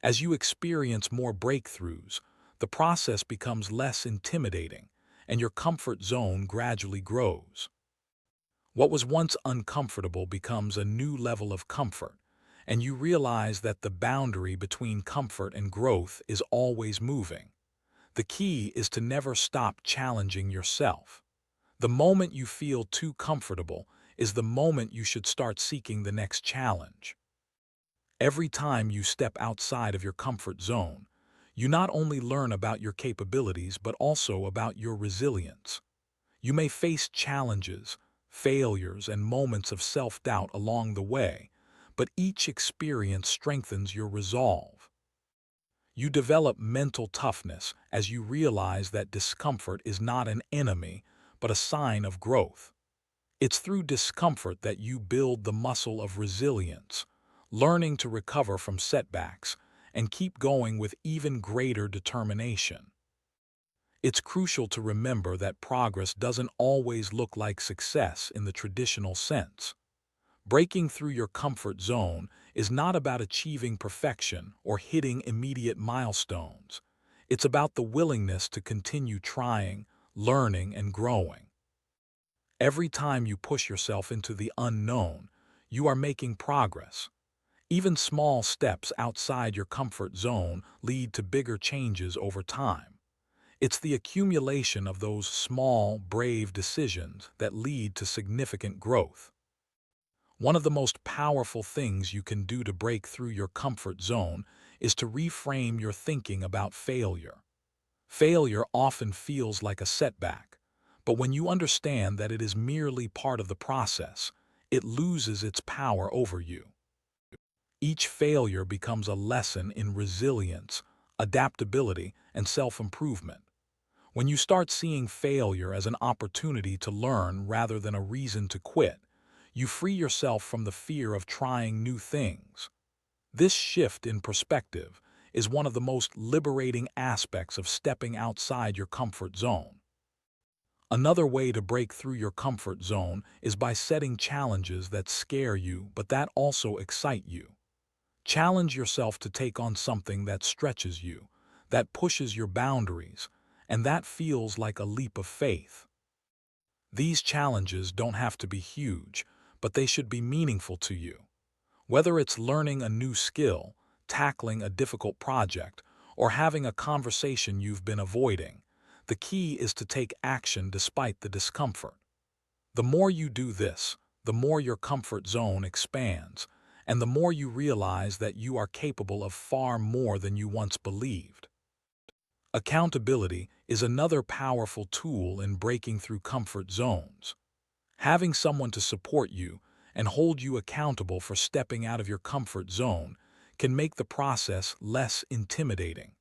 As you experience more breakthroughs, the process becomes less intimidating, and your comfort zone gradually grows. What was once uncomfortable becomes a new level of comfort, and you realize that the boundary between comfort and growth is always moving. The key is to never stop challenging yourself. The moment you feel too comfortable is the moment you should start seeking the next challenge. Every time you step outside of your comfort zone, you not only learn about your capabilities but also about your resilience. You may face challenges, failures, and moments of self-doubt along the way, but each experience strengthens your resolve. You develop mental toughness as you realize that discomfort is not an enemy, but a sign of growth. It's through discomfort that you build the muscle of resilience, learning to recover from setbacks and keep going with even greater determination. It's crucial to remember that progress doesn't always look like success in the traditional sense. Breaking through your comfort zone is not about achieving perfection or hitting immediate milestones. It's about the willingness to continue trying, learning, and growing. Every time you push yourself into the unknown, you are making progress. Even small steps outside your comfort zone lead to bigger changes over time. It's the accumulation of those small, brave decisions that lead to significant growth. One of the most powerful things you can do to break through your comfort zone is to reframe your thinking about failure. Failure often feels like a setback, but when you understand that it is merely part of the process, it loses its power over you. Each failure becomes a lesson in resilience, adaptability, and self-improvement. When you start seeing failure as an opportunity to learn rather than a reason to quit, you free yourself from the fear of trying new things. This shift in perspective is one of the most liberating aspects of stepping outside your comfort zone. Another way to break through your comfort zone is by setting challenges that scare you but that also excite you. Challenge yourself to take on something that stretches you, that pushes your boundaries, and that feels like a leap of faith. These challenges don't have to be huge, but they should be meaningful to you. Whether it's learning a new skill, tackling a difficult project, or having a conversation you've been avoiding, the key is to take action despite the discomfort. The more you do this, the more your comfort zone expands, and the more you realize that you are capable of far more than you once believed. Accountability is another powerful tool in breaking through comfort zones. Having someone to support you and hold you accountable for stepping out of your comfort zone can make the process less intimidating.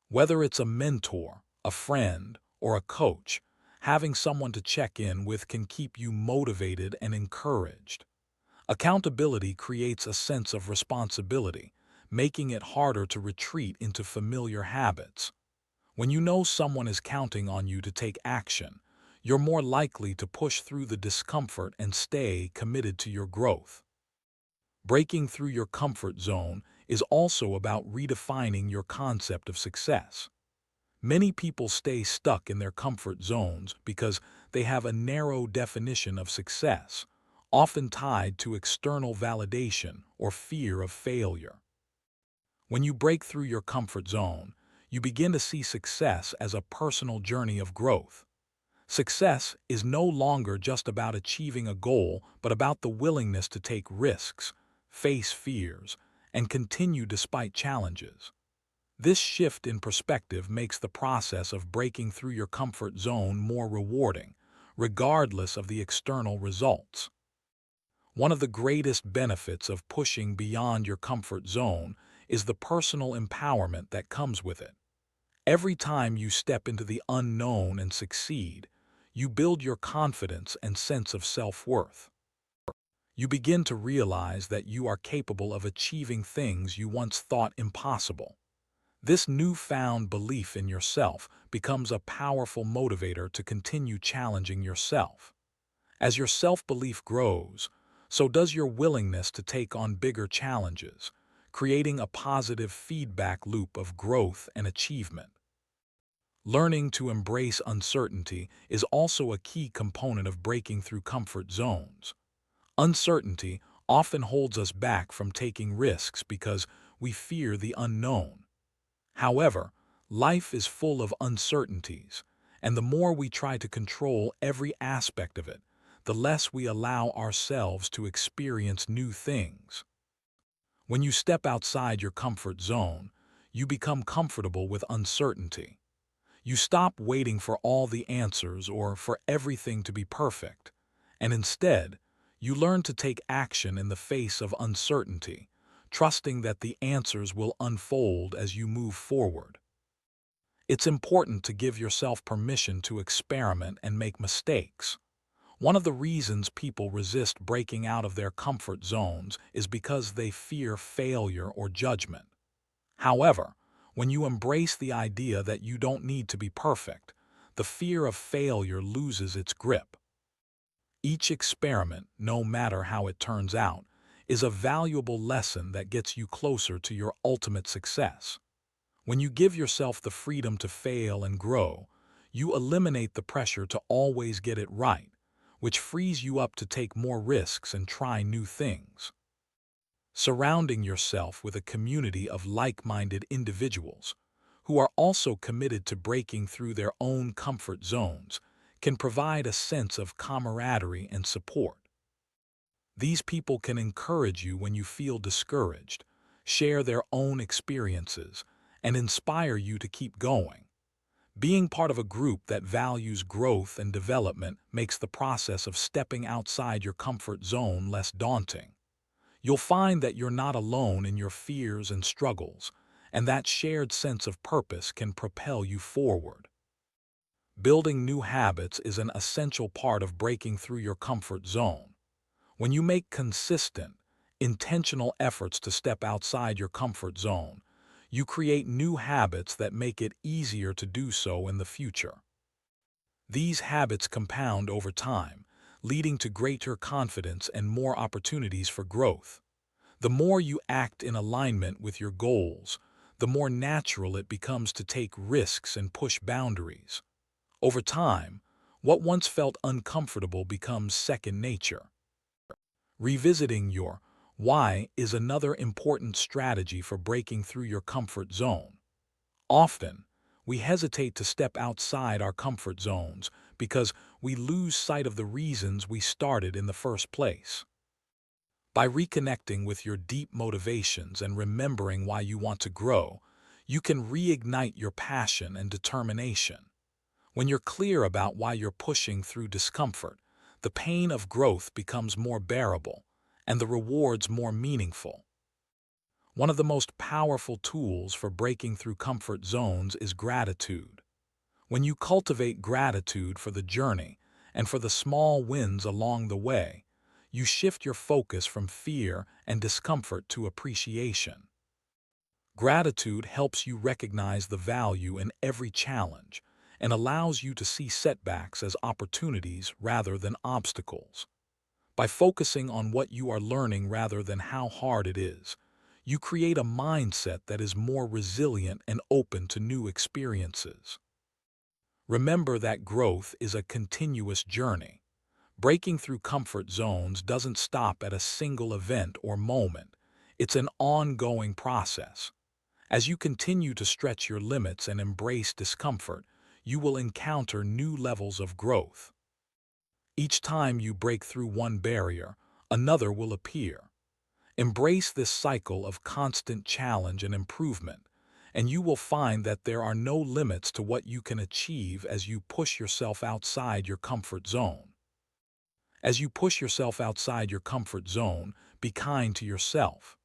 Whether it's a mentor, a friend, or a coach, having someone to check in with can keep you motivated and encouraged. Accountability creates a sense of responsibility, making it harder to retreat into familiar habits. When you know someone is counting on you to take action, you're more likely to push through the discomfort and stay committed to your growth. Breaking through your comfort zone is also about redefining your concept of success. Many people stay stuck in their comfort zones because they have a narrow definition of success, often tied to external validation or fear of failure. When you break through your comfort zone, you begin to see success as a personal journey of growth. Success is no longer just about achieving a goal, but about the willingness to take risks, face fears, and continue despite challenges. This shift in perspective makes the process of breaking through your comfort zone more rewarding, regardless of the external results. One of the greatest benefits of pushing beyond your comfort zone is the personal empowerment that comes with it. Every time you step into the unknown and succeed, you build your confidence and sense of self-worth. You begin to realize that you are capable of achieving things you once thought impossible. This newfound belief in yourself becomes a powerful motivator to continue challenging yourself. As your self-belief grows, so does your willingness to take on bigger challenges, creating a positive feedback loop of growth and achievement. Learning to embrace uncertainty is also a key component of breaking through comfort zones. Uncertainty often holds us back from taking risks because we fear the unknown. However, life is full of uncertainties, and the more we try to control every aspect of it, the less we allow ourselves to experience new things. When you step outside your comfort zone, you become comfortable with uncertainty. You stop waiting for all the answers or for everything to be perfect, and instead, you learn to take action in the face of uncertainty, trusting that the answers will unfold as you move forward. It's important to give yourself permission to experiment and make mistakes. One of the reasons people resist breaking out of their comfort zones is because they fear failure or judgment. However, when you embrace the idea that you don't need to be perfect, the fear of failure loses its grip. Each experiment, no matter how it turns out, is a valuable lesson that gets you closer to your ultimate success. When you give yourself the freedom to fail and grow, you eliminate the pressure to always get it right, which frees you up to take more risks and try new things. Surrounding yourself with a community of like-minded individuals who are also committed to breaking through their own comfort zones, can provide a sense of camaraderie and support. These people can encourage you when you feel discouraged, share their own experiences, and inspire you to keep going. Being part of a group that values growth and development makes the process of stepping outside your comfort zone less daunting. You'll find that you're not alone in your fears and struggles, and that shared sense of purpose can propel you forward. Building new habits is an essential part of breaking through your comfort zone. When you make consistent, intentional efforts to step outside your comfort zone, you create new habits that make it easier to do so in the future. These habits compound over time, leading to greater confidence and more opportunities for growth. The more you act in alignment with your goals, the more natural it becomes to take risks and push boundaries. Over time, what once felt uncomfortable becomes second nature. Revisiting your why is another important strategy for breaking through your comfort zone. Often, we hesitate to step outside our comfort zones because we lose sight of the reasons we started in the first place. By reconnecting with your deep motivations and remembering why you want to grow, you can reignite your passion and determination. When you're clear about why you're pushing through discomfort, the pain of growth becomes more bearable and the rewards more meaningful. One of the most powerful tools for breaking through comfort zones is gratitude. When you cultivate gratitude for the journey and for the small wins along the way, you shift your focus from fear and discomfort to appreciation. Gratitude helps you recognize the value in every challenge and allows you to see setbacks as opportunities rather than obstacles. By focusing on what you are learning rather than how hard it is, you create a mindset that is more resilient and open to new experiences. Remember that growth is a continuous journey. Breaking through comfort zones doesn't stop at a single event or moment. It's an ongoing process. As you continue to stretch your limits and embrace discomfort, you will encounter new levels of growth. Each time you break through one barrier, another will appear. Embrace this cycle of constant challenge and improvement, and you will find that there are no limits to what you can achieve as you push yourself outside your comfort zone. As you push yourself outside your comfort zone, be kind to yourself.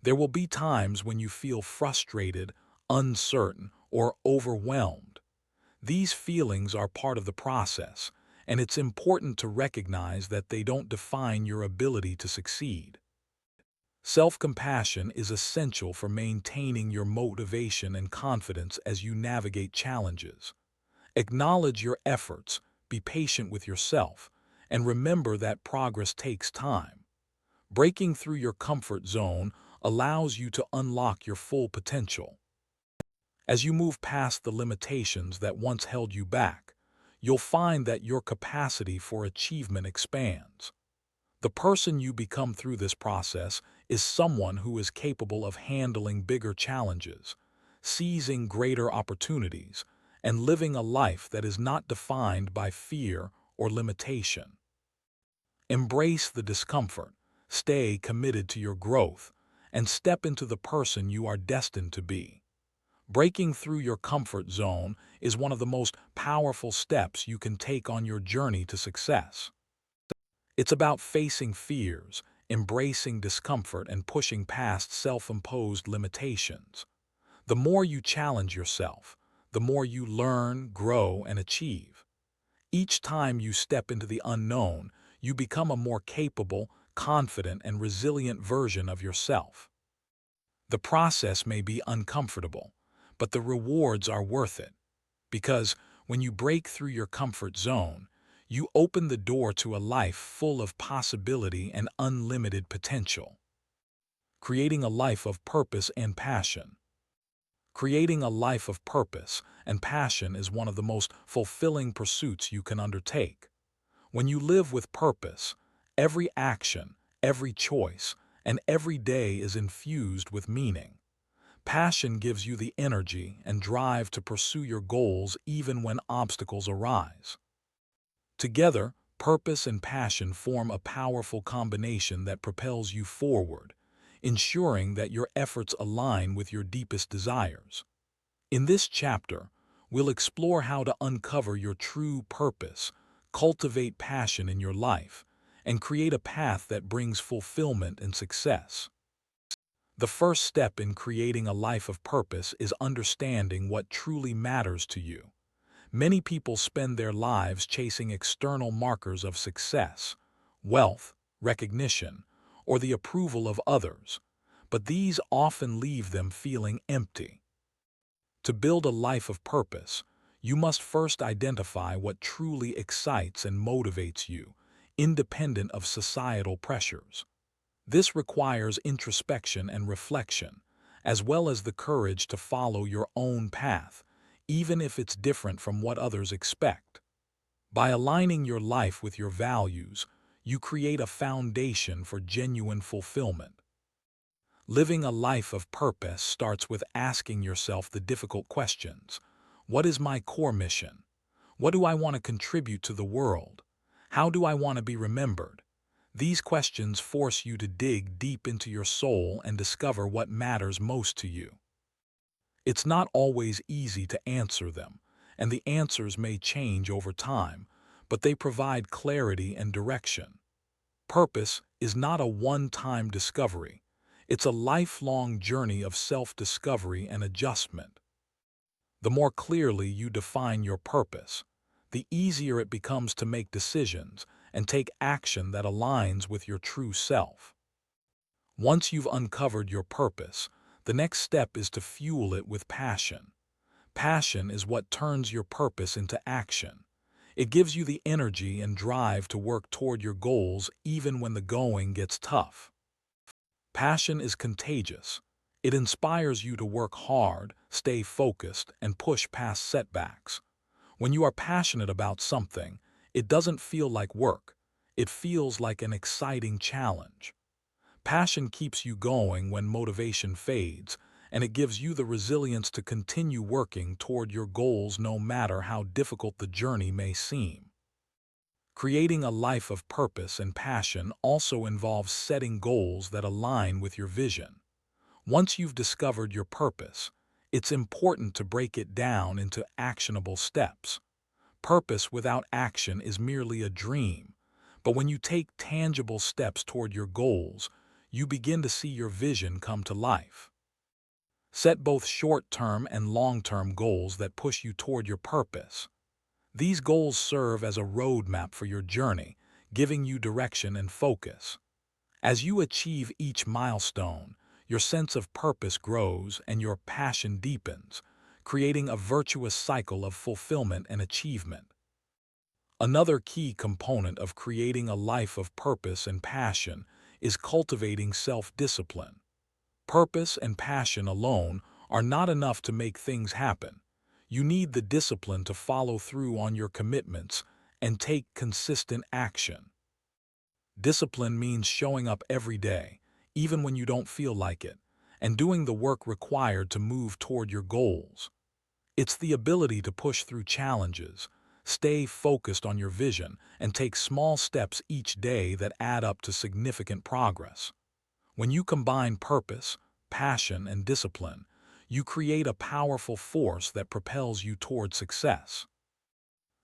There will be times when you feel frustrated, uncertain, or overwhelmed. These feelings are part of the process, and it's important to recognize that they don't define your ability to succeed. Self-compassion is essential for maintaining your motivation and confidence as you navigate challenges. Acknowledge your efforts, be patient with yourself, and remember that progress takes time. Breaking through your comfort zone allows you to unlock your full potential. As you move past the limitations that once held you back, you'll find that your capacity for achievement expands. The person you become through this process is someone who is capable of handling bigger challenges, seizing greater opportunities, and living a life that is not defined by fear or limitation. Embrace the discomfort, stay committed to your growth, and step into the person you are destined to be. Breaking through your comfort zone is one of the most powerful steps you can take on your journey to success. It's about facing fears, embracing discomfort, and pushing past self-imposed limitations. The more you challenge yourself, the more you learn, grow, and achieve. Each time you step into the unknown, you become a more capable, confident, and resilient version of yourself. The process may be uncomfortable, but the rewards are worth it. Because when you break through your comfort zone, you open the door to a life full of possibility and unlimited potential. Creating a life of purpose and passion. Creating a life of purpose and passion is one of the most fulfilling pursuits you can undertake. When you live with purpose, every action, every choice, and every day is infused with meaning. Passion gives you the energy and drive to pursue your goals even when obstacles arise. Together, purpose and passion form a powerful combination that propels you forward, ensuring that your efforts align with your deepest desires. In this chapter, we'll explore how to uncover your true purpose, cultivate passion in your life, and create a path that brings fulfillment and success. The first step in creating a life of purpose is understanding what truly matters to you. Many people spend their lives chasing external markers of success, wealth, recognition, or the approval of others, but these often leave them feeling empty. To build a life of purpose, you must first identify what truly excites and motivates you, independent of societal pressures. This requires introspection and reflection, as well as the courage to follow your own path, even if it's different from what others expect. By aligning your life with your values, you create a foundation for genuine fulfillment. Living a life of purpose starts with asking yourself the difficult questions. What is my core mission? What do I want to contribute to the world? How do I want to be remembered? These questions force you to dig deep into your soul and discover what matters most to you. It's not always easy to answer them, and the answers may change over time, but they provide clarity and direction. Purpose is not a one-time discovery. It's a lifelong journey of self-discovery and adjustment. The more clearly you define your purpose, the easier it becomes to make decisions and take action that aligns with your true self. Once you've uncovered your purpose, the next step is to fuel it with passion. Passion is what turns your purpose into action. It gives you the energy and drive to work toward your goals even when the going gets tough. Passion is contagious. It inspires you to work hard, stay focused, and push past setbacks. When you are passionate about something, it doesn't feel like work. It feels like an exciting challenge. Passion keeps you going when motivation fades, and it gives you the resilience to continue working toward your goals no matter how difficult the journey may seem. Creating a life of purpose and passion also involves setting goals that align with your vision. Once you've discovered your purpose, it's important to break it down into actionable steps. Purpose without action is merely a dream, but when you take tangible steps toward your goals, you begin to see your vision come to life. Set both short-term and long-term goals that push you toward your purpose. These goals serve as a roadmap for your journey, giving you direction and focus. As you achieve each milestone, your sense of purpose grows and your passion deepens, creating a virtuous cycle of fulfillment and achievement. Another key component of creating a life of purpose and passion is cultivating self-discipline. Purpose and passion alone are not enough to make things happen. You need the discipline to follow through on your commitments and take consistent action. Discipline means showing up every day, even when you don't feel like it, and doing the work required to move toward your goals. It's the ability to push through challenges, stay focused on your vision, and take small steps each day that add up to significant progress. When you combine purpose, passion, and discipline, you create a powerful force that propels you toward success.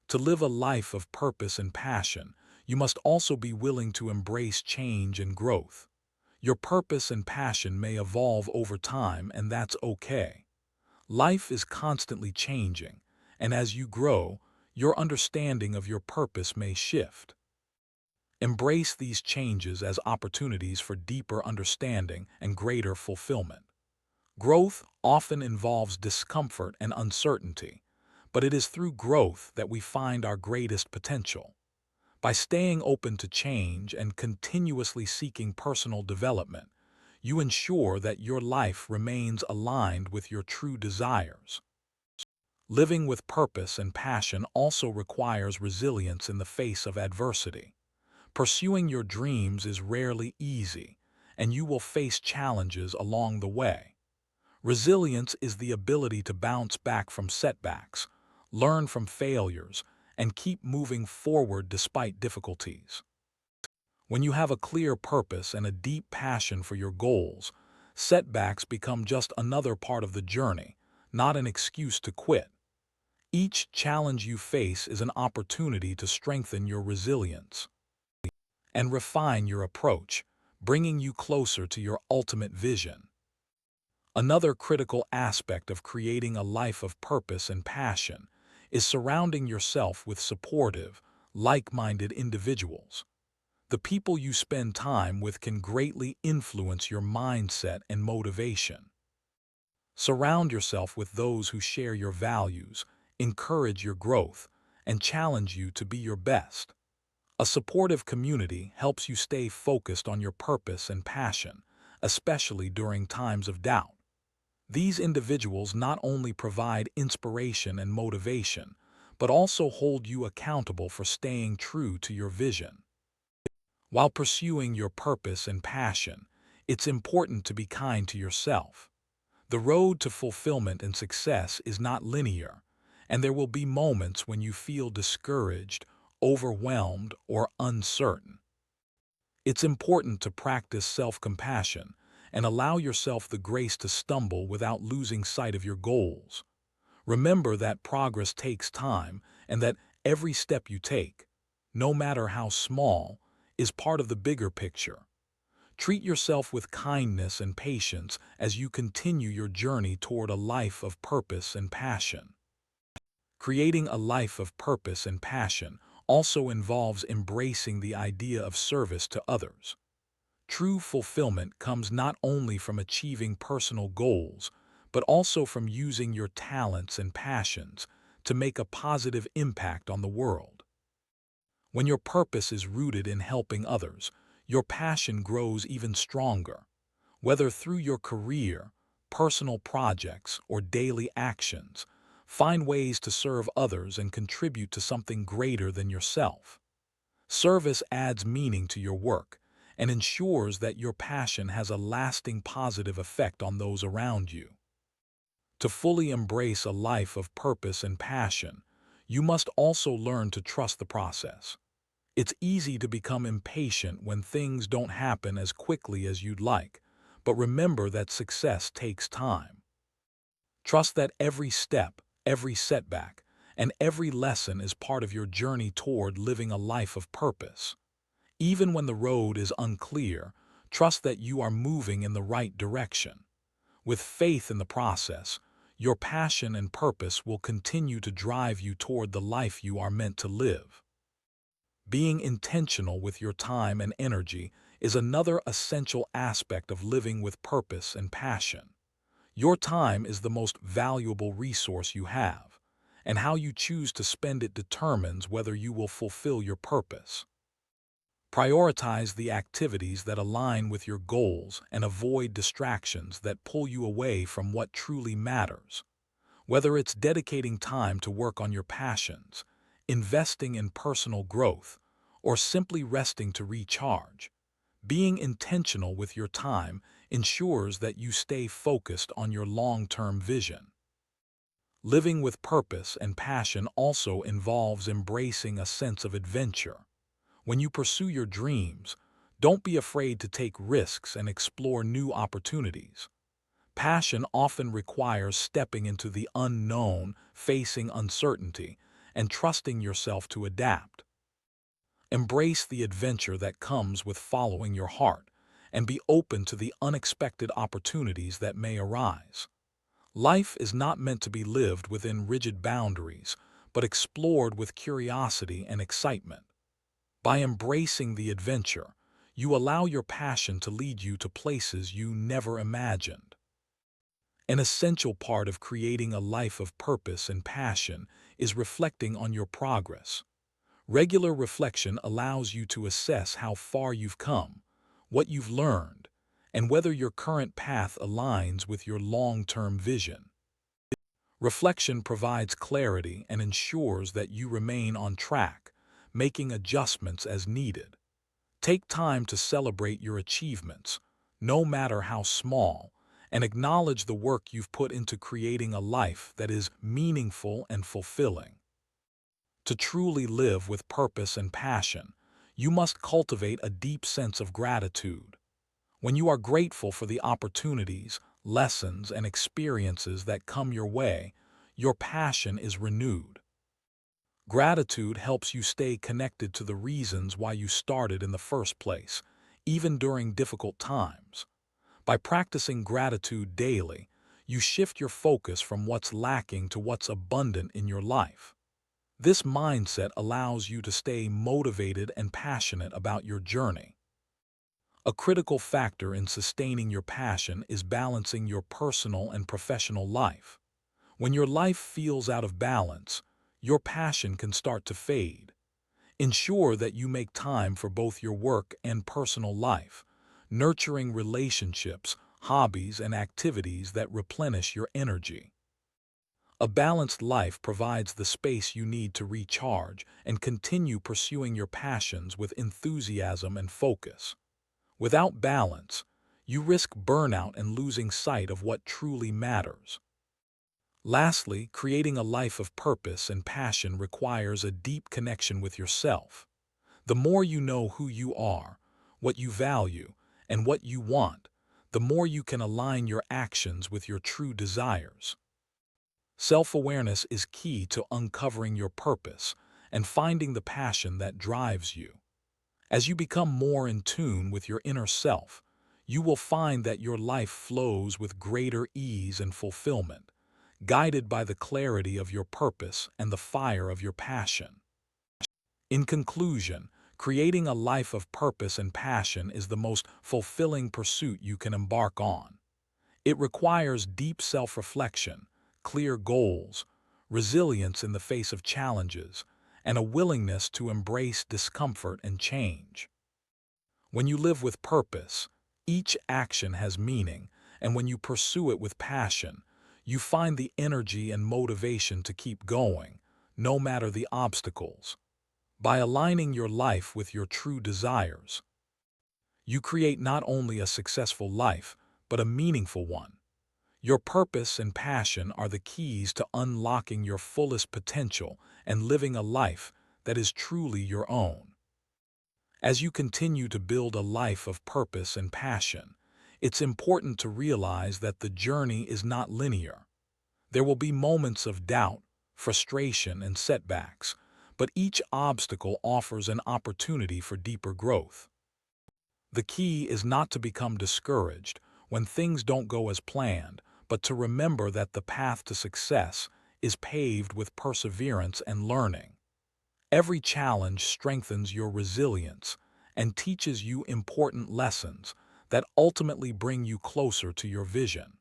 To live a life of purpose and passion, you must also be willing to embrace change and growth. Your purpose and passion may evolve over time, and that's okay. Life is constantly changing, and as you grow, your understanding of your purpose may shift. Embrace these changes as opportunities for deeper understanding and greater fulfillment. Growth often involves discomfort and uncertainty, but it is through growth that we find our greatest potential. By staying open to change and continuously seeking personal development, you ensure that your life remains aligned with your true desires. Living with purpose and passion also requires resilience in the face of adversity. Pursuing your dreams is rarely easy, and you will face challenges along the way. Resilience is the ability to bounce back from setbacks, learn from failures, and keep moving forward despite difficulties. When you have a clear purpose and a deep passion for your goals, setbacks become just another part of the journey, not an excuse to quit. Each challenge you face is an opportunity to strengthen your resilience and refine your approach, bringing you closer to your ultimate vision. Another critical aspect of creating a life of purpose and passion is surrounding yourself with supportive, like-minded individuals. The people you spend time with can greatly influence your mindset and motivation. Surround yourself with those who share your values, encourage your growth, and challenge you to be your best. A supportive community helps you stay focused on your purpose and passion, especially during times of doubt. These individuals not only provide inspiration and motivation, but also hold you accountable for staying true to your vision. While pursuing your purpose and passion, it's important to be kind to yourself. The road to fulfillment and success is not linear, and there will be moments when you feel discouraged, overwhelmed, or uncertain. It's important to practice self-compassion and allow yourself the grace to stumble without losing sight of your goals. Remember that progress takes time and that every step you take, no matter how small, is part of the bigger picture. Treat yourself with kindness and patience as you continue your journey toward a life of purpose and passion. Creating a life of purpose and passion also involves embracing the idea of service to others. True fulfillment comes not only from achieving personal goals, but also from using your talents and passions to make a positive impact on the world. When your purpose is rooted in helping others, your passion grows even stronger. Whether through your career, personal projects, or daily actions, find ways to serve others and contribute to something greater than yourself. Service adds meaning to your work and ensures that your passion has a lasting positive effect on those around you. To fully embrace a life of purpose and passion, you must also learn to trust the process. It's easy to become impatient when things don't happen as quickly as you'd like, but remember that success takes time. Trust that every step, every setback, and every lesson is part of your journey toward living a life of purpose. Even when the road is unclear, trust that you are moving in the right direction. With faith in the process, your passion and purpose will continue to drive you toward the life you are meant to live. Being intentional with your time and energy is another essential aspect of living with purpose and passion. Your time is the most valuable resource you have, and how you choose to spend it determines whether you will fulfill your purpose. Prioritize the activities that align with your goals and avoid distractions that pull you away from what truly matters. Whether it's dedicating time to work on your passions, investing in personal growth, or simply resting to recharge, being intentional with your time ensures that you stay focused on your long-term vision. Living with purpose and passion also involves embracing a sense of adventure. When you pursue your dreams, don't be afraid to take risks and explore new opportunities. Passion often requires stepping into the unknown, facing uncertainty, and trusting yourself to adapt. Embrace the adventure that comes with following your heart, and be open to the unexpected opportunities that may arise. Life is not meant to be lived within rigid boundaries, but explored with curiosity and excitement. By embracing the adventure, you allow your passion to lead you to places you never imagined. An essential part of creating a life of purpose and passion is reflecting on your progress. Regular reflection allows you to assess how far you've come, what you've learned, and whether your current path aligns with your long-term vision. Reflection provides clarity and ensures that you remain on track, making adjustments as needed. Take time to celebrate your achievements, no matter how small, and acknowledge the work you've put into creating a life that is meaningful and fulfilling. To truly live with purpose and passion, you must cultivate a deep sense of gratitude. When you are grateful for the opportunities, lessons, and experiences that come your way, your passion is renewed. Gratitude helps you stay connected to the reasons why you started in the first place, even during difficult times. By practicing gratitude daily, you shift your focus from what's lacking to what's abundant in your life. This mindset allows you to stay motivated and passionate about your journey. A critical factor in sustaining your passion is balancing your personal and professional life. When your life feels out of balance, your passion can start to fade. Ensure that you make time for both your work and personal life, nurturing relationships, hobbies, and activities that replenish your energy. A balanced life provides the space you need to recharge and continue pursuing your passions with enthusiasm and focus. Without balance, you risk burnout and losing sight of what truly matters. Lastly, creating a life of purpose and passion requires a deep connection with yourself. The more you know who you are, what you value, and what you want, the more you can align your actions with your true desires. Self-awareness is key to uncovering your purpose and finding the passion that drives you. As you become more in tune with your inner self, you will find that your life flows with greater ease and fulfillment, guided by the clarity of your purpose and the fire of your passion. In conclusion, creating a life of purpose and passion is the most fulfilling pursuit you can embark on. It requires deep self-reflection, clear goals, resilience in the face of challenges, and a willingness to embrace discomfort and change. When you live with purpose, each action has meaning, and when you pursue it with passion, you find the energy and motivation to keep going, no matter the obstacles. By aligning your life with your true desires, you create not only a successful life, but a meaningful one. Your purpose and passion are the keys to unlocking your fullest potential and living a life that is truly your own. As you continue to build a life of purpose and passion, it's important to realize that the journey is not linear. There will be moments of doubt, frustration, and setbacks, but each obstacle offers an opportunity for deeper growth. The key is not to become discouraged when things don't go as planned, but to remember that the path to success is paved with perseverance and learning. Every challenge strengthens your resilience and teaches you important lessons that ultimately bring you closer to your vision.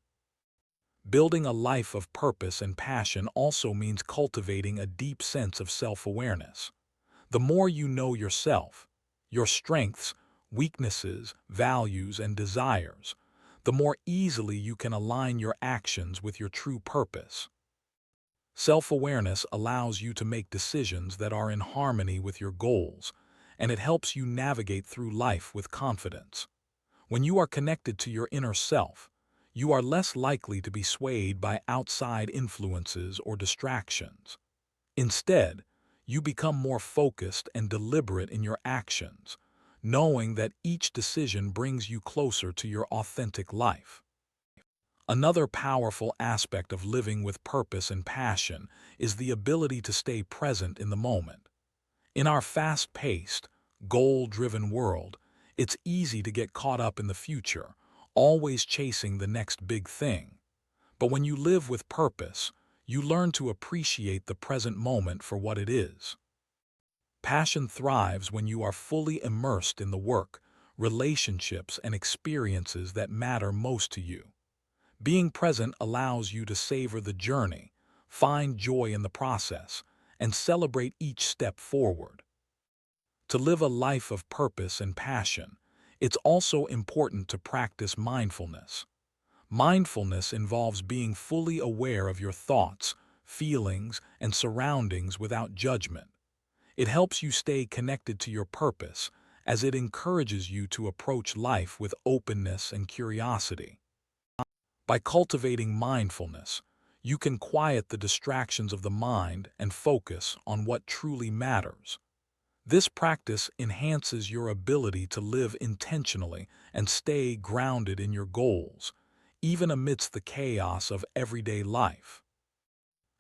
Building a life of purpose and passion also means cultivating a deep sense of self-awareness. The more you know yourself, your strengths, weaknesses, values, and desires, the more easily you can align your actions with your true purpose. Self-awareness allows you to make decisions that are in harmony with your goals, and it helps you navigate through life with confidence. When you are connected to your inner self, you are less likely to be swayed by outside influences or distractions. Instead, you become more focused and deliberate in your actions, knowing that each decision brings you closer to your authentic life. Another powerful aspect of living with purpose and passion is the ability to stay present in the moment. In our fast-paced, goal-driven world, it's easy to get caught up in the future, always chasing the next big thing. But when you live with purpose, you learn to appreciate the present moment for what it is. Passion thrives when you are fully immersed in the work, relationships, and experiences that matter most to you. Being present allows you to savor the journey, find joy in the process, and celebrate each step forward. To live a life of purpose and passion, it's also important to practice mindfulness. Mindfulness involves being fully aware of your thoughts, feelings, and surroundings without judgment. It helps you stay connected to your purpose, as it encourages you to approach life with openness and curiosity. By cultivating mindfulness, you can quiet the distractions of the mind and focus on what truly matters. This practice enhances your ability to live intentionally and stay grounded in your goals, even amidst the chaos of everyday life.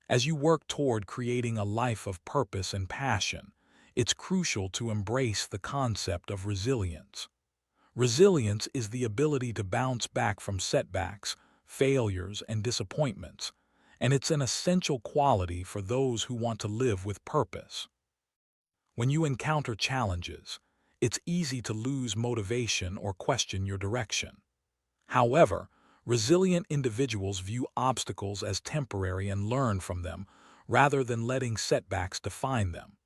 As you work toward creating a life of purpose and passion, it's crucial to embrace the concept of resilience. Resilience is the ability to bounce back from setbacks, failures, and disappointments, and it's an essential quality for those who want to live with purpose. When you encounter challenges, it's easy to lose motivation or question your direction. However, resilient individuals view obstacles as temporary and learn from them rather than letting setbacks define them.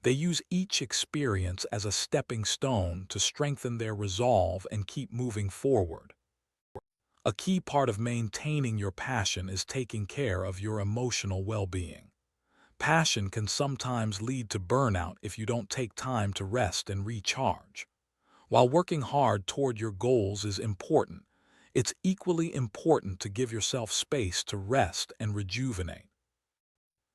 They use each experience as a stepping stone to strengthen their resolve and keep moving forward. A key part of maintaining your passion is taking care of your emotional well-being. Passion can sometimes lead to burnout if you don't take time to rest and recharge. While working hard toward your goals is important, it's equally important to give yourself space to rest and rejuvenate.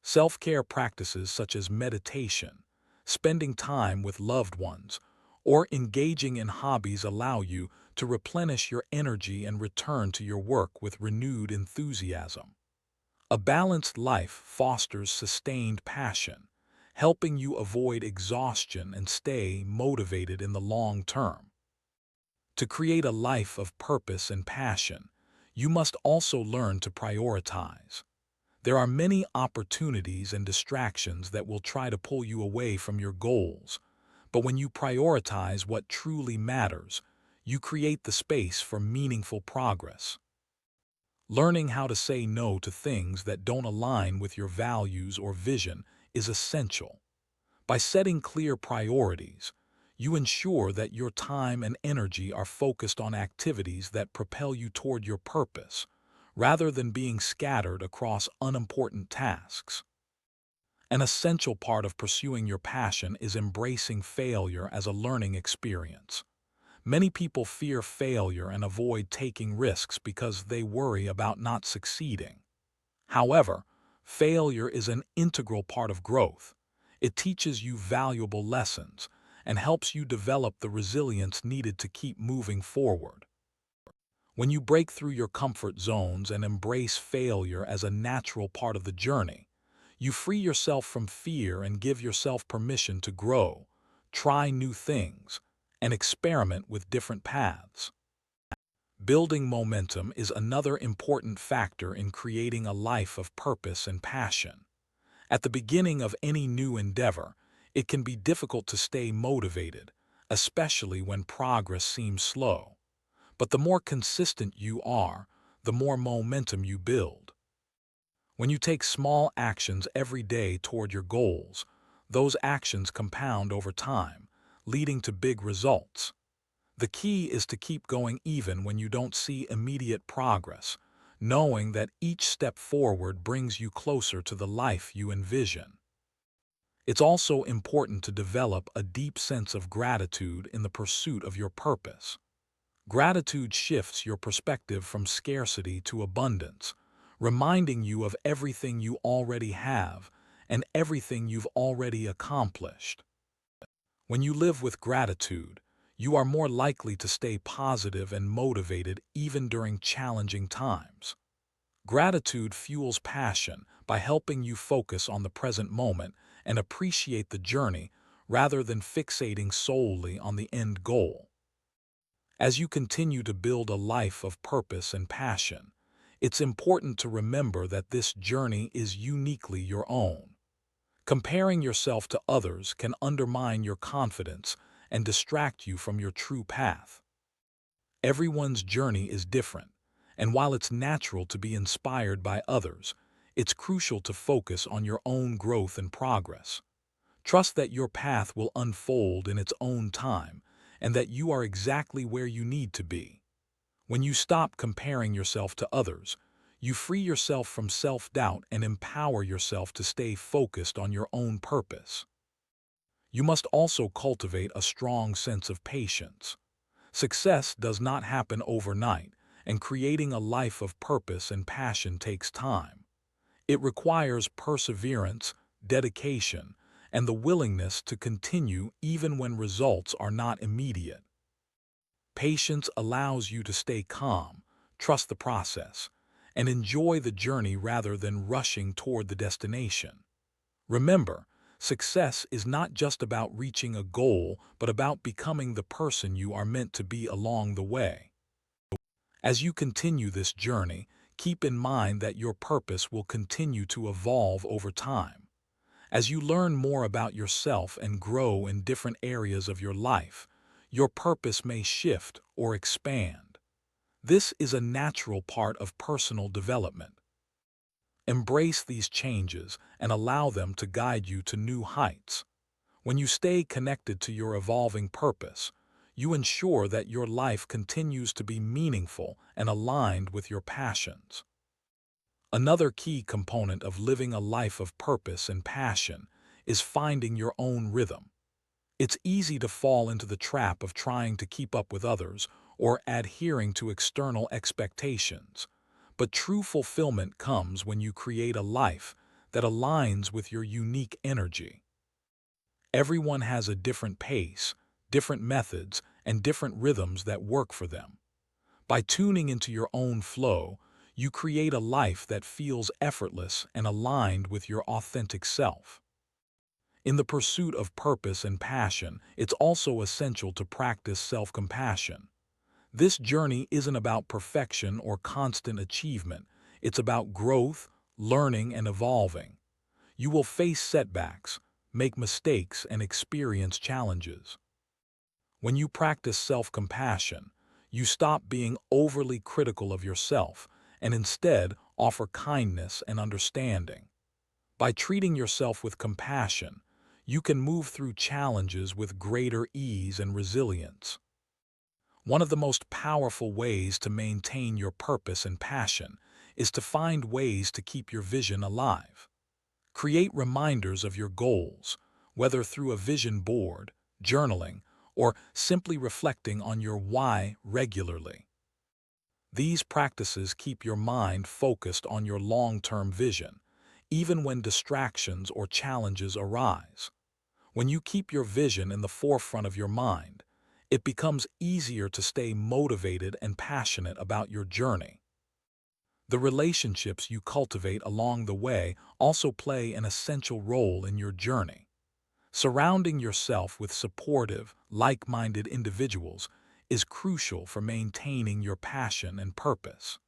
Self-care practices such as meditation, spending time with loved ones, or engaging in hobbies allow you to replenish your energy and return to your work with renewed enthusiasm. A balanced life fosters sustained passion, helping you avoid exhaustion and stay motivated in the long term. To create a life of purpose and passion, you must also learn to prioritize. There are many opportunities and distractions that will try to pull you away from your goals, but when you prioritize what truly matters, you create the space for meaningful progress. Learning how to say no to things that don't align with your values or vision is essential. By setting clear priorities, you ensure that your time and energy are focused on activities that propel you toward your purpose, rather than being scattered across unimportant tasks. An essential part of pursuing your passion is embracing failure as a learning experience. Many people fear failure and avoid taking risks because they worry about not succeeding. However, failure is an integral part of growth. It teaches you valuable lessons and helps you develop the resilience needed to keep moving forward. When you break through your comfort zones and embrace failure as a natural part of the journey, you free yourself from fear and give yourself permission to grow, try new things, and experiment with different paths. Building momentum is another important factor in creating a life of purpose and passion. At the beginning of any new endeavor, it can be difficult to stay motivated, especially when progress seems slow. But the more consistent you are, the more momentum you build. When you take small actions every day toward your goals, those actions compound over time, leading to big results. The key is to keep going even when you don't see immediate progress, knowing that each step forward brings you closer to the life you envision. It's also important to develop a deep sense of gratitude in the pursuit of your purpose. Gratitude shifts your perspective from scarcity to abundance, reminding you of everything you already have and everything you've already accomplished. When you live with gratitude, you are more likely to stay positive and motivated even during challenging times. Gratitude fuels passion by helping you focus on the present moment and appreciate the journey rather than fixating solely on the end goal. As you continue to build a life of purpose and passion, it's important to remember that this journey is uniquely your own. Comparing yourself to others can undermine your confidence and distract you from your true path. Everyone's journey is different, and while it's natural to be inspired by others, it's crucial to focus on your own growth and progress. Trust that your path will unfold in its own time and that you are exactly where you need to be. When you stop comparing yourself to others, you free yourself from self-doubt and empower yourself to stay focused on your own purpose. You must also cultivate a strong sense of patience. Success does not happen overnight, and creating a life of purpose and passion takes time. It requires perseverance, dedication, and the willingness to continue even when results are not immediate. Patience allows you to stay calm, trust the process, and enjoy the journey rather than rushing toward the destination. Remember, success is not just about reaching a goal, but about becoming the person you are meant to be along the way. As you continue this journey, keep in mind that your purpose will continue to evolve over time. As you learn more about yourself and grow in different areas of your life, your purpose may shift or expand. This is a natural part of personal development. Embrace these changes and allow them to guide you to new heights. When you stay connected to your evolving purpose, you ensure that your life continues to be meaningful and aligned with your passions. Another key component of living a life of purpose and passion is finding your own rhythm. It's easy to fall into the trap of trying to keep up with others or adhering to external expectations. But true fulfillment comes when you create a life that aligns with your unique energy. Everyone has a different pace, different methods, and different rhythms that work for them. By tuning into your own flow, you create a life that feels effortless and aligned with your authentic self. In the pursuit of purpose and passion, it's also essential to practice self-compassion. This journey isn't about perfection or constant achievement. It's about growth, learning, and evolving. You will face setbacks, make mistakes, and experience challenges. When you practice self-compassion, you stop being overly critical of yourself and instead offer kindness and understanding. By treating yourself with compassion, you can move through challenges with greater ease and resilience. One of the most powerful ways to maintain your purpose and passion is to find ways to keep your vision alive. Create reminders of your goals, whether through a vision board, journaling, or simply reflecting on your why regularly. These practices keep your mind focused on your long-term vision, even when distractions or challenges arise. When you keep your vision in the forefront of your mind, it becomes easier to stay motivated and passionate about your journey. The relationships you cultivate along the way also play an essential role in your journey. Surrounding yourself with supportive, like-minded individuals is crucial for maintaining your passion and purpose.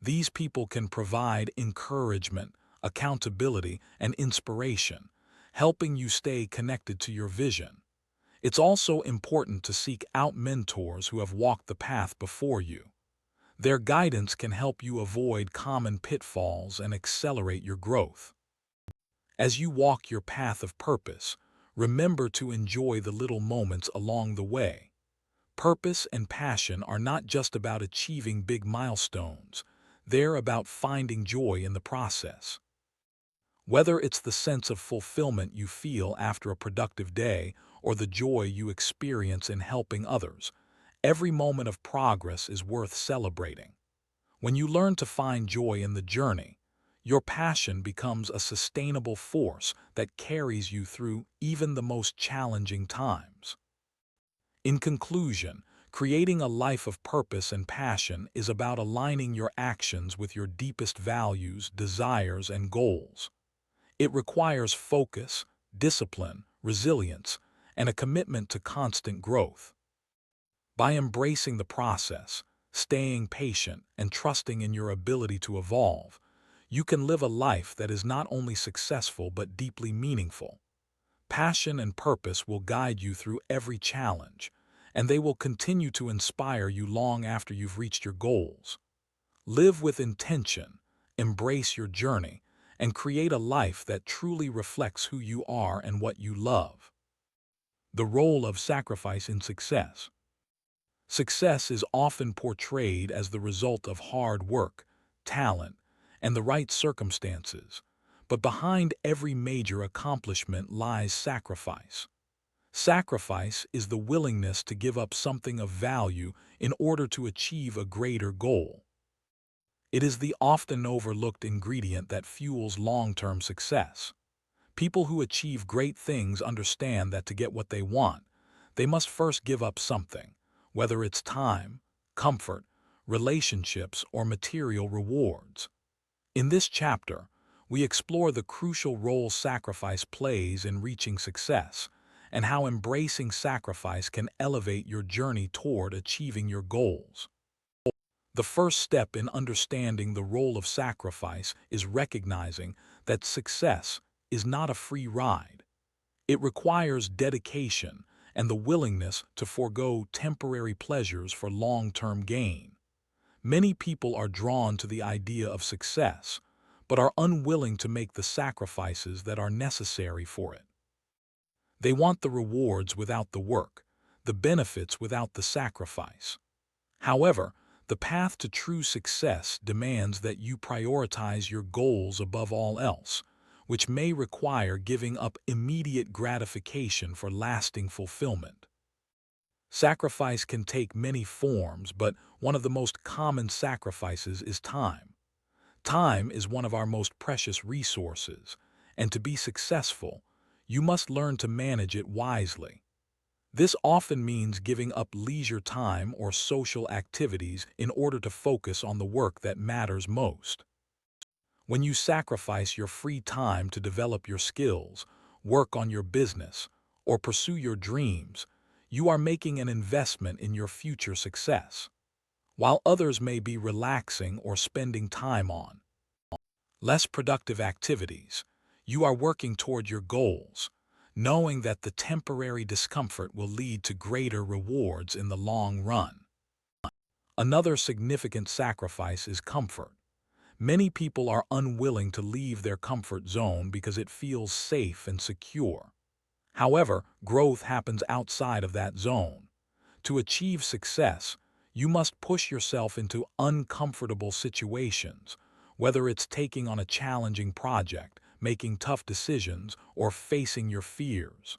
These people can provide encouragement, accountability, and inspiration, helping you stay connected to your vision. It's also important to seek out mentors who have walked the path before you. Their guidance can help you avoid common pitfalls and accelerate your growth. As you walk your path of purpose, remember to enjoy the little moments along the way. Purpose and passion are not just about achieving big milestones, they're about finding joy in the process. Whether it's the sense of fulfillment you feel after a productive day or the joy you experience in helping others, every moment of progress is worth celebrating. When you learn to find joy in the journey, your passion becomes a sustainable force that carries you through even the most challenging times. In conclusion, creating a life of purpose and passion is about aligning your actions with your deepest values, desires, and goals. It requires focus, discipline, resilience, and a commitment to constant growth. By embracing the process, staying patient, and trusting in your ability to evolve, you can live a life that is not only successful but deeply meaningful. Passion and purpose will guide you through every challenge, and they will continue to inspire you long after you've reached your goals. Live with intention, embrace your journey, and create a life that truly reflects who you are and what you love. The role of sacrifice in success. Success is often portrayed as the result of hard work, talent, and the right circumstances, but behind every major accomplishment lies sacrifice. Sacrifice is the willingness to give up something of value in order to achieve a greater goal. It is the often overlooked ingredient that fuels long-term success. People who achieve great things understand that to get what they want, they must first give up something, whether it's time, comfort, relationships, or material rewards. In this chapter, we explore the crucial role sacrifice plays in reaching success and how embracing sacrifice can elevate your journey toward achieving your goals. The first step in understanding the role of sacrifice is recognizing that success is not a free ride. It requires dedication and the willingness to forego temporary pleasures for long-term gain. Many people are drawn to the idea of success, but are unwilling to make the sacrifices that are necessary for it. They want the rewards without the work, the benefits without the sacrifice. However, the path to true success demands that you prioritize your goals above all else, which may require giving up immediate gratification for lasting fulfillment. Sacrifice can take many forms, but one of the most common sacrifices is time. Time is one of our most precious resources, and to be successful, you must learn to manage it wisely. This often means giving up leisure time or social activities in order to focus on the work that matters most. When you sacrifice your free time to develop your skills, work on your business, or pursue your dreams, you are making an investment in your future success. While others may be relaxing or spending time on less productive activities, you are working toward your goals, knowing that the temporary discomfort will lead to greater rewards in the long run. Another significant sacrifice is comfort. Many people are unwilling to leave their comfort zone because it feels safe and secure. However, growth happens outside of that zone. To achieve success, you must push yourself into uncomfortable situations, whether it's taking on a challenging project, making tough decisions, or facing your fears.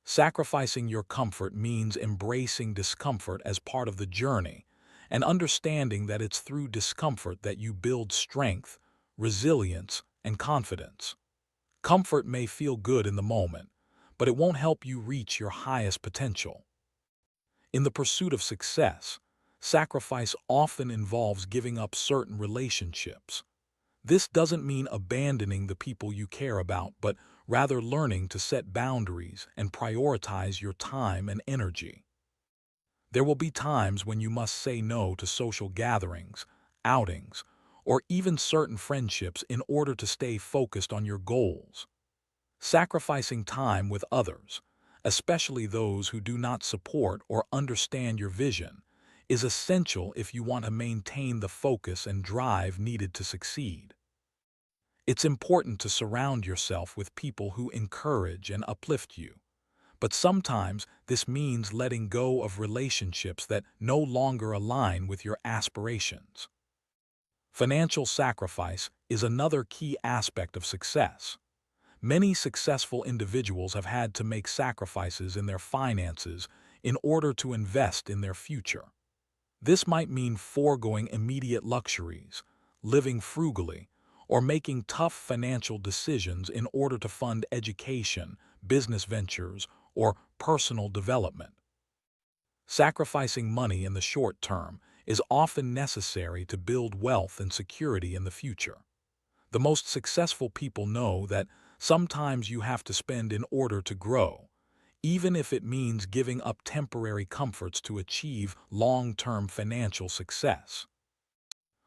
Sacrificing your comfort means embracing discomfort as part of the journey and understanding that it's through discomfort that you build strength, resilience, and confidence. Comfort may feel good in the moment, but it won't help you reach your highest potential. In the pursuit of success, sacrifice often involves giving up certain relationships. This doesn't mean abandoning the people you care about, but rather learning to set boundaries and prioritize your time and energy. There will be times when you must say no to social gatherings, outings, or even certain friendships in order to stay focused on your goals. Sacrificing time with others, especially those who do not support or understand your vision, is essential if you want to maintain the focus and drive needed to succeed. It's important to surround yourself with people who encourage and uplift you, but sometimes this means letting go of relationships that no longer align with your aspirations. Financial sacrifice is another key aspect of success. Many successful individuals have had to make sacrifices in their finances in order to invest in their future. This might mean foregoing immediate luxuries, living frugally, or making tough financial decisions in order to fund education, business ventures, or personal development. Sacrificing money in the short term is often necessary to build wealth and security in the future. The most successful people know that sometimes you have to spend in order to grow, even if it means giving up temporary comforts to achieve long-term financial success.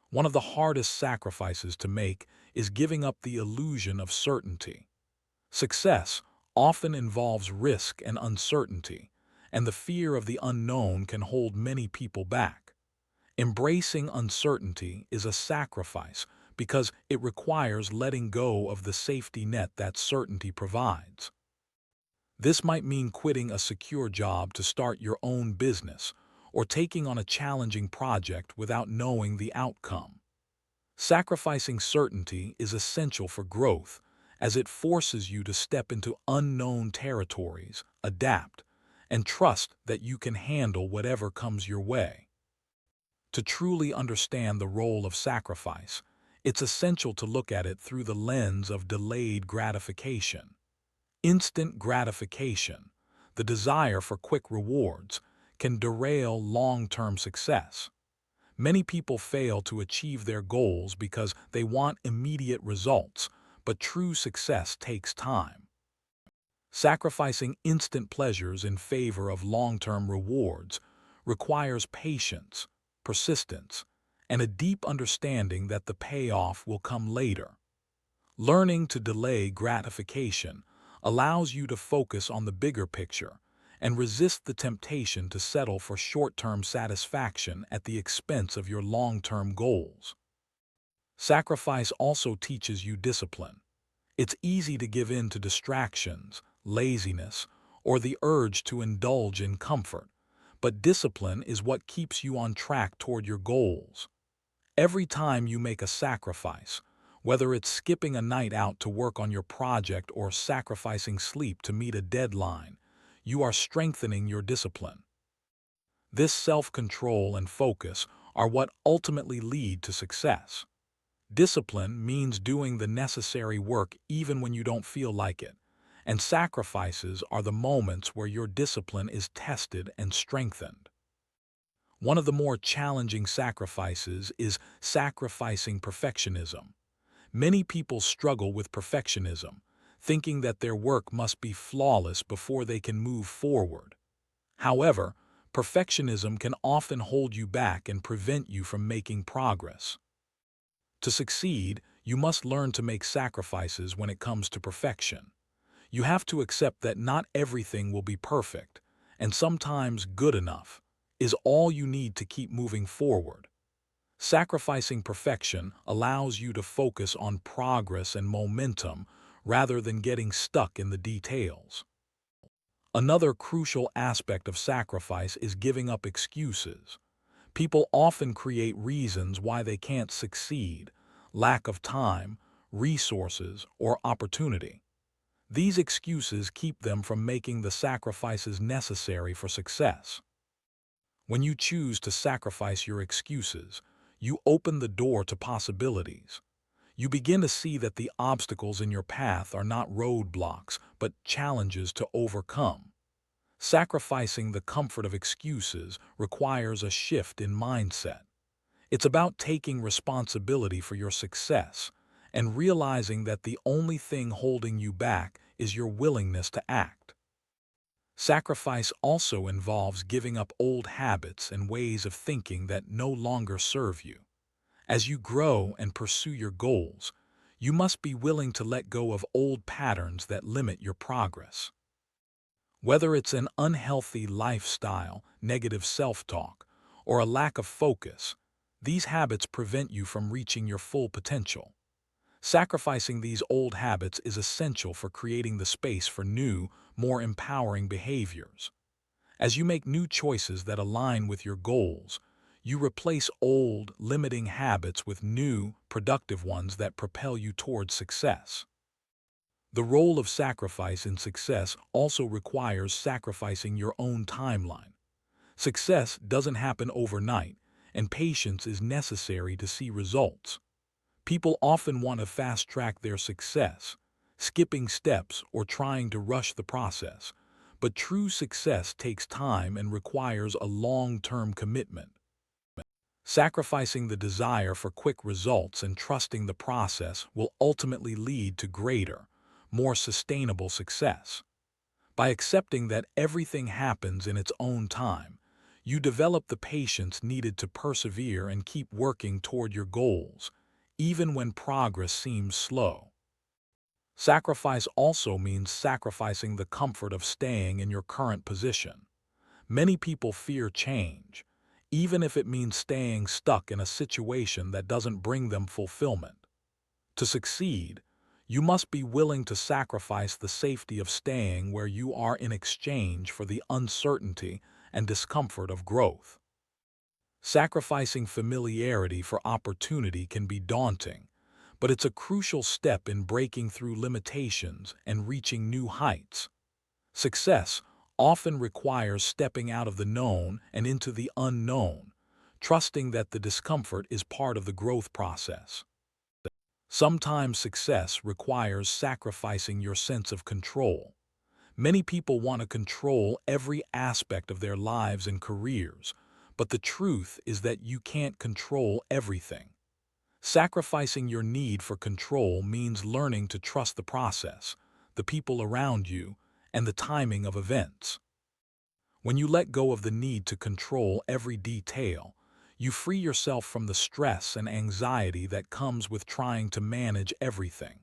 One of the hardest sacrifices to make is giving up the illusion of certainty. Success often involves risk and uncertainty, and the fear of the unknown can hold many people back. Embracing uncertainty is a sacrifice because it requires letting go of the safety net that certainty provides. This might mean quitting a secure job to start your own business or taking on a challenging project without knowing the outcome. Sacrificing certainty is essential for growth, as it forces you to step into unknown territories, adapt, and trust that you can handle whatever comes your way. To truly understand the role of sacrifice, it's essential to look at it through the lens of delayed gratification. Instant gratification, the desire for quick rewards, can derail long-term success. Many people fail to achieve their goals because they want immediate results, but true success takes time. Sacrificing instant pleasures in favor of long-term rewards requires patience, persistence, and a deep understanding that the payoff will come later. Learning to delay gratification allows you to focus on the bigger picture and resist the temptation to settle for short-term satisfaction at the expense of your long-term goals. Sacrifice also teaches you discipline. It's easy to give in to distractions, laziness, or the urge to indulge in comfort, but discipline is what keeps you on track toward your goals. Every time you make a sacrifice, whether it's skipping a night out to work on your project or sacrificing sleep to meet a deadline, you are strengthening your discipline. This self-control and focus are what ultimately lead to success. Discipline means doing the necessary work even when you don't feel like it, and sacrifices are the moments where your discipline is tested and strengthened. One of the more challenging sacrifices is sacrificing perfectionism. Many people struggle with perfectionism, thinking that their work must be flawless before they can move forward. However, perfectionism can often hold you back and prevent you from making progress. To succeed, you must learn to make sacrifices when it comes to perfection. You have to accept that not everything will be perfect, and sometimes good enough is all you need to keep moving forward. Sacrificing perfection allows you to focus on progress and momentum rather than getting stuck in the details. Another crucial aspect of sacrifice is giving up excuses. People often create reasons why they can't succeed: lack of time, resources, or opportunity. These excuses keep them from making the sacrifices necessary for success. When you choose to sacrifice your excuses, you open the door to possibilities. You begin to see that the obstacles in your path are not roadblocks, but challenges to overcome. Sacrificing the comfort of excuses requires a shift in mindset. It's about taking responsibility for your success and realizing that the only thing holding you back is your willingness to act. Sacrifice also involves giving up old habits and ways of thinking that no longer serve you. As you grow and pursue your goals, you must be willing to let go of old patterns that limit your progress. Whether it's an unhealthy lifestyle, negative self-talk, or a lack of focus, these habits prevent you from reaching your full potential. Sacrificing these old habits is essential for creating the space for new, more empowering behaviors. As you make new choices that align with your goals, you replace old, limiting habits with new, productive ones that propel you towards success. The role of sacrifice in success also requires sacrificing your own timeline. Success doesn't happen overnight, and patience is necessary to see results. People often want to fast-track their success, skipping steps or trying to rush the process, but true success takes time and requires a long-term commitment. Sacrificing the desire for quick results and trusting the process will ultimately lead to greater, more sustainable success. By accepting that everything happens in its own time, you develop the patience needed to persevere and keep working toward your goals, even when progress seems slow. Sacrifice also means sacrificing the comfort of staying in your current position. Many people fear change, even if it means staying stuck in a situation that doesn't bring them fulfillment. To succeed, you must be willing to sacrifice the safety of staying where you are in exchange for the uncertainty and discomfort of growth. Sacrificing familiarity for opportunity can be daunting, but it's a crucial step in breaking through limitations and reaching new heights. Success often requires stepping out of the known and into the unknown, trusting that the discomfort is part of the growth process. Sometimes success requires sacrificing your sense of control. Many people want to control every aspect of their lives and careers, but the truth is that you can't control everything. Sacrificing your need for control means learning to trust the process, the people around you, and the timing of events. When you let go of the need to control every detail, you free yourself from the stress and anxiety that comes with trying to manage everything.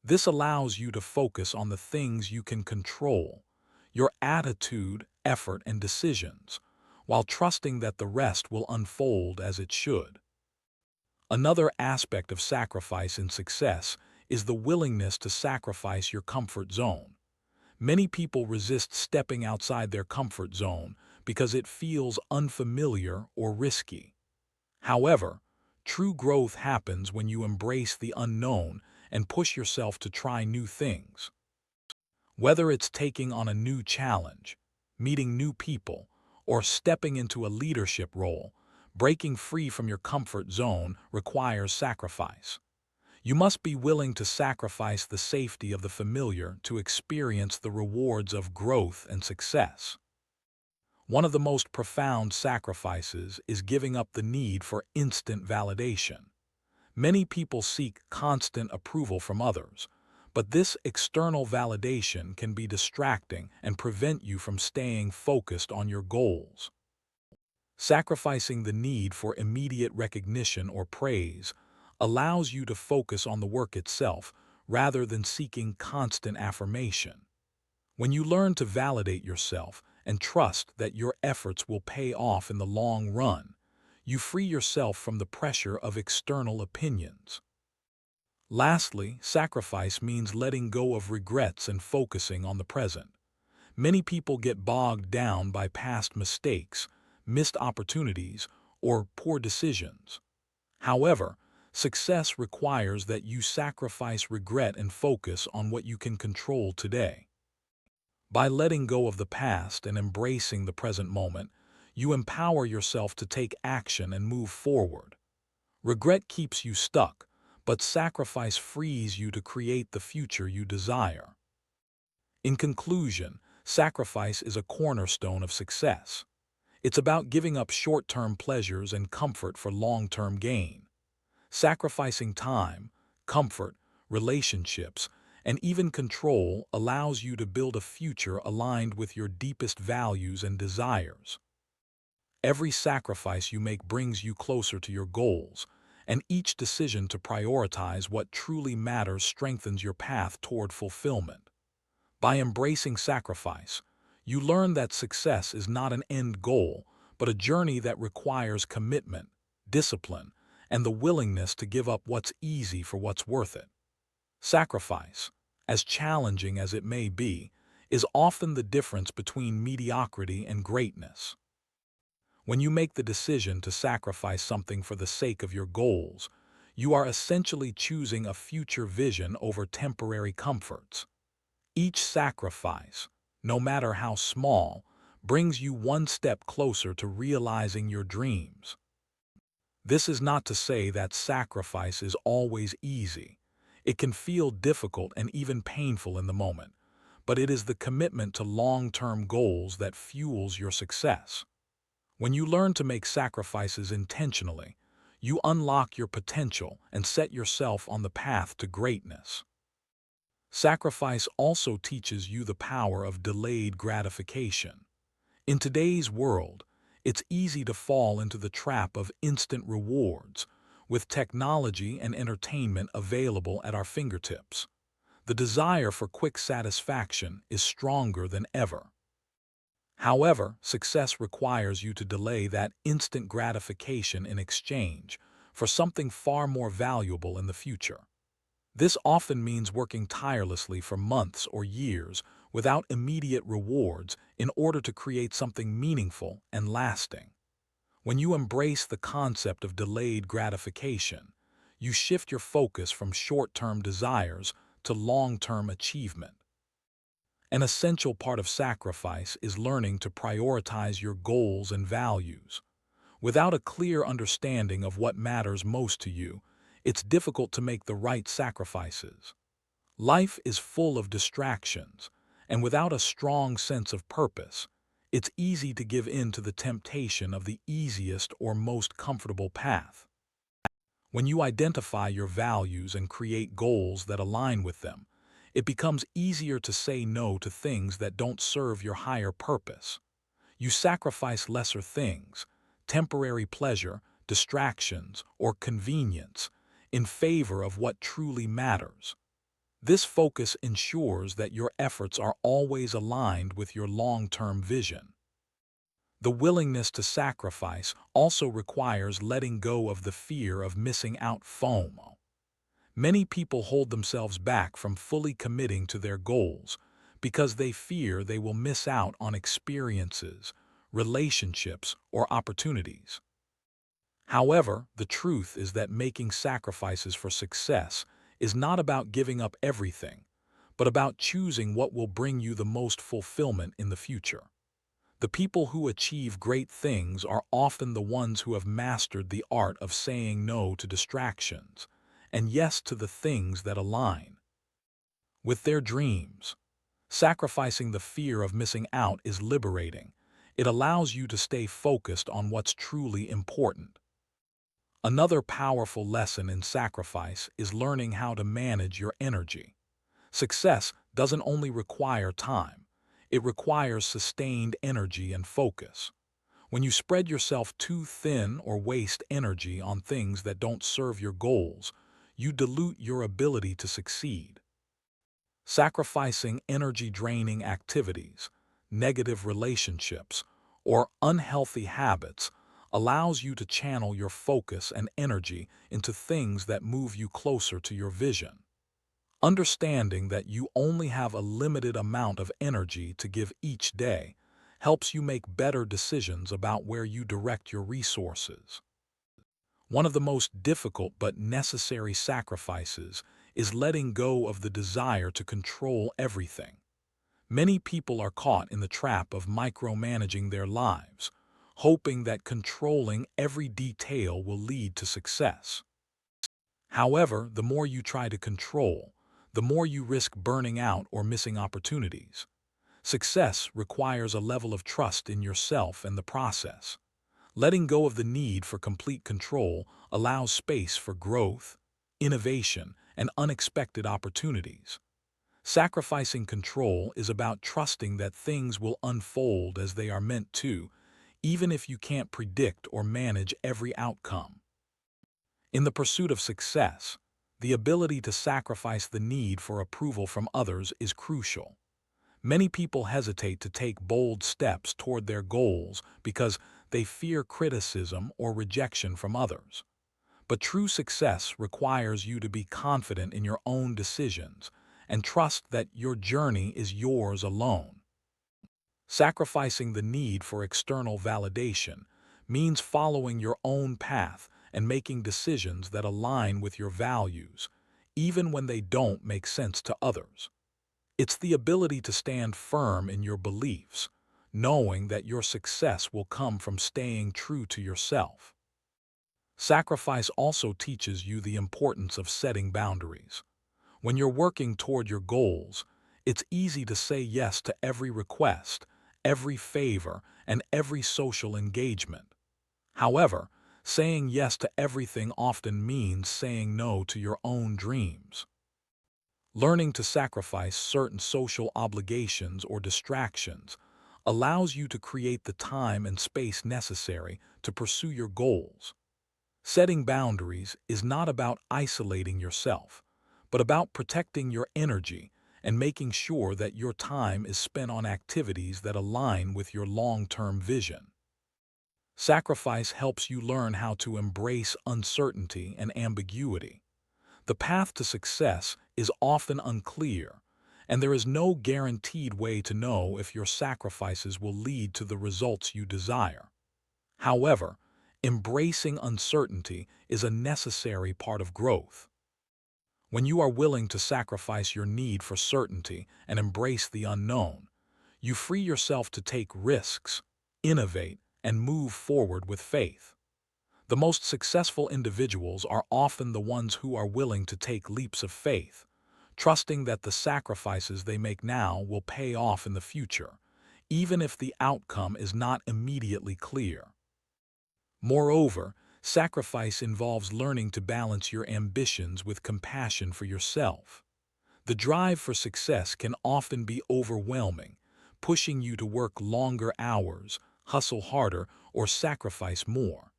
This allows you to focus on the things you can control, your attitude, effort, and decisions, while trusting that the rest will unfold as it should. Another aspect of sacrifice in success is the willingness to sacrifice your comfort zone. Many people resist stepping outside their comfort zone because it feels unfamiliar or risky. However, true growth happens when you embrace the unknown and push yourself to try new things. Whether it's taking on a new challenge, meeting new people, or stepping into a leadership role, breaking free from your comfort zone requires sacrifice. You must be willing to sacrifice the safety of the familiar to experience the rewards of growth and success. One of the most profound sacrifices is giving up the need for instant validation. Many people seek constant approval from others, but this external validation can be distracting and prevent you from staying focused on your goals. Sacrificing the need for immediate recognition or praise allows you to focus on the work itself rather than seeking constant affirmation. When you learn to validate yourself and trust that your efforts will pay off in the long run, you free yourself from the pressure of external opinions. Lastly, sacrifice means letting go of regrets and focusing on the present. Many people get bogged down by past mistakes, missed opportunities, or poor decisions. However, success requires that you sacrifice regret and focus on what you can control today. By letting go of the past and embracing the present moment, you empower yourself to take action and move forward. Regret keeps you stuck, but sacrifice frees you to create the future you desire. In conclusion, sacrifice is a cornerstone of success. It's about giving up short-term pleasures and comfort for long-term gain. Sacrificing time, comfort, relationships, and even control allows you to build a future aligned with your deepest values and desires. Every sacrifice you make brings you closer to your goals, and each decision to prioritize what truly matters strengthens your path toward fulfillment. By embracing sacrifice, you learn that success is not an end goal, but a journey that requires commitment, discipline, and the willingness to give up what's easy for what's worth it. Sacrifice, as challenging as it may be, is often the difference between mediocrity and greatness. When you make the decision to sacrifice something for the sake of your goals, you are essentially choosing a future vision over temporary comforts. Each sacrifice, no matter how small, brings you one step closer to realizing your dreams. This is not to say that sacrifice is always easy. It can feel difficult and even painful in the moment, but it is the commitment to long-term goals that fuels your success. When you learn to make sacrifices intentionally, you unlock your potential and set yourself on the path to greatness. Sacrifice also teaches you the power of delayed gratification. In today's world, it's easy to fall into the trap of instant rewards, with technology and entertainment available at our fingertips. The desire for quick satisfaction is stronger than ever. However, success requires you to delay that instant gratification in exchange for something far more valuable in the future. This often means working tirelessly for months or years without immediate rewards in order to create something meaningful and lasting. When you embrace the concept of delayed gratification, you shift your focus from short-term desires to long-term achievement. An essential part of sacrifice is learning to prioritize your goals and values. Without a clear understanding of what matters most to you, it's difficult to make the right sacrifices. Life is full of distractions, and without a strong sense of purpose, it's easy to give in to the temptation of the easiest or most comfortable path. When you identify your values and create goals that align with them, it becomes easier to say no to things that don't serve your higher purpose. You sacrifice lesser things, temporary pleasure, distractions, or convenience, in favor of what truly matters. This focus ensures that your efforts are always aligned with your long-term vision. The willingness to sacrifice also requires letting go of the fear of missing out FOMO. Many people hold themselves back from fully committing to their goals because they fear they will miss out on experiences, relationships, or opportunities. However, the truth is that making sacrifices for success is not about giving up everything, but about choosing what will bring you the most fulfillment in the future. The people who achieve great things are often the ones who have mastered the art of saying no to distractions and yes to the things that align with their dreams. Sacrificing the fear of missing out is liberating. It allows you to stay focused on what's truly important. Another powerful lesson in sacrifice is learning how to manage your energy. Success doesn't only require time, it requires sustained energy and focus. When you spread yourself too thin or waste energy on things that don't serve your goals, you dilute your ability to succeed. Sacrificing energy-draining activities, negative relationships, or unhealthy habits allows you to channel your focus and energy into things that move you closer to your vision. Understanding that you only have a limited amount of energy to give each day helps you make better decisions about where you direct your resources. One of the most difficult but necessary sacrifices is letting go of the desire to control everything. Many people are caught in the trap of micromanaging their lives, hoping that controlling every detail will lead to success. However, the more you try to control, the more you risk burning out or missing opportunities. Success requires a level of trust in yourself and the process. Letting go of the need for complete control allows space for growth, innovation, and unexpected opportunities. Sacrificing control is about trusting that things will unfold as they are meant to, even if you can't predict or manage every outcome. In the pursuit of success, the ability to sacrifice the need for approval from others is crucial. Many people hesitate to take bold steps toward their goals because they fear criticism or rejection from others. But true success requires you to be confident in your own decisions and trust that your journey is yours alone. Sacrificing the need for external validation means following your own path and making decisions that align with your values, even when they don't make sense to others. It's the ability to stand firm in your beliefs, knowing that your success will come from staying true to yourself. Sacrifice also teaches you the importance of setting boundaries. When you're working toward your goals, it's easy to say yes to every request, every favor, and every social engagement. However, saying yes to everything often means saying no to your own dreams. Learning to sacrifice certain social obligations or distractions allows you to create the time and space necessary to pursue your goals. Setting boundaries is not about isolating yourself, but about protecting your energy and making sure that your time is spent on activities that align with your long-term vision. Sacrifice helps you learn how to embrace uncertainty and ambiguity. The path to success is often unclear, and there is no guaranteed way to know if your sacrifices will lead to the results you desire. However, embracing uncertainty is a necessary part of growth. When you are willing to sacrifice your need for certainty and embrace the unknown, you free yourself to take risks, innovate, and move forward with faith. The most successful individuals are often the ones who are willing to take leaps of faith, trusting that the sacrifices they make now will pay off in the future, even if the outcome is not immediately clear. Moreover, sacrifice involves learning to balance your ambitions with compassion for yourself. The drive for success can often be overwhelming, pushing you to work longer hours, hustle harder, or sacrifice more.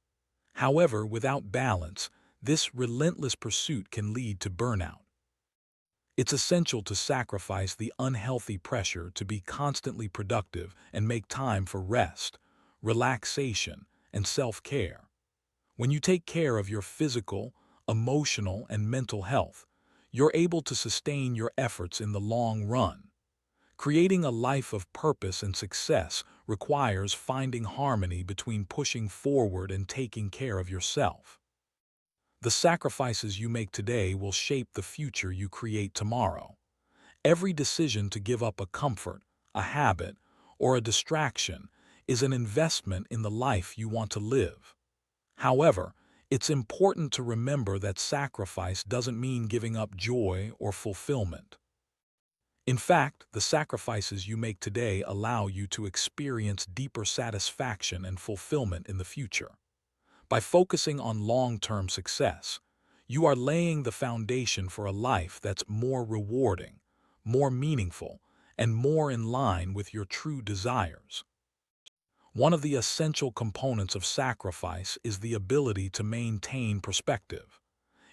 However, without balance, this relentless pursuit can lead to burnout. It's essential to sacrifice the unhealthy pressure to be constantly productive and make time for rest, relaxation, and self-care. When you take care of your physical, emotional, and mental health, you're able to sustain your efforts in the long run. Creating a life of purpose and success requires finding harmony between pushing forward and taking care of yourself. The sacrifices you make today will shape the future you create tomorrow. Every decision to give up a comfort, a habit, or a distraction is an investment in the life you want to live. However, it's important to remember that sacrifice doesn't mean giving up joy or fulfillment. In fact, the sacrifices you make today allow you to experience deeper satisfaction and fulfillment in the future. By focusing on long-term success, you are laying the foundation for a life that's more rewarding, more meaningful, and more in line with your true desires. One of the essential components of sacrifice is the ability to maintain perspective.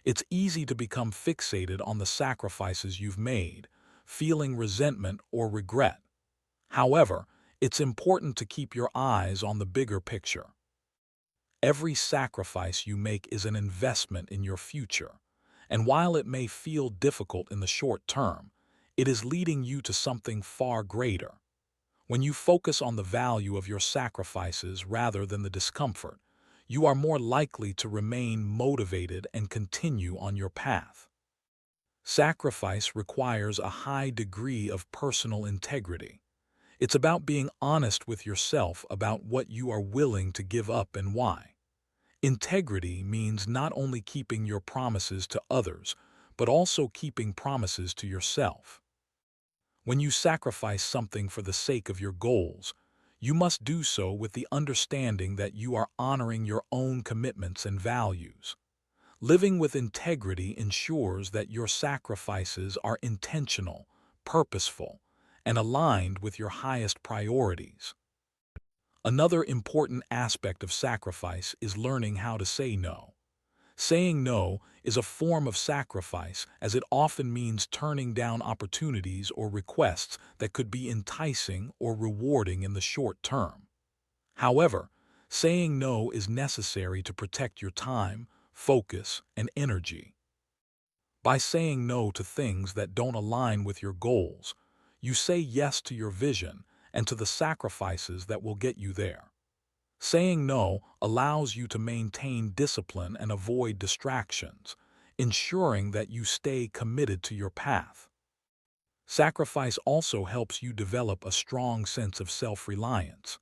It's easy to become fixated on the sacrifices you've made, feeling resentment or regret. However, it's important to keep your eyes on the bigger picture. Every sacrifice you make is an investment in your future, and while it may feel difficult in the short term, it is leading you to something far greater. When you focus on the value of your sacrifices rather than the discomfort, you are more likely to remain motivated and continue on your path. Sacrifice requires a high degree of personal integrity. It's about being honest with yourself about what you are willing to give up and why. Integrity means not only keeping your promises to others, but also keeping promises to yourself. When you sacrifice something for the sake of your goals, you must do so with the understanding that you are honoring your own commitments and values. Living with integrity ensures that your sacrifices are intentional, purposeful, and aligned with your highest priorities. Another important aspect of sacrifice is learning how to say no. Saying no is a form of sacrifice, as it often means turning down opportunities or requests that could be enticing or rewarding in the short term. However, saying no is necessary to protect your time, focus, and energy. By saying no to things that don't align with your goals, you say yes to your vision and to the sacrifices that will get you there. Saying no allows you to maintain discipline and avoid distractions, ensuring that you stay committed to your path. Sacrifice also helps you develop a strong sense of self-reliance.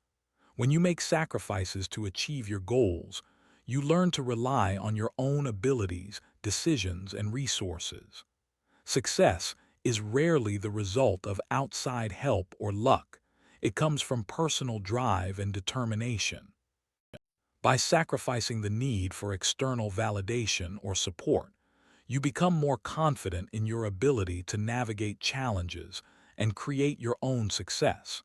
When you make sacrifices to achieve your goals, you learn to rely on your own abilities, decisions, and resources. Success is rarely the result of outside help or luck. It comes from personal drive and determination. By sacrificing the need for external validation or support, you become more confident in your ability to navigate challenges and create your own success.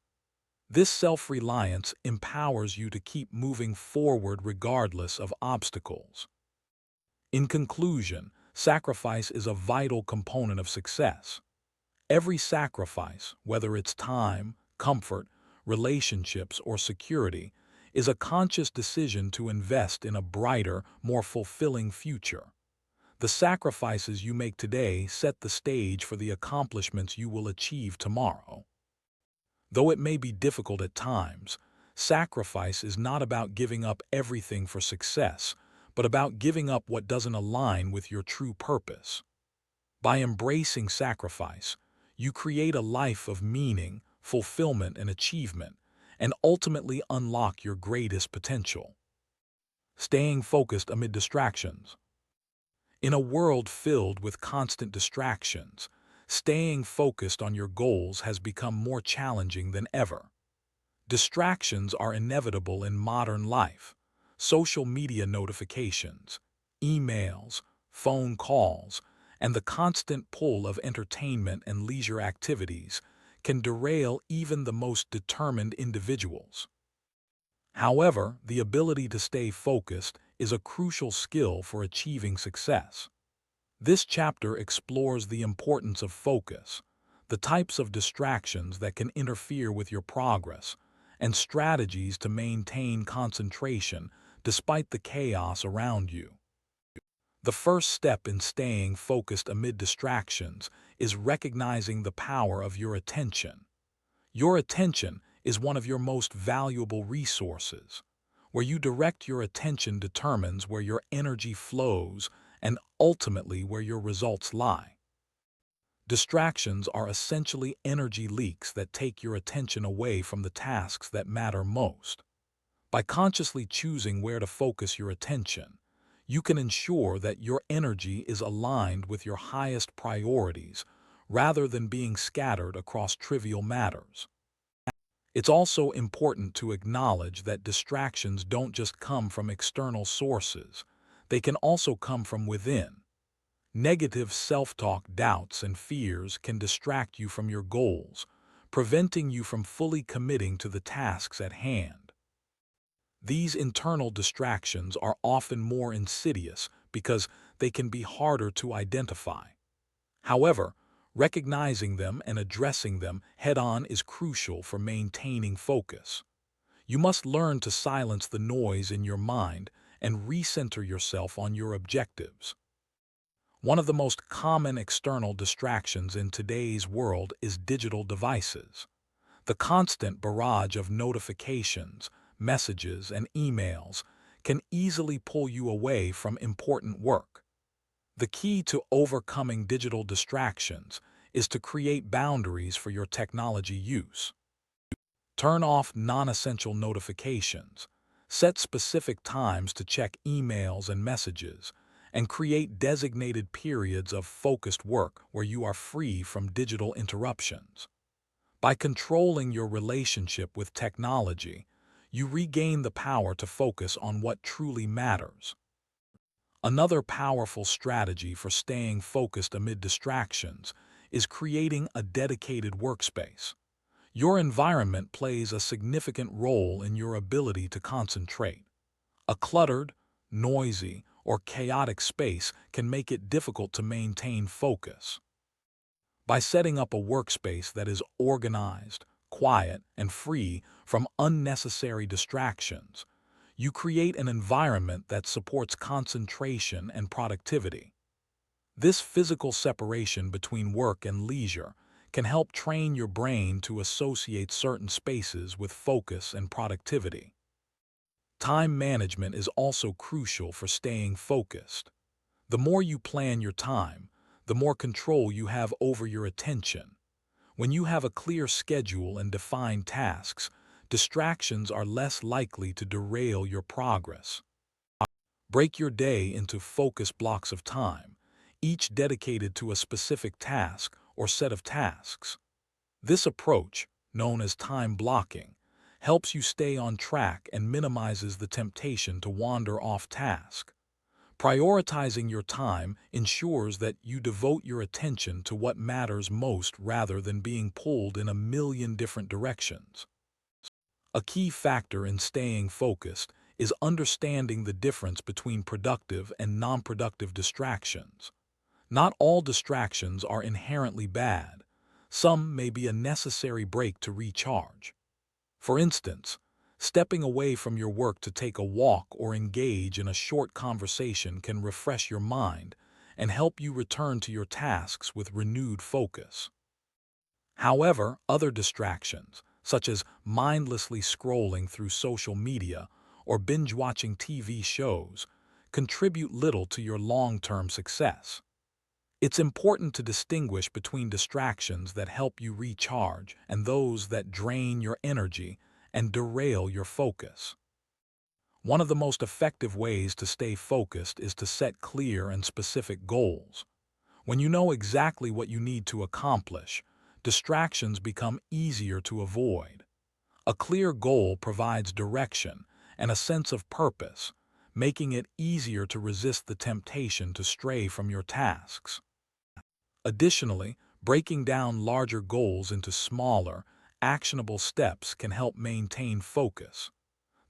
This self-reliance empowers you to keep moving forward regardless of obstacles. In conclusion, sacrifice is a vital component of success. Every sacrifice, whether it's time, comfort, relationships, or security, is a conscious decision to invest in a brighter, more fulfilling future. The sacrifices you make today set the stage for the accomplishments you will achieve tomorrow. Though it may be difficult at times, sacrifice is not about giving up everything for success, but about giving up what doesn't align with your true purpose. By embracing sacrifice, you create a life of meaning, fulfillment, and achievement, and ultimately unlock your greatest potential. Staying focused amid distractions. In a world filled with constant distractions, staying focused on your goals has become more challenging than ever. Distractions are inevitable in modern life. Social media notifications, emails, phone calls, and the constant pull of entertainment and leisure activities can derail even the most determined individuals. However, the ability to stay focused is a crucial skill for achieving success. This chapter explores the importance of focus, the types of distractions that can interfere with your progress, and strategies to maintain concentration despite the chaos around you. The first step in staying focused amid distractions is recognizing the power of your attention. Your attention is one of your most valuable resources. Where you direct your attention determines where your energy flows and ultimately where your results lie. Distractions are essentially energy leaks that take your attention away from the tasks that matter most. By consciously choosing where to focus your attention, you can ensure that your energy is aligned with your highest priorities rather than being scattered across trivial matters. It's also important to acknowledge that distractions don't just come from external sources. They can also come from within. Negative self-talk, doubts, and fears can distract you from your goals, preventing you from fully committing to the tasks at hand. These internal distractions are often more insidious because they can be harder to identify. However, recognizing them and addressing them head-on is crucial for maintaining focus. You must learn to silence the noise in your mind and recenter yourself on your objectives. One of the most common external distractions in today's world is digital devices. The constant barrage of notifications, messages, and emails can easily pull you away from important work. The key to overcoming digital distractions is to create boundaries for your technology use. Turn off non-essential notifications, set specific times to check emails and messages, and create designated periods of focused work where you are free from digital interruptions. By controlling your relationship with technology, you regain the power to focus on what truly matters. Another powerful strategy for staying focused amid distractions is creating a dedicated workspace. Your environment plays a significant role in your ability to concentrate. A cluttered, noisy, or chaotic space can make it difficult to maintain focus. By setting up a workspace that is organized, quiet, and free from unnecessary distractions, you create an environment that supports concentration and productivity. This physical separation between work and leisure can help train your brain to associate certain spaces with focus and productivity. Time management is also crucial for staying focused. The more you plan your time, the more control you have over your attention. When you have a clear schedule and defined tasks, distractions are less likely to derail your progress. Break your day into focused blocks of time, each dedicated to a specific task or set of tasks. This approach, known as time blocking, helps you stay on track and minimizes the temptation to wander off task. Prioritizing your time ensures that you devote your attention to what matters most rather than being pulled in a million different directions. A key factor in staying focused is understanding the difference between productive and non-productive distractions. Not all distractions are inherently bad. Some may be a necessary break to recharge. For instance, stepping away from your work to take a walk or engage in a short conversation can refresh your mind and help you return to your tasks with renewed focus. However, other distractions, such as mindlessly scrolling through social media or binge-watching TV shows, contribute little to your long-term success. It's important to distinguish between distractions that help you recharge and those that drain your energy and derail your focus. One of the most effective ways to stay focused is to set clear and specific goals. When you know exactly what you need to accomplish, distractions become easier to avoid. A clear goal provides direction and a sense of purpose, making it easier to resist the temptation to stray from your tasks. Additionally, breaking down larger goals into smaller, actionable steps can help maintain focus.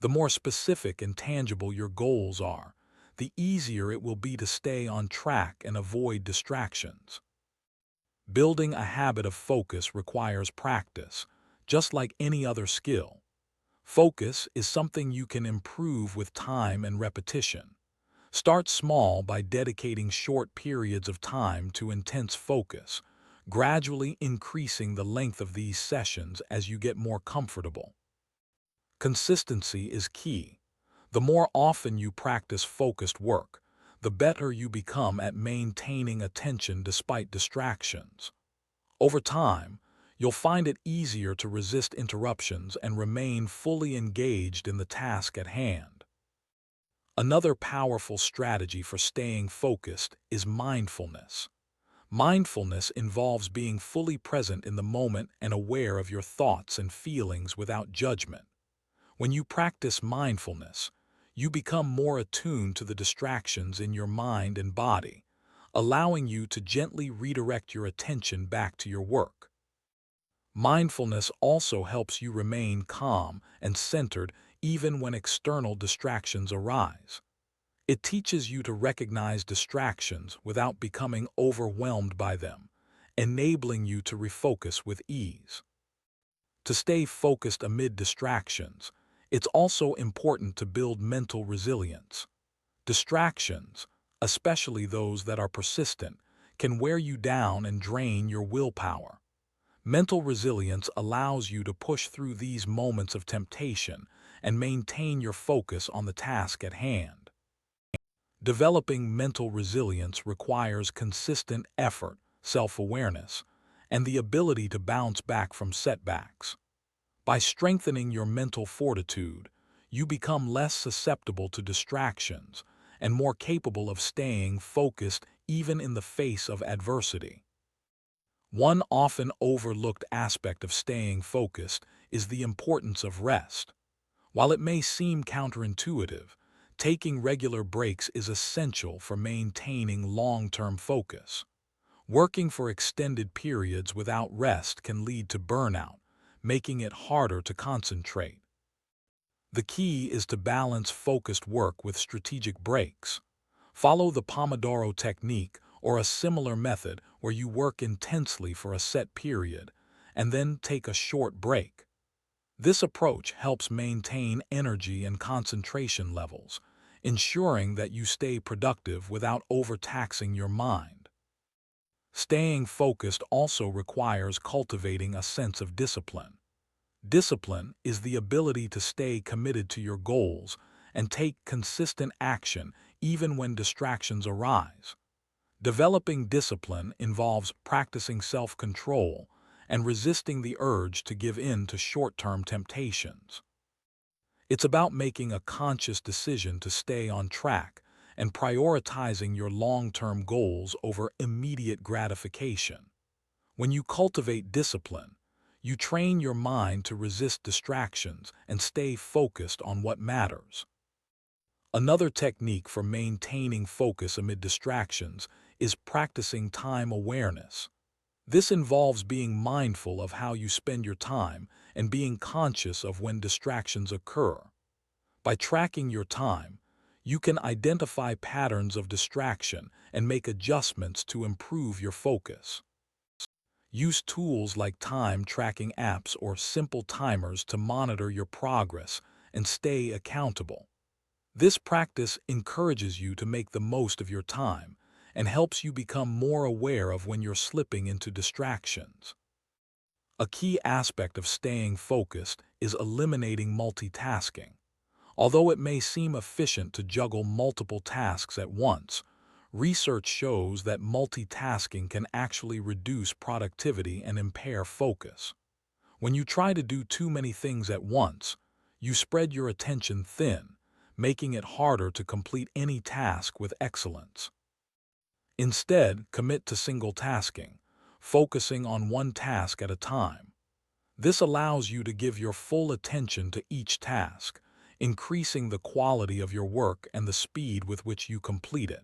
The more specific and tangible your goals are, the easier it will be to stay on track and avoid distractions. Building a habit of focus requires practice, just like any other skill. Focus is something you can improve with time and repetition. Start small by dedicating short periods of time to intense focus, gradually increasing the length of these sessions as you get more comfortable. Consistency is key. The more often you practice focused work, the better you become at maintaining attention despite distractions. Over time, you'll find it easier to resist interruptions and remain fully engaged in the task at hand. Another powerful strategy for staying focused is mindfulness. Mindfulness involves being fully present in the moment and aware of your thoughts and feelings without judgment. When you practice mindfulness, you become more attuned to the distractions in your mind and body, allowing you to gently redirect your attention back to your work. Mindfulness also helps you remain calm and centered even when external distractions arise. It teaches you to recognize distractions without becoming overwhelmed by them, enabling you to refocus with ease. To stay focused amid distractions, it's also important to build mental resilience. Distractions, especially those that are persistent, can wear you down and drain your willpower. Mental resilience allows you to push through these moments of temptation and maintain your focus on the task at hand. Developing mental resilience requires consistent effort, self-awareness, and the ability to bounce back from setbacks. By strengthening your mental fortitude, you become less susceptible to distractions and more capable of staying focused even in the face of adversity. One often overlooked aspect of staying focused is the importance of rest. While it may seem counterintuitive, taking regular breaks is essential for maintaining long-term focus. Working for extended periods without rest can lead to burnout, making it harder to concentrate. The key is to balance focused work with strategic breaks. Follow the Pomodoro technique or a similar method where you work intensely for a set period and then take a short break. This approach helps maintain energy and concentration levels, ensuring that you stay productive without overtaxing your mind. Staying focused also requires cultivating a sense of discipline. Discipline is the ability to stay committed to your goals and take consistent action even when distractions arise. Developing discipline involves practicing self-control and resisting the urge to give in to short-term temptations. It's about making a conscious decision to stay on track and prioritizing your long-term goals over immediate gratification. When you cultivate discipline, you train your mind to resist distractions and stay focused on what matters. Another technique for maintaining focus amid distractions is practicing time awareness. This involves being mindful of how you spend your time and being conscious of when distractions occur. By tracking your time, you can identify patterns of distraction and make adjustments to improve your focus. Use tools like time tracking apps or simple timers to monitor your progress and stay accountable. This practice encourages you to make the most of your time and helps you become more aware of when you're slipping into distractions. A key aspect of staying focused is eliminating multitasking. Although it may seem efficient to juggle multiple tasks at once, Research shows that multitasking can actually reduce productivity and impair focus. When you try to do too many things at once, you spread your attention thin, making it harder to complete any task with excellence. Instead, commit to single tasking, focusing on one task at a time. This allows you to give your full attention to each task, increasing the quality of your work and the speed with which you complete it.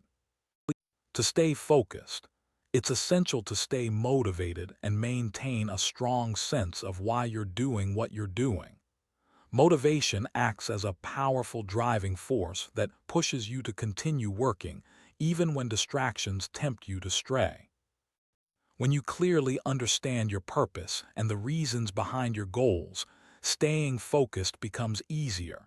To stay focused, it's essential to stay motivated and maintain a strong sense of why you're doing what you're doing. Motivation acts as a powerful driving force that pushes you to continue working even when distractions tempt you to stray. When you clearly understand your purpose and the reasons behind your goals, staying focused becomes easier.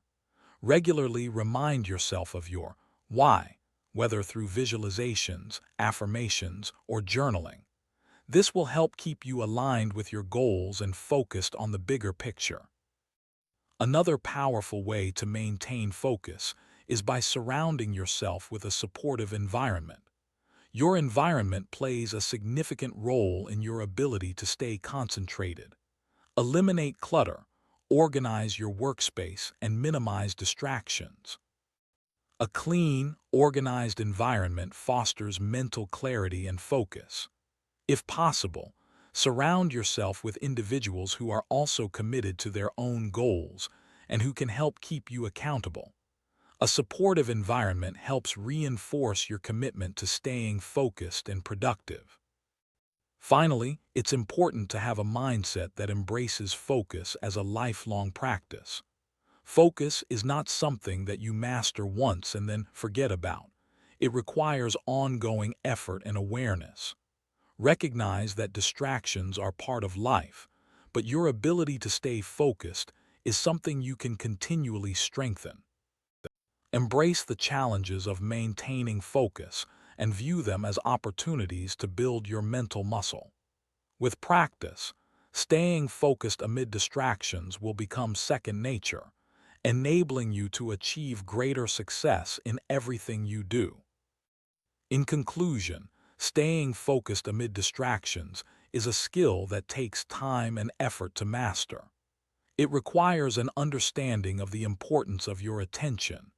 Regularly remind yourself of your why, whether through visualizations, affirmations, or journaling. This will help keep you aligned with your goals and focused on the bigger picture. Another powerful way to maintain focus is by surrounding yourself with a supportive environment. Your environment plays a significant role in your ability to stay concentrated. Eliminate clutter, organize your workspace, and minimize distractions. A clean, organized environment fosters mental clarity and focus. If possible, surround yourself with individuals who are also committed to their own goals and who can help keep you accountable. A supportive environment helps reinforce your commitment to staying focused and productive. Finally, it's important to have a mindset that embraces focus as a lifelong practice. Focus is not something that you master once and then forget about. It requires ongoing effort and awareness. Recognize that distractions are part of life, but your ability to stay focused is something you can continually strengthen. Embrace the challenges of maintaining focus and view them as opportunities to build your mental muscle. With practice, staying focused amid distractions will become second nature, enabling you to achieve greater success in everything you do. In conclusion, staying focused amid distractions is a skill that takes time and effort to master. It requires an understanding of the importance of your attention,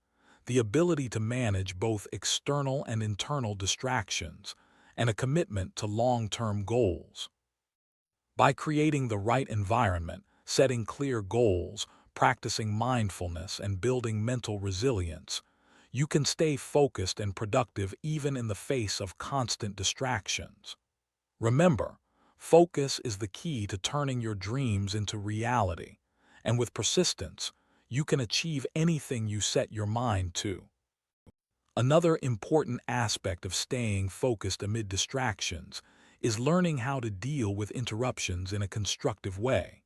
the ability to manage both external and internal distractions, and a commitment to long-term goals. By creating the right environment, setting clear goals, practicing mindfulness, and building mental resilience, you can stay focused and productive even in the face of constant distractions. Remember, focus is the key to turning your dreams into reality, and with persistence, you can achieve anything you set your mind to. Another important aspect of staying focused amid distractions is learning how to deal with interruptions in a constructive way.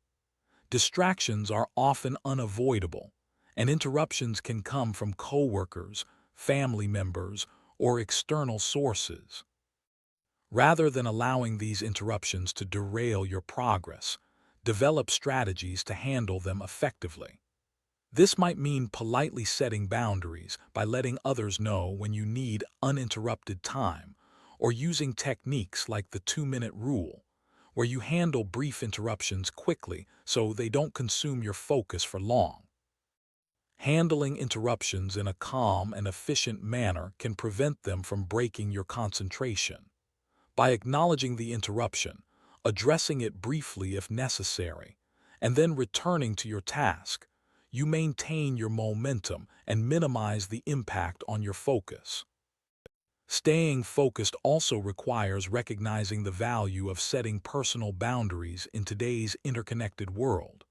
Distractions are often unavoidable, and interruptions can come from coworkers, family members, or external sources. Rather than allowing these interruptions to derail your progress, develop strategies to handle them effectively. This might mean politely setting boundaries by letting others know when you need uninterrupted time, or using techniques like the 2-minute rule, where you handle brief interruptions quickly so they don't consume your focus for long. Handling interruptions in a calm and efficient manner can prevent them from breaking your concentration. By acknowledging the interruption, addressing it briefly if necessary, and then returning to your task, you maintain your momentum and minimize the impact on your focus. Staying focused also requires recognizing the value of setting personal boundaries in today's interconnected world.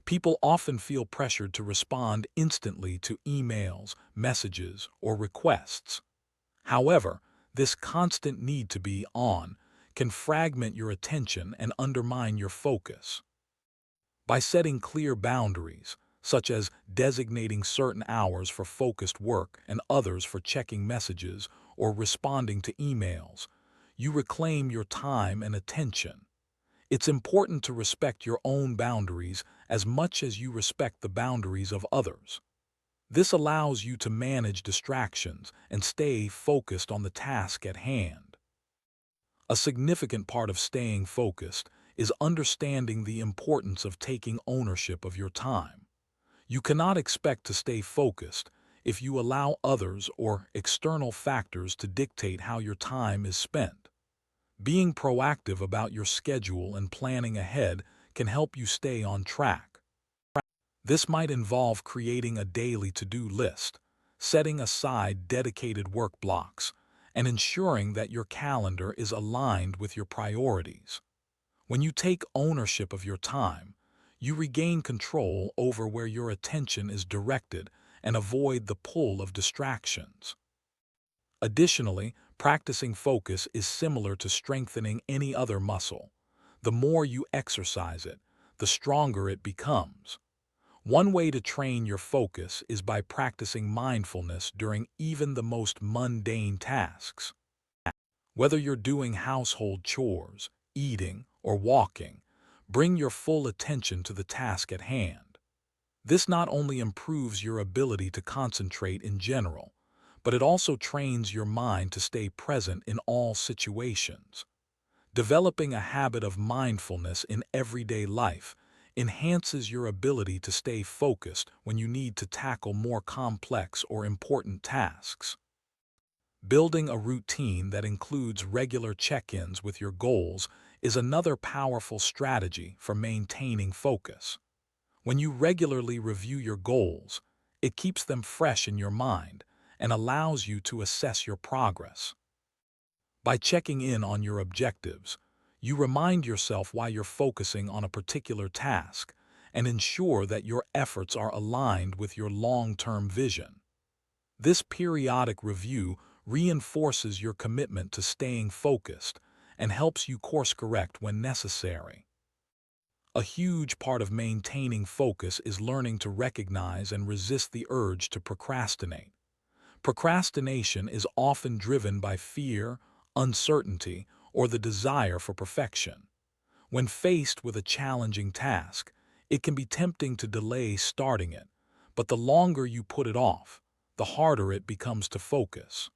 People often feel pressured to respond instantly to emails, messages, or requests. However, this constant need to be on can fragment your attention and undermine your focus. By setting clear boundaries, such as designating certain hours for focused work and others for checking messages or responding to emails, you reclaim your time and attention. It's important to respect your own boundaries as much as you respect the boundaries of others. This allows you to manage distractions and stay focused on the task at hand. A significant part of staying focused is understanding the importance of taking ownership of your time. You cannot expect to stay focused if you allow others or external factors to dictate how your time is spent. Being proactive about your schedule and planning ahead can help you stay on track. This might involve creating a daily to-do list, setting aside dedicated work blocks, and ensuring that your calendar is aligned with your priorities. When you take ownership of your time, you regain control over where your attention is directed and avoid the pull of distractions. Additionally, practicing focus is similar to strengthening any other muscle. The more you exercise it, the stronger it becomes. One way to train your focus is by practicing mindfulness during even the most mundane tasks. Whether you're doing household chores, eating, or walking, bring your full attention to the task at hand. This not only improves your ability to concentrate in general, but it also trains your mind to stay present in all situations. Developing a habit of mindfulness in everyday life enhances your ability to stay focused when you need to tackle more complex or important tasks. Building a routine that includes regular check-ins with your goals is another powerful strategy for maintaining focus. When you regularly review your goals, it keeps them fresh in your mind and allows you to assess your progress. By checking in on your objectives, you remind yourself why you're focusing on a particular task and ensure that your efforts are aligned with your long-term vision. This periodic review reinforces your commitment to staying focused and helps you course-correct when necessary. A huge part of maintaining focus is learning to recognize and resist the urge to procrastinate. Procrastination is often driven by fear, uncertainty, or the desire for perfection. When faced with a challenging task, it can be tempting to delay starting it, but the longer you put it off, the harder it becomes to focus.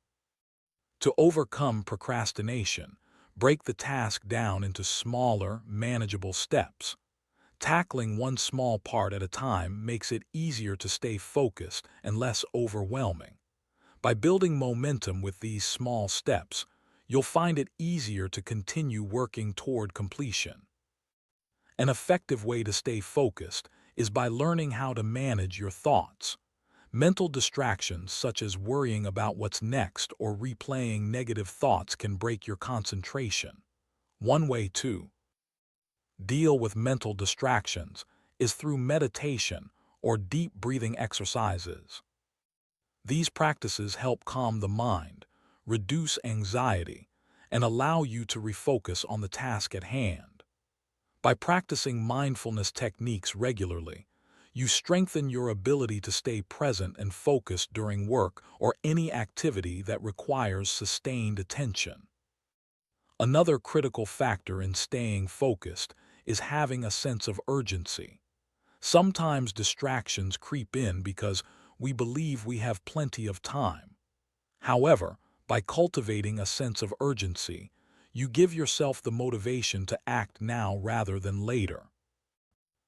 To overcome procrastination, break the task down into smaller, manageable steps. Tackling one small part at a time makes it easier to stay focused and less overwhelming. By building momentum with these small steps, you'll find it easier to continue working toward completion. An effective way to stay focused is by learning how to manage your thoughts. Mental distractions such as worrying about what's next or replaying negative thoughts can break your concentration. One way to deal with mental distractions is through meditation or deep breathing exercises. These practices help calm the mind, reduce anxiety, and allow you to refocus on the task at hand. By practicing mindfulness techniques regularly, you strengthen your ability to stay present and focused during work or any activity that requires sustained attention. Another critical factor in staying focused is having a sense of urgency. Sometimes distractions creep in because we believe we have plenty of time. However, by cultivating a sense of urgency, you give yourself the motivation to act now rather than later.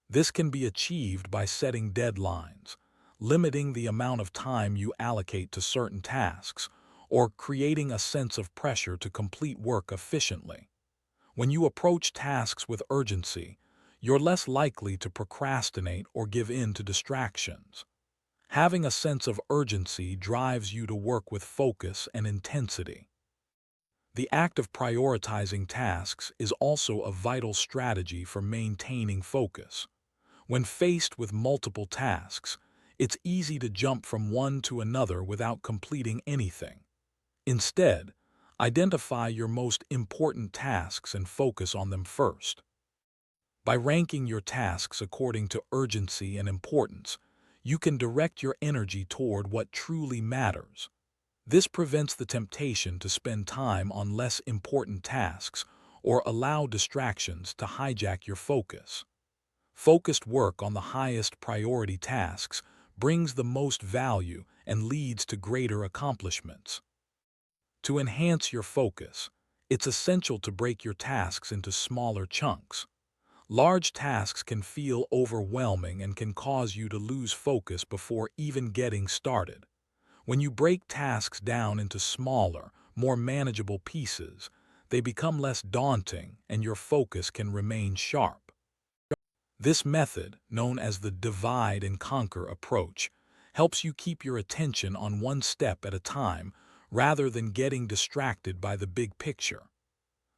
This can be achieved by setting deadlines, limiting the amount of time you allocate to certain tasks, or creating a sense of pressure to complete work efficiently. When you approach tasks with urgency, you're less likely to procrastinate or give in to distractions. Having a sense of urgency drives you to work with focus and intensity. The act of prioritizing tasks is also a vital strategy for maintaining focus. When faced with multiple tasks, it's easy to jump from one to another without completing anything. Instead, identify your most important tasks and focus on them first. By ranking your tasks according to urgency and importance, you can direct your energy toward what truly matters. This prevents the temptation to spend time on less important tasks or allow distractions to hijack your focus. Focused work on the highest priority tasks brings the most value and leads to greater accomplishments. To enhance your focus, it's essential to break your tasks into smaller chunks. Large tasks can feel overwhelming and can cause you to lose focus before even getting started. When you break tasks down into smaller, more manageable pieces, they become less daunting and your focus can remain sharp. This method, known as the divide and conquer approach, helps you keep your attention on one step at a time rather than getting distracted by the big picture.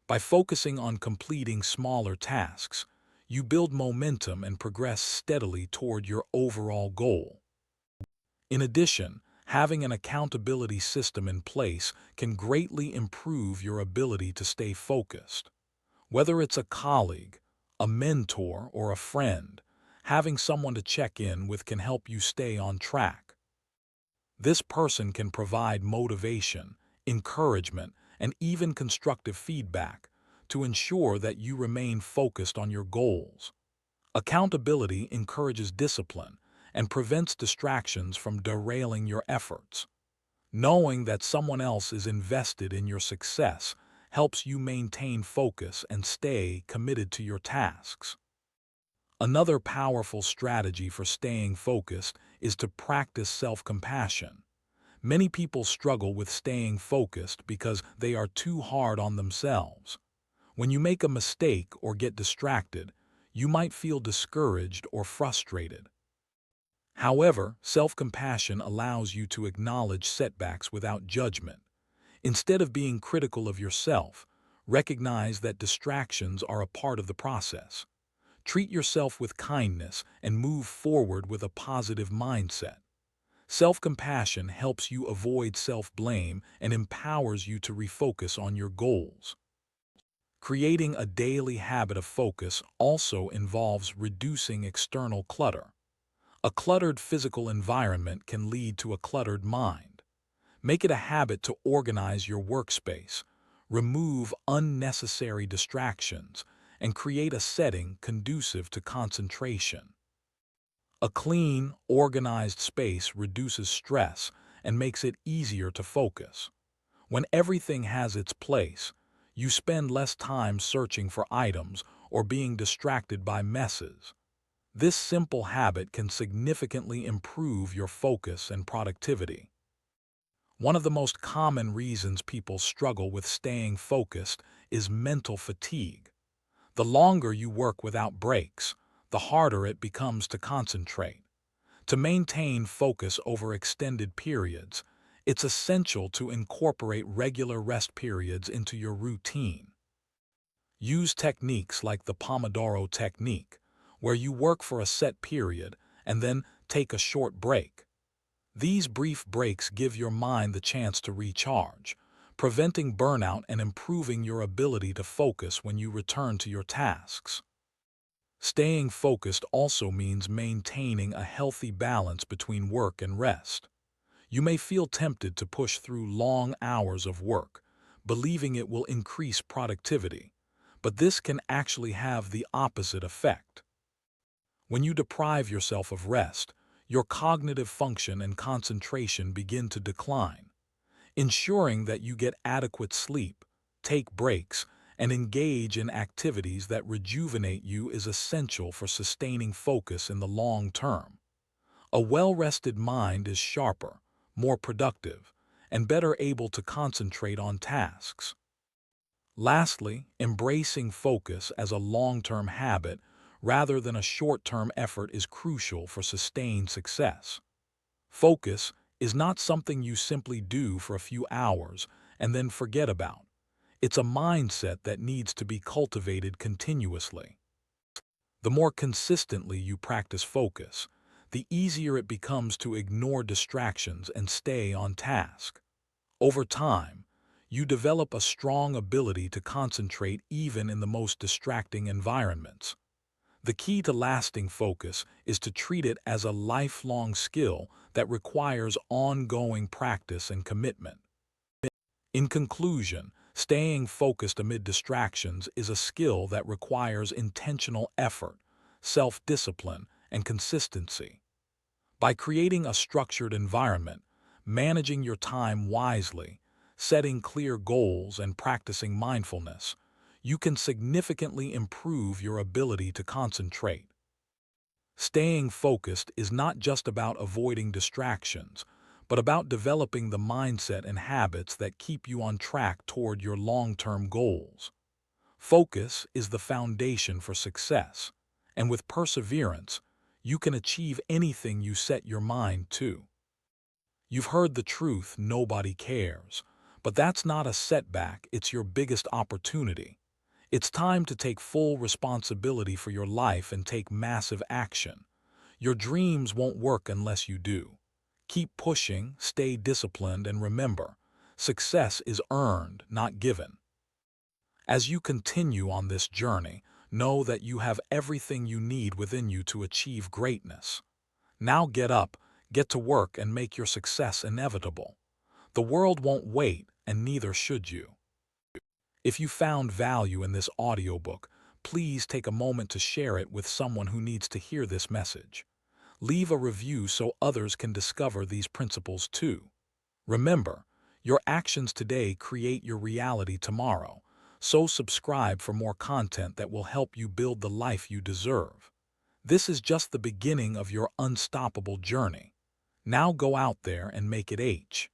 By focusing on completing smaller tasks, you build momentum and progress steadily toward your overall goal. In addition, having an accountability system in place can greatly improve your ability to stay focused. Whether it's a colleague, a mentor, or a friend, having someone to check in with can help you stay on track. This person can provide motivation, encouragement, and even constructive feedback to ensure that you remain focused on your goals. Accountability encourages discipline and prevents distractions from derailing your efforts. Knowing that someone else is invested in your success helps you maintain focus and stay committed to your tasks. Another powerful strategy for staying focused is to practice self-compassion. Many people struggle with staying focused because they are too hard on themselves. When you make a mistake or get distracted, you might feel discouraged or frustrated. However, self-compassion allows you to acknowledge setbacks without judgment. Instead of being critical of yourself, recognize that distractions are a part of the process. Treat yourself with kindness and move forward with a positive mindset. Self-compassion helps you avoid self-blame and empowers you to refocus on your goals. Creating a daily habit of focus also involves reducing external clutter. A cluttered physical environment can lead to a cluttered mind. Make it a habit to organize your workspace, remove unnecessary distractions, and create a setting conducive to concentration. A clean, organized space reduces stress and makes it easier to focus. When everything has its place, you spend less time searching for items or being distracted by messes. This simple habit can significantly improve your focus and productivity. One of the most common reasons people struggle with staying focused is mental fatigue. The longer you work without breaks, the harder it becomes to concentrate. To maintain focus over extended periods, it's essential to incorporate regular rest periods into your routine. Use techniques like the Pomodoro technique, where you work for a set period and then take a short break. These brief breaks give your mind the chance to recharge, preventing burnout and improving your ability to focus when you return to your tasks. Staying focused also means maintaining a healthy balance between work and rest. You may feel tempted to push through long hours of work, believing it will increase productivity, but this can actually have the opposite effect. When you deprive yourself of rest, your cognitive function and concentration begin to decline. Ensuring that you get adequate sleep, take breaks, and engage in activities that rejuvenate you is essential for sustaining focus in the long term. A well-rested mind is sharper, more productive, and better able to concentrate on tasks. Lastly, embracing focus as a long-term habit rather than a short-term effort is crucial for sustained success. Focus is not something you simply do for a few hours and then forget about. It's a mindset that needs to be cultivated continuously. The more consistently you practice focus, the easier it becomes to ignore distractions and stay on task. Over time, you develop a strong ability to concentrate even in the most distracting environments. The key to lasting focus is to treat it as a lifelong skill that requires ongoing practice and commitment. In conclusion, staying focused amid distractions is a skill that requires intentional effort, self-discipline, and consistency. By creating a structured environment, managing your time wisely, setting clear goals, and practicing mindfulness, you can significantly improve your ability to concentrate. Staying focused is not just about avoiding distractions, but about developing the mindset and habits that keep you on track toward your long-term goals. Focus is the foundation for success, and with perseverance, you can achieve anything you set your mind to. You've heard the truth, nobody cares. But that's not a setback, it's your biggest opportunity. It's time to take full responsibility for your life and take massive action. Your dreams won't work unless you do. Keep pushing, stay disciplined, and remember, success is earned, not given. As you continue on this journey, know that you have everything you need within you to achieve greatness. Now get up, get to work, and make your success inevitable. The world won't wait, and neither should you. If you found value in this audiobook, please take a moment to share it with someone who needs to hear this message. Leave a review so others can discover these principles too. Remember, your actions today create your reality tomorrow, so subscribe for more content that will help you build the life you deserve. This is just the beginning of your unstoppable journey. Now go out there and make it H.